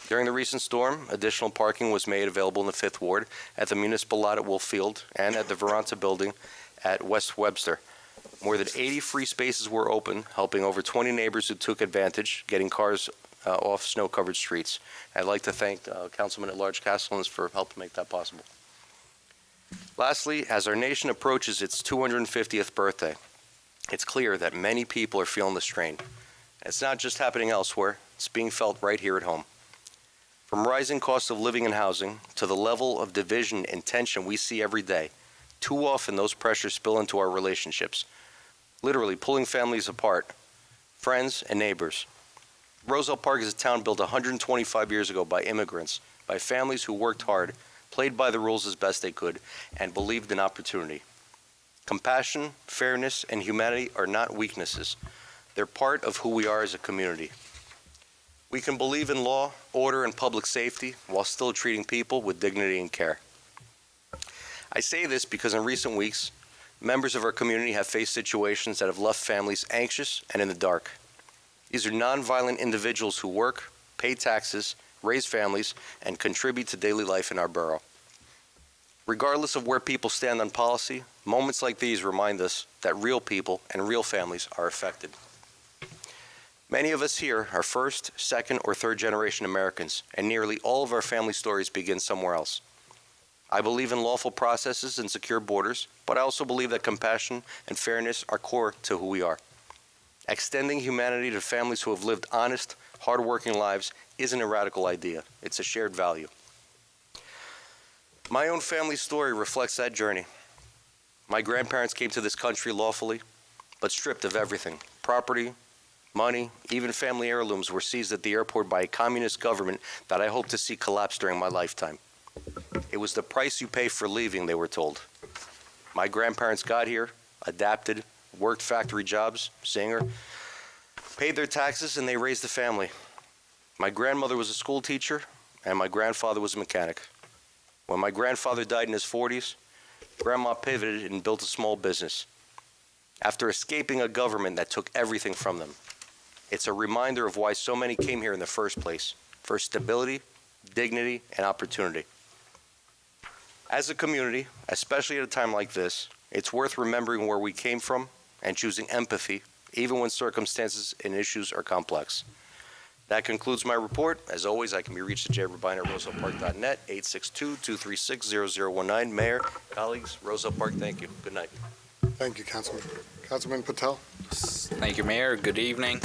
During the recent storm, additional parking was made available in the Fifth Ward at the municipal lot at Wolf Field and at the Veranta building at West Webster. More than 80 free spaces were open, helping over 20 neighbors who took advantage, getting cars off snow-covered streets. I'd like to thank Councilman at Large Castellans for helping make that possible. Lastly, as our nation approaches its 250th birthday, it's clear that many people are feeling the strain. It's not just happening elsewhere, it's being felt right here at home. From rising costs of living and housing to the level of division and tension we see every day, too often those pressures spill into our relationships, literally pulling families apart, friends and neighbors. Roselle Park is a town built 125 years ago by immigrants, by families who worked hard, played by the rules as best they could, and believed in opportunity. Compassion, fairness, and humanity are not weaknesses. They're part of who we are as a community. We can believe in law, order, and public safety while still treating people with dignity and care. I say this because in recent weeks, members of our community have faced situations that have left families anxious and in the dark. These are nonviolent individuals who work, pay taxes, raise families, and contribute to daily life in our borough. Regardless of where people stand on policy, moments like these remind us that real people and real families are affected. Many of us here are first, second, or third generation Americans, and nearly all of our family stories begin somewhere else. I believe in lawful processes and secure borders, but I also believe that compassion and fairness are core to who we are. Extending humanity to families who have lived honest, hardworking lives isn't a radical idea. It's a shared value. My own family story reflects that journey. My grandparents came to this country lawfully, but stripped of everything. Property, money, even family heirlooms were seized at the airport by a communist government that I hope to see collapse during my lifetime. It was the price you pay for leaving, they were told. My grandparents got here, adapted, worked factory jobs, singer, paid their taxes, and they raised a family. My grandmother was a school teacher, and my grandfather was a mechanic. When my grandfather died in his 40s, Grandma pivoted and built a small business. After escaping a government that took everything from them, it's a reminder of why so many came here in the first place, for stability, dignity, and opportunity. As a community, especially at a time like this, it's worth remembering where we came from and choosing empathy, even when circumstances and issues are complex. That concludes my report. As always, I can be reached at jrobina@rosellepark.net, 862-236-0019. Mayor, colleagues, Roselle Park, thank you. Good night. Thank you, Councilman. Councilman Patel? Thank you, Mayor. Good evening.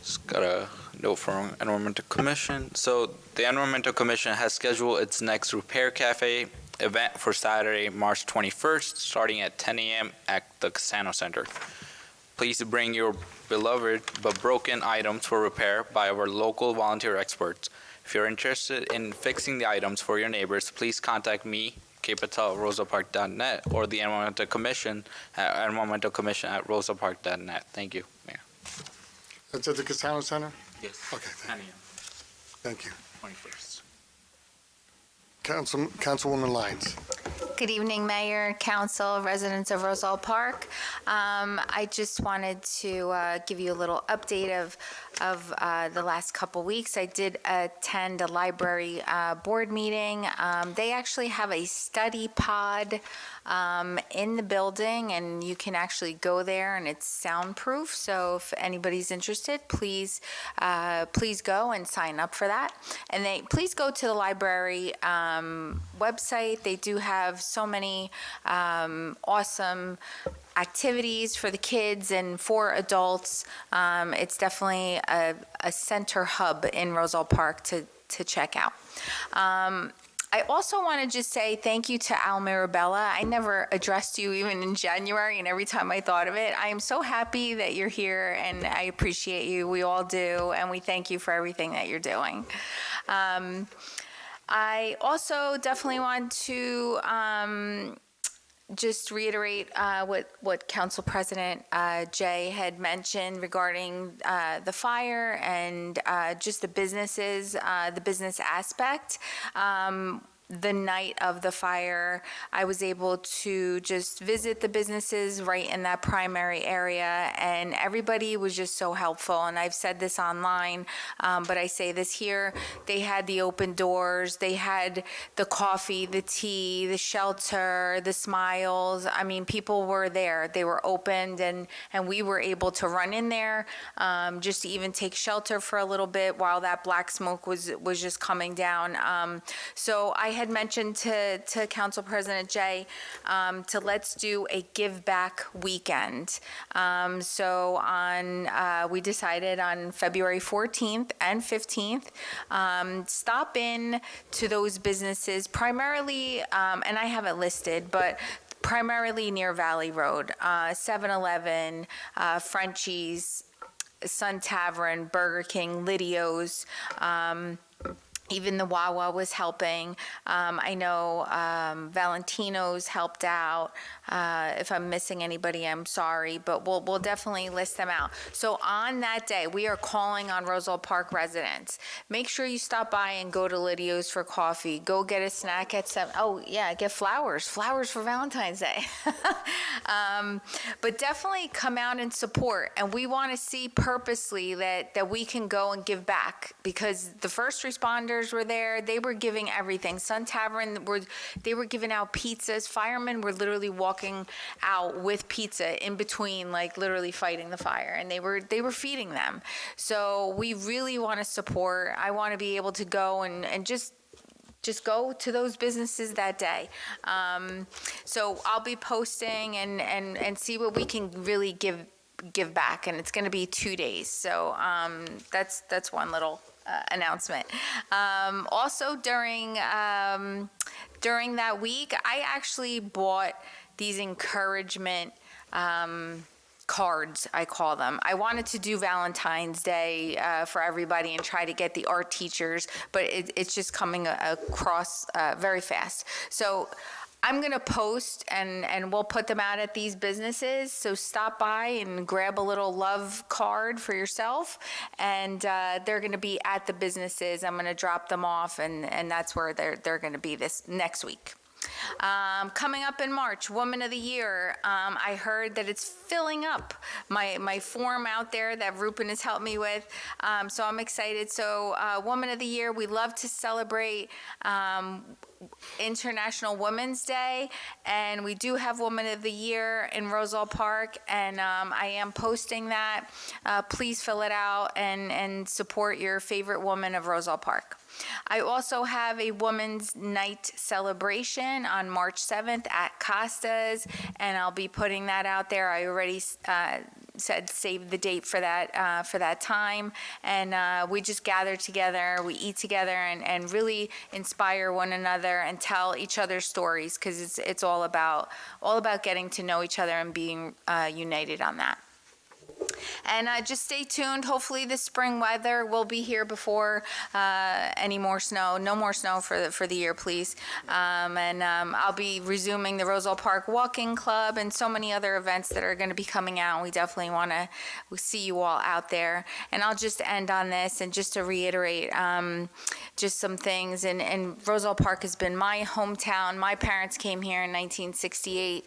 Just got a note from Environmental Commission. So the Environmental Commission has scheduled its next Repair Cafe event for Saturday, March 21st, starting at 10 a.m. at the Casano Center. Please bring your beloved but broken items for repair by our local volunteer experts. If you're interested in fixing the items for your neighbors, please contact me, kpatel@rosellepark.net, or the Environmental Commission at environmentalcommission@rosellepark.net. Thank you, Mayor. That's at the Casano Center? Yes. Okay, 10 a.m. thank you. 21st. Councilwoman Lyons? Good evening, Mayor, Council, residents of Roselle Park. I just wanted to give you a little update of the last couple weeks. I did attend a library board meeting. They actually have a study pod in the building, and you can actually go there, and it's soundproof. So if anybody's interested, please go and sign up for that. And please go to the library website. They do have so many awesome activities for the kids and for adults. It's definitely a center hub in Roselle Park to check out. I also want to just say thank you to Al Mirabella. I never addressed you even in January, and every time I thought of it, I am so happy that you're here, and I appreciate you. We all do, and we thank you for everything that you're doing. I also definitely want to just reiterate what Council President Jay had mentioned regarding the fire and just the businesses, the business aspect. The night of the fire, I was able to just visit the businesses right in that primary area, and everybody was just so helpful. And I've said this online, but I say this here. They had the open doors, they had the coffee, the tea, the shelter, the smiles. I mean, people were there. They were opened, and we were able to run in there just to even take shelter for a little bit while that black smoke was just coming down. So I had mentioned to Council President Jay to let's do a give back weekend. So we decided on February 14th and 15th, stop in to those businesses primarily, and I have it listed, but primarily near Valley Road, 7-Eleven, Frenchie's, Sun Tavern, Burger King, Lidio's, even the Wawa was helping. I know Valentino's helped out. If I'm missing anybody, I'm sorry, but we'll definitely list them out. So on that day, we are calling on Roselle Park residents. Make sure you stop by and go to Lidio's for coffee. Go get a snack at 7. Oh yeah, get flowers for Valentine's Day. But definitely come out and support. And we want to see purposely that we can go and give back, because the first responders were there. They were giving everything. Sun Tavern, they were giving out pizzas. Firemen were literally walking out with pizza in between, like literally fighting the fire, and they were feeding them. So we really want to support. I want to be able to go and just go to those businesses that day. So I'll be posting and see what we can really give back, and it's going to be 2 days. So that's one little announcement. Also during that week, I actually bought these encouragement cards, I call them. I wanted to do Valentine's Day for everybody and try to get the art teachers, but it's just coming across very fast. So I'm going to post and we'll put them out at these businesses. So stop by and grab a little love card for yourself. And they're going to be at the businesses. I'm going to drop them off, and that's where they're going to be this next week. Coming up in March, Woman of the Year. I heard that it's filling up. My form out there that Rupen has helped me with. So I'm excited. So Woman of the Year, we love to celebrate International Women's Day, and we do have Woman of the Year in Roselle Park, and I am posting that. Please fill it out and support your favorite woman of Roselle Park. I also have a Women's Night celebration on March 7th at Costa's, and I'll be putting that out there. I already said save the date for that time, and we just gather together, we eat together, and really inspire one another and tell each other stories, because it's all about getting to know each other and being united on that. And just stay tuned. Hopefully, the spring weather will be here before any more snow. No more snow for the year, please. I'll be resuming the Roselle Park Walking Club and so many other events that are going to be coming out. We definitely want to see you all out there. And I'll just end on this and just to reiterate just some things. And Roselle Park has been my hometown. My parents came here in 1968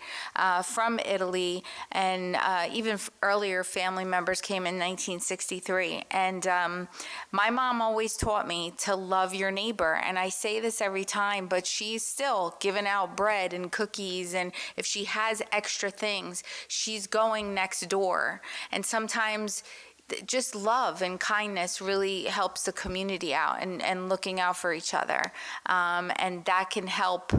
from Italy, and even earlier family members came in 1963. And my mom always taught me to love your neighbor. And I say this every time, but she's still giving out bread and cookies. And if she has extra things, she's going next door. And sometimes just love and kindness really helps the community out and looking out for each other. And that can help,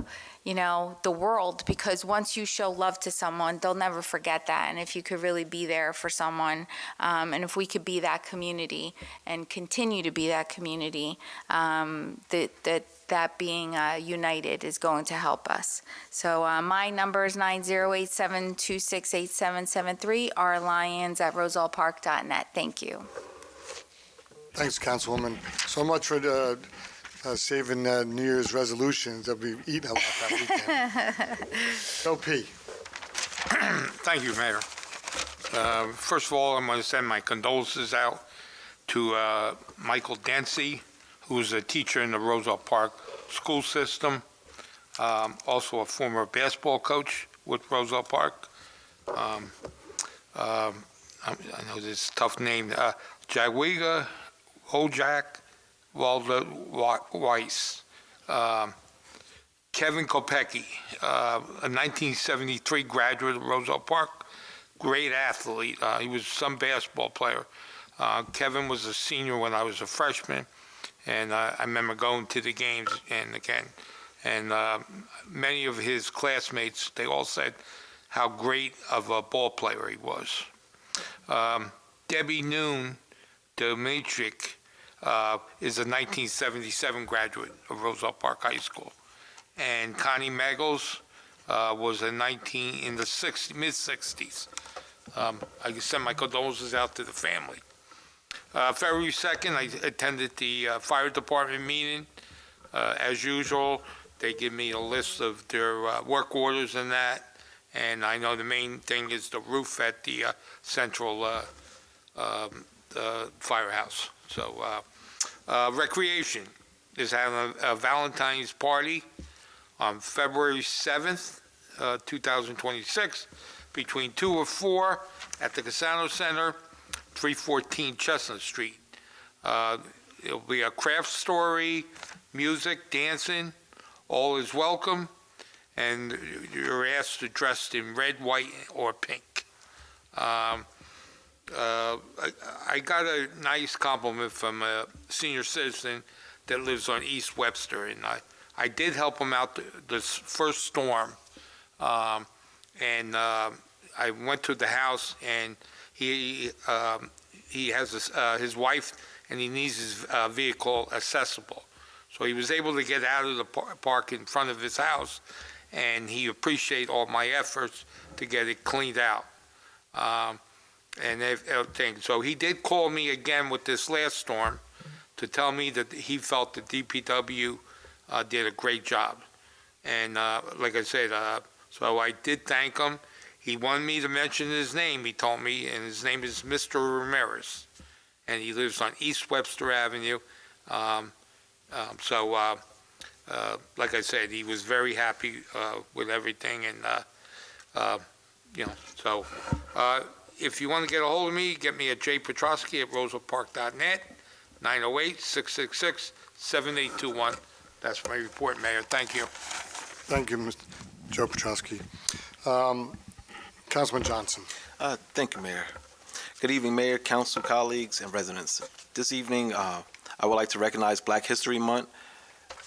the world, because once you show love to someone, they'll never forget that. And if you could really be there for someone, and if we could be that community and continue to be that community, that being united is going to help us. So my number is 9087268773, rlions@rosellepark.net. Thank you. Thanks, Councilwoman. So much for saving New Year's resolutions. They'll be eating a lot that weekend. Joe P. Thank you, Mayor. First of all, I'm going to send my condolences out to Michael Dancy, who's a teacher in the Roselle Park school system, also a former basketball coach with Roselle Park. I know this is a tough name. Jagwiga Ojak Waldo Weiss. Kevin Kopecki, a 1973 graduate of Roselle Park, great athlete. He was some basketball player. Kevin was a senior when I was a freshman, and I remember going to the games and many of his classmates, they all said how great of a ball player he was. Debbie Noon Dimitrik is a 1977 graduate of Roselle Park High School. And Connie Meggles was in the mid-60s. I send my condolences out to the family. February 2nd, I attended the fire department meeting. As usual, they give me a list of their work orders and that. And I know the main thing is the roof at the central firehouse. So recreation is having a Valentine's party on February 7th, 2026, between 2 or 4 at the Casano Center, 314 Chestnut Street. It'll be a craft story, music, dancing, all is welcome, and you're asked to dress in red, white, or pink. I got a nice compliment from a senior citizen that lives on East Webster, and I did help him out this first storm, and I went to the house, and he has his wife, and he needs his vehicle accessible. So he was able to get out of the park in front of his house, and he appreciated all my efforts to get it cleaned out. And everything. So he did call me again with this last storm to tell me that he felt the DPW did a great job. And like I said, so I did thank him. He wanted me to mention his name, he told me, and his name is Mr. Ramirez. And he lives on East Webster Avenue. Like I said, he was very happy with everything. And, if you want to get a hold of me, get me at jpetrosky@rosellepark.net, 908-666-7821. That's my report, Mayor. Thank you. Thank you, Mr. Joe Petrosky. Councilman Johnson. Thank you, Mayor. Good evening, Mayor, council, colleagues, and residents. This evening, I would like to recognize Black History Month.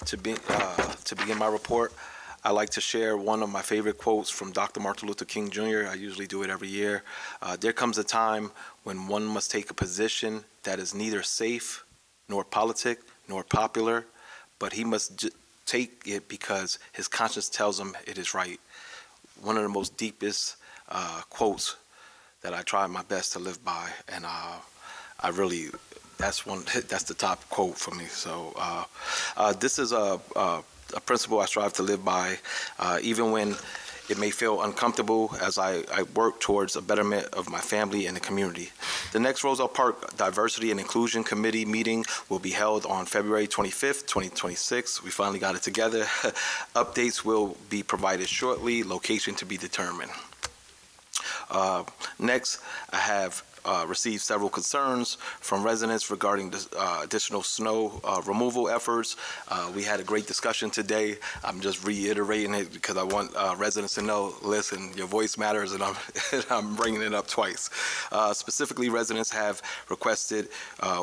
To begin my report, I like to share one of my favorite quotes from Dr. Martin Luther King Jr. I usually do it every year. There comes a time when one must take a position that is neither safe, nor politic, nor popular, but he must take it because his conscience tells him it is right. One of the most deepest quotes that I try my best to live by, and I really, that's the top quote for me. So this is a principle I strive to live by, even when it may feel uncomfortable, as I work towards a betterment of my family and the community. The next Roselle Park Diversity and Inclusion Committee meeting will be held on February 25th, 2026. We finally got it together. Updates will be provided shortly, location to be determined. Next, I have received several concerns from residents regarding the additional snow removal efforts. We had a great discussion today. I'm just reiterating it because I want residents to know, listen, your voice matters, and I'm bringing it up twice. Specifically, residents have requested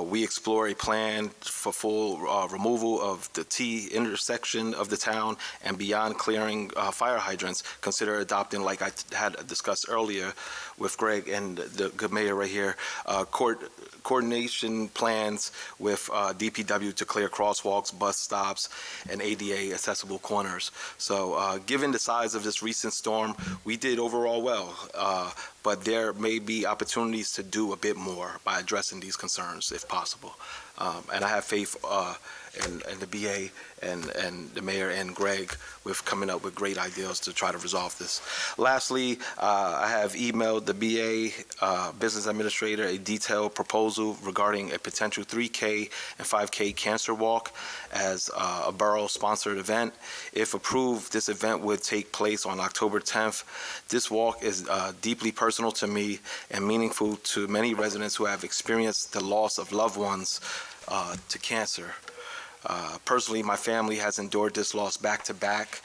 we explore a plan for full removal of the T intersection of the town and beyond clearing fire hydrants. Consider adopting, like I had discussed earlier with Greg and the good mayor right here, coordination plans with DPW to clear crosswalks, bus stops, and ADA accessible corners. So given the size of this recent storm, we did overall well, but there may be opportunities to do a bit more by addressing these concerns if possible. And I have faith in the BA and the mayor and Greg with coming up with great ideas to try to resolve this. Lastly, I have emailed the BA business administrator a detailed proposal regarding a potential 3K and 5K cancer walk as a borough-sponsored event. If approved, this event would take place on October 10th. This walk is deeply personal to me and meaningful to many residents who have experienced the loss of loved ones to cancer. Personally, my family has endured this loss back to back,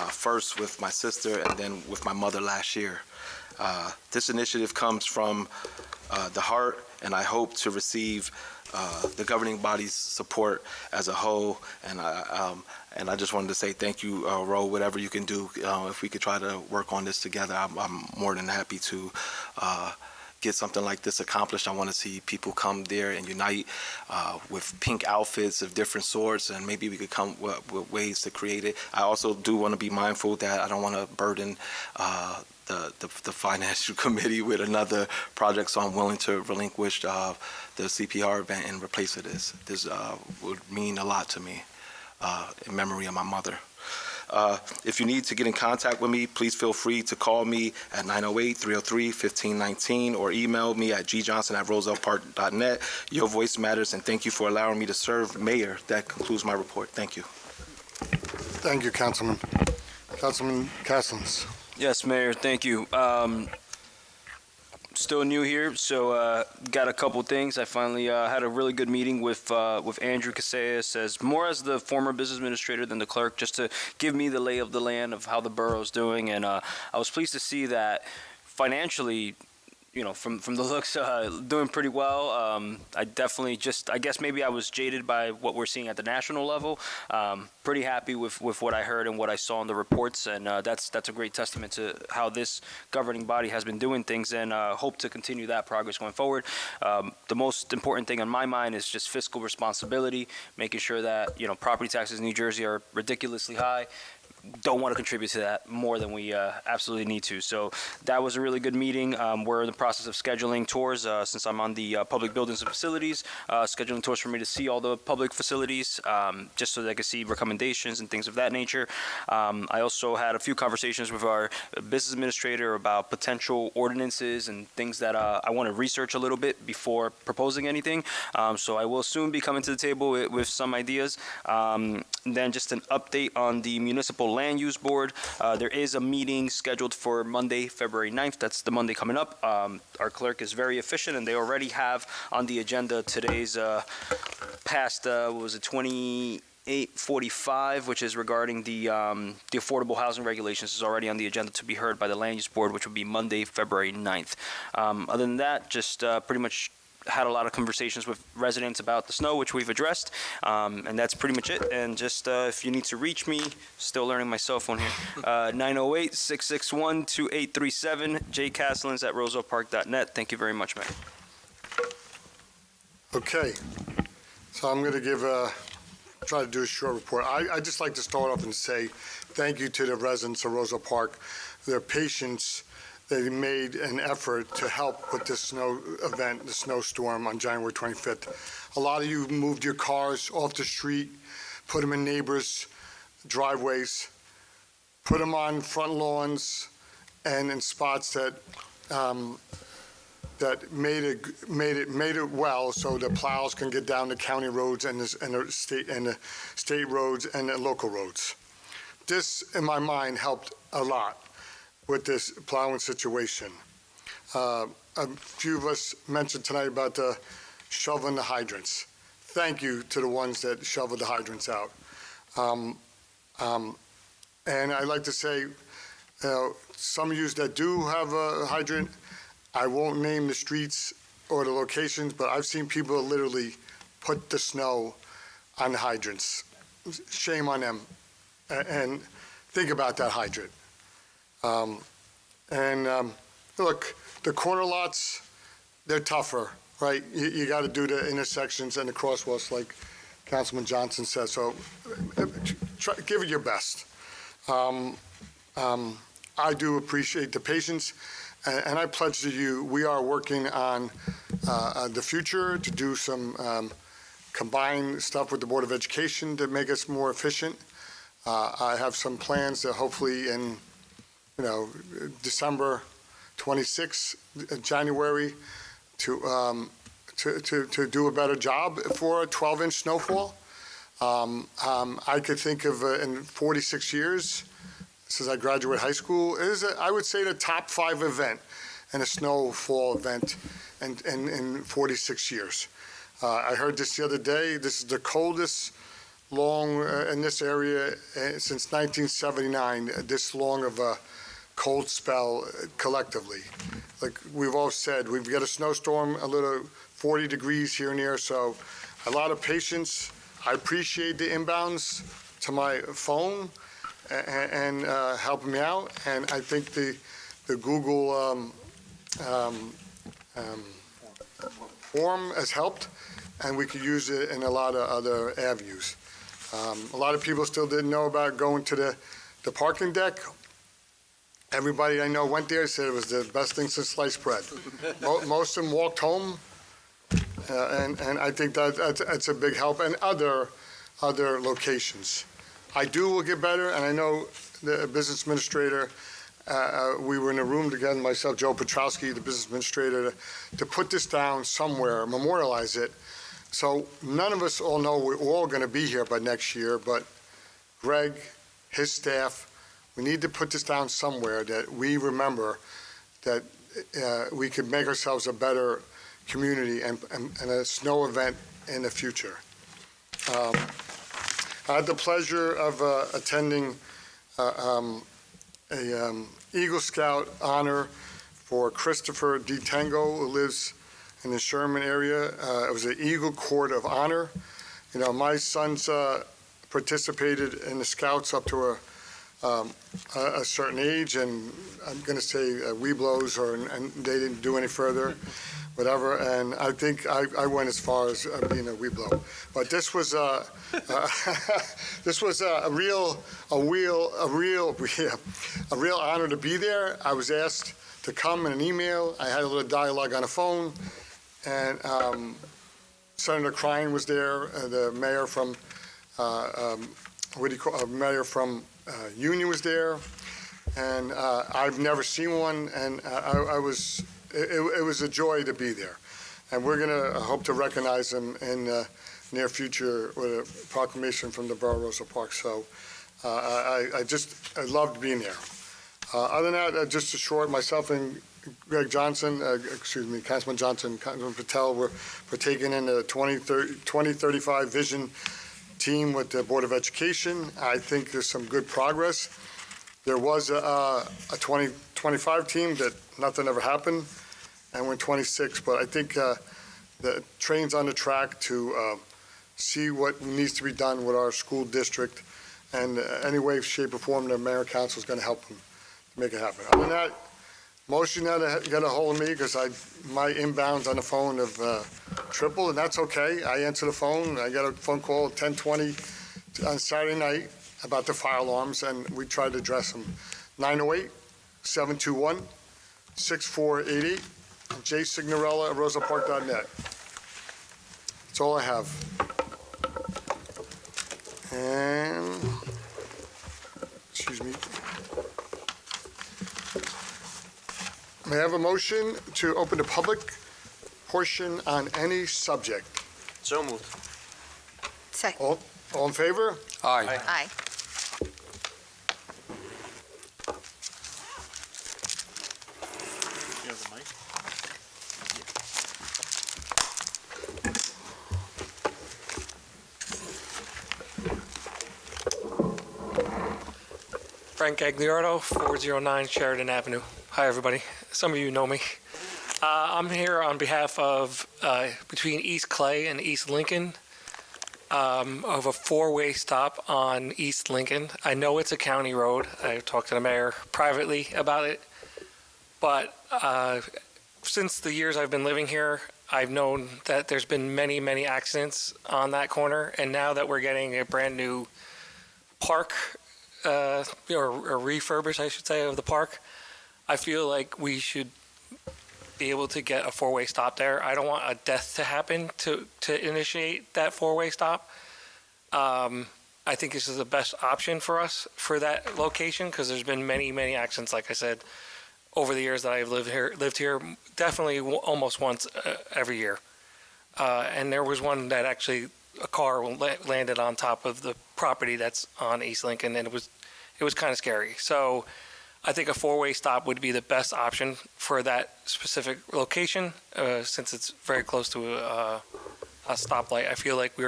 first with my sister and then with my mother last year. This initiative comes from the heart, and I hope to receive the governing body's support as a whole. And I just wanted to say thank you, Ro, whatever you can do. If we could try to work on this together, I'm more than happy to get something like this accomplished. I want to see people come there and unite with pink outfits of different sorts, and maybe we could come with ways to create it. I also do want to be mindful that I don't want to burden the financial committee with another project, so I'm willing to relinquish the CPR event and replace it. This would mean a lot to me in memory of my mother. If you need to get in contact with me, please feel free to call me at 908-303-1519 or email me at gjohnson@rosellepark.net. Your voice matters, and thank you for allowing me to serve. Mayor, that concludes my report. Thank you. Thank you, Councilman. Councilman Castles. Yes, Mayor, thank you. Still new here, so got a couple things. I finally had a really good meeting with Andrew Casillas, as the former business administrator than the clerk, just to give me the lay of the land of how the borough's doing. And I was pleased to see that financially, from the looks, doing pretty well. I definitely I guess maybe I was jaded by what we're seeing at the national level. Pretty happy with what I heard and what I saw in the reports, and that's a great testament to how this governing body has been doing things, and hope to continue that progress going forward. The most important thing on my mind is just fiscal responsibility, making sure that property taxes in New Jersey are ridiculously high. Don't want to contribute to that more than we absolutely need to. So that was a really good meeting. We're in the process of scheduling tours since I'm on the public buildings and facilities, scheduling tours for me to see all the public facilities, just so that I can see recommendations and things of that nature. I also had a few conversations with our business administrator about potential ordinances and things that I want to research a little bit before proposing anything. So I will soon be coming to the table with some ideas. Then just an update on the Municipal Land Use Board. There is a meeting scheduled for Monday, February 9th. That's the Monday coming up. Our clerk is very efficient, and they already have on the agenda today's past, 2845, which is regarding the affordable housing regulations, is already on the agenda to be heard by the Land Use Board, which will be Monday, February 9th. Other than that, just pretty much had a lot of conversations with residents about the snow, which we've addressed, and that's pretty much it. And just if you need to reach me, still learning my cell phone here, 908-661-2837, jcaslins@rosellepark.net. Thank you very much, Mayor. Okay, so I'm going to try to do a short report. I'd just like to start off and say thank you to the residents of Roselle Park, their patience they made an effort to help with this snow event, the snowstorm on January 25th. A lot of you moved your cars off the street, put them in neighbors' driveways, put them on front lawns and in spots that that made it well, so the plows can get down the county roads and the state roads and the local roads. This, in my mind, helped a lot with this plowing situation. A few of us mentioned tonight about shoveling the hydrants. Thank you to the ones that shoveled the hydrants out. And I'd like to say, some of you that do have a hydrant, I won't name the streets or the locations, but I've seen people literally put the snow on the hydrants. Shame on them. And think about that hydrant. Look, the corner lots, they're tougher, right? You got to do the intersections and the crosswalks like Councilman Johnson says, so give it your best. I do appreciate the patience, and I pledge to you, we are working on the future to do some combined stuff with the Board of Education to make us more efficient. I have some plans to hopefully in, December 26th, January, to do a better job for a 12-inch snowfall. I could think of in 46 years since I graduated high school, I would say the top 5 event in a snowfall event in 46 years. I heard this the other day. This is the coldest long in this area since 1979, this long of a cold spell collectively. Like we've all said, we've got a snowstorm, a little 40 degrees here and there, so a lot of patience. I appreciate the inbounds to my phone and helping me out, and I think the Google form has helped, and we could use it in a lot of other avenues. A lot of people still didn't know about going to the parking deck. Everybody I know went there, said it was the best thing since sliced bread. Most of them walked home, and I think that's a big help, and other locations. I will get better, and I know the business administrator, we were in a room together, myself, Joe Petrowski, the business administrator, to put this down somewhere, memorialize it. So none of us all know we're all going to be here by next year, but Greg, his staff, we need to put this down somewhere that we remember that we could make ourselves a better community and a snow event in the future. I had the pleasure of attending a Eagle Scout honor for Christopher D. Tango, who lives in the Sherman area. It was an Eagle Court of Honor. My sons participated in the Scouts up to a certain age, and I'm going to say Weeblos, and they didn't do any further, whatever. And I think I went as far as being a Weeblo. But this was a real honor to be there. I was asked to come in an email. I had a little dialogue on the phone, and Senator Crine was there, the mayor from mayor from Union was there, and I've never seen one, and it was a joy to be there. And we're going to hope to recognize them in the near future with a proclamation from the Borough of Roselle Park. So I loved being there. Other than that, just a short, myself and Greg Johnson, Councilman Johnson, Councilman Patel, we're taking in the 2035 vision team with the Board of Education. I think there's some good progress. There was a 2025 team that nothing ever happened, and we're in 26, but I think the train's on the track to see what needs to be done with our school district, and any way, shape, or form the mayor council is going to help them to make it happen. Other than that, most of you now got a hold of me because my inbounds on the phone have tripled, and that's okay. I answer the phone. I got a phone call at 10:20 on Saturday night about the fire alarms, and we tried to address them. 908-721-4666. 6488. Jay Signorella at rosellepark.net. That's all I have. And, excuse me. May I have a motion to open the public portion on any subject? So moved. Second. All in favor? Aye. Aye. You have the mic? Frank Gagliardo, 409 Sheridan Avenue. Hi, everybody. Some of you know me. I'm here on behalf of between East Clay and East Lincoln of a four-way stop on East Lincoln. I know it's a county road. I talked to the mayor privately about it. But since the years I've been living here, I've known that there's been many, many accidents on that corner. And now that we're getting a brand new park, or refurbish, I should say, of the park, I feel like we should be able to get a four-way stop there. I don't want a death to happen to initiate that four-way stop. I think this is the best option for us for that location because there's been many, many accidents, like I said, over the years that I've lived here, definitely almost once every year. And there was one that actually a car landed on top of the property that's on East Lincoln, and it was kind of scary. So I think a four-way stop would be the best option for that specific location, since it's very close to a stoplight. I feel like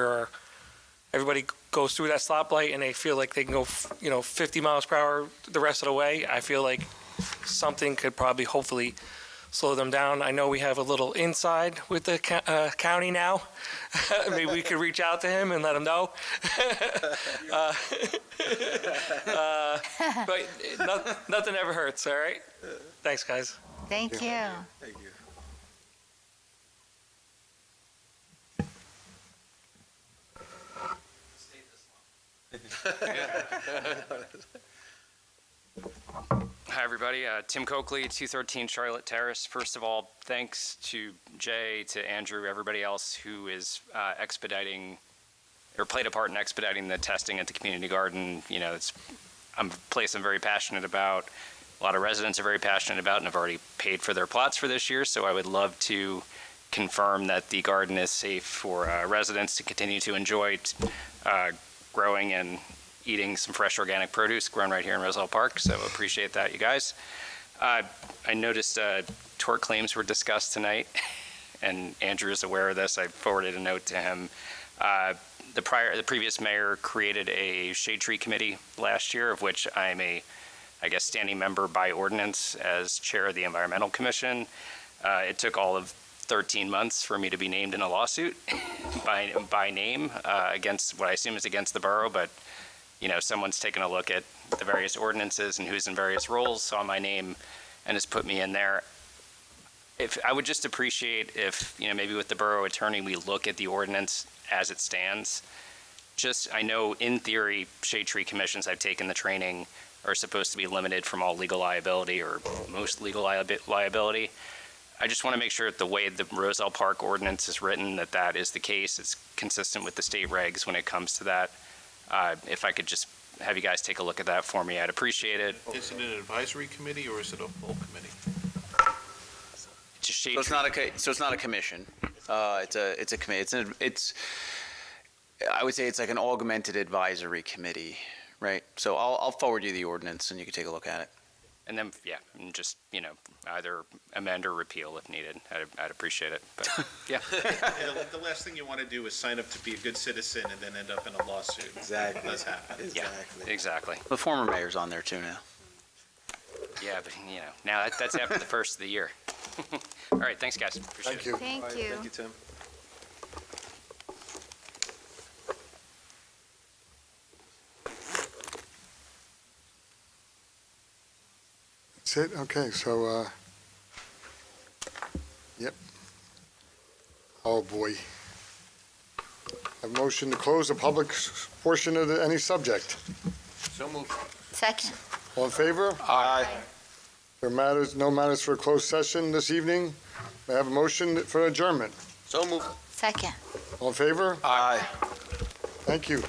everybody goes through that stoplight and they feel like they can go, 50 miles per hour the rest of the way. I feel like something could probably, hopefully, slow them down. I know we have a little inside with the county now. Maybe we could reach out to him and let him know. But nothing ever hurts, all right? Thanks, guys. Thank you. Thank you. Hi, everybody. Tim Coakley, 213 Charlotte Terrace. First of all, thanks to Jay, to Andrew, everybody else who is expediting or played a part in expediting the testing at the community garden. It's a place I'm very passionate about. A lot of residents are very passionate about and have already paid for their plots for this year. So I would love to confirm that the garden is safe for residents to continue to enjoy growing and eating some fresh organic produce grown right here in Roselle Park. So appreciate that, you guys. I noticed tort claims were discussed tonight, and Andrew is aware of this. I forwarded a note to him. The previous mayor created a shade tree committee last year, of which I'm a standing member by ordinance as chair of the Environmental Commission. It took all of 13 months for me to be named in a lawsuit by name against what I assume is against the borough, but someone's taken a look at the various ordinances and who's in various roles, saw my name, and has put me in there. I would just appreciate if, maybe with the borough attorney, we look at the ordinance as it stands. I know in theory, shade tree commissions, I've taken the training, are supposed to be limited from all legal liability or most legal liability. I just want to make sure that the way the Roselle Park ordinance is written, that is the case. It's consistent with the state regs when it comes to that. If I could just have you guys take a look at that for me, I'd appreciate it. Is it an advisory committee or is it a full committee? So it's not a commission. It's a committee. I would say it's like an augmented advisory committee, right? So I'll forward you the ordinance and you can take a look at it. And then, and just, either amend or repeal if needed. I'd appreciate it. But, yeah. The last thing you want to do is sign up to be a good citizen and then end up in a lawsuit. Exactly. That does happen. Yeah, exactly. The former mayor's on there too now. Yeah, but, now that's after the first of the year. All right, thanks, guys. Appreciate Thank you. Thank you. Thank you, Tim. That's it? Okay, so, yep. Oh, boy. A motion to close the public portion of any subject. So moved. Second. All in favor? Aye. No matters for a closed session this evening. May I have a motion for adjournment? So moved. Second. All in favor? Aye. Thank you.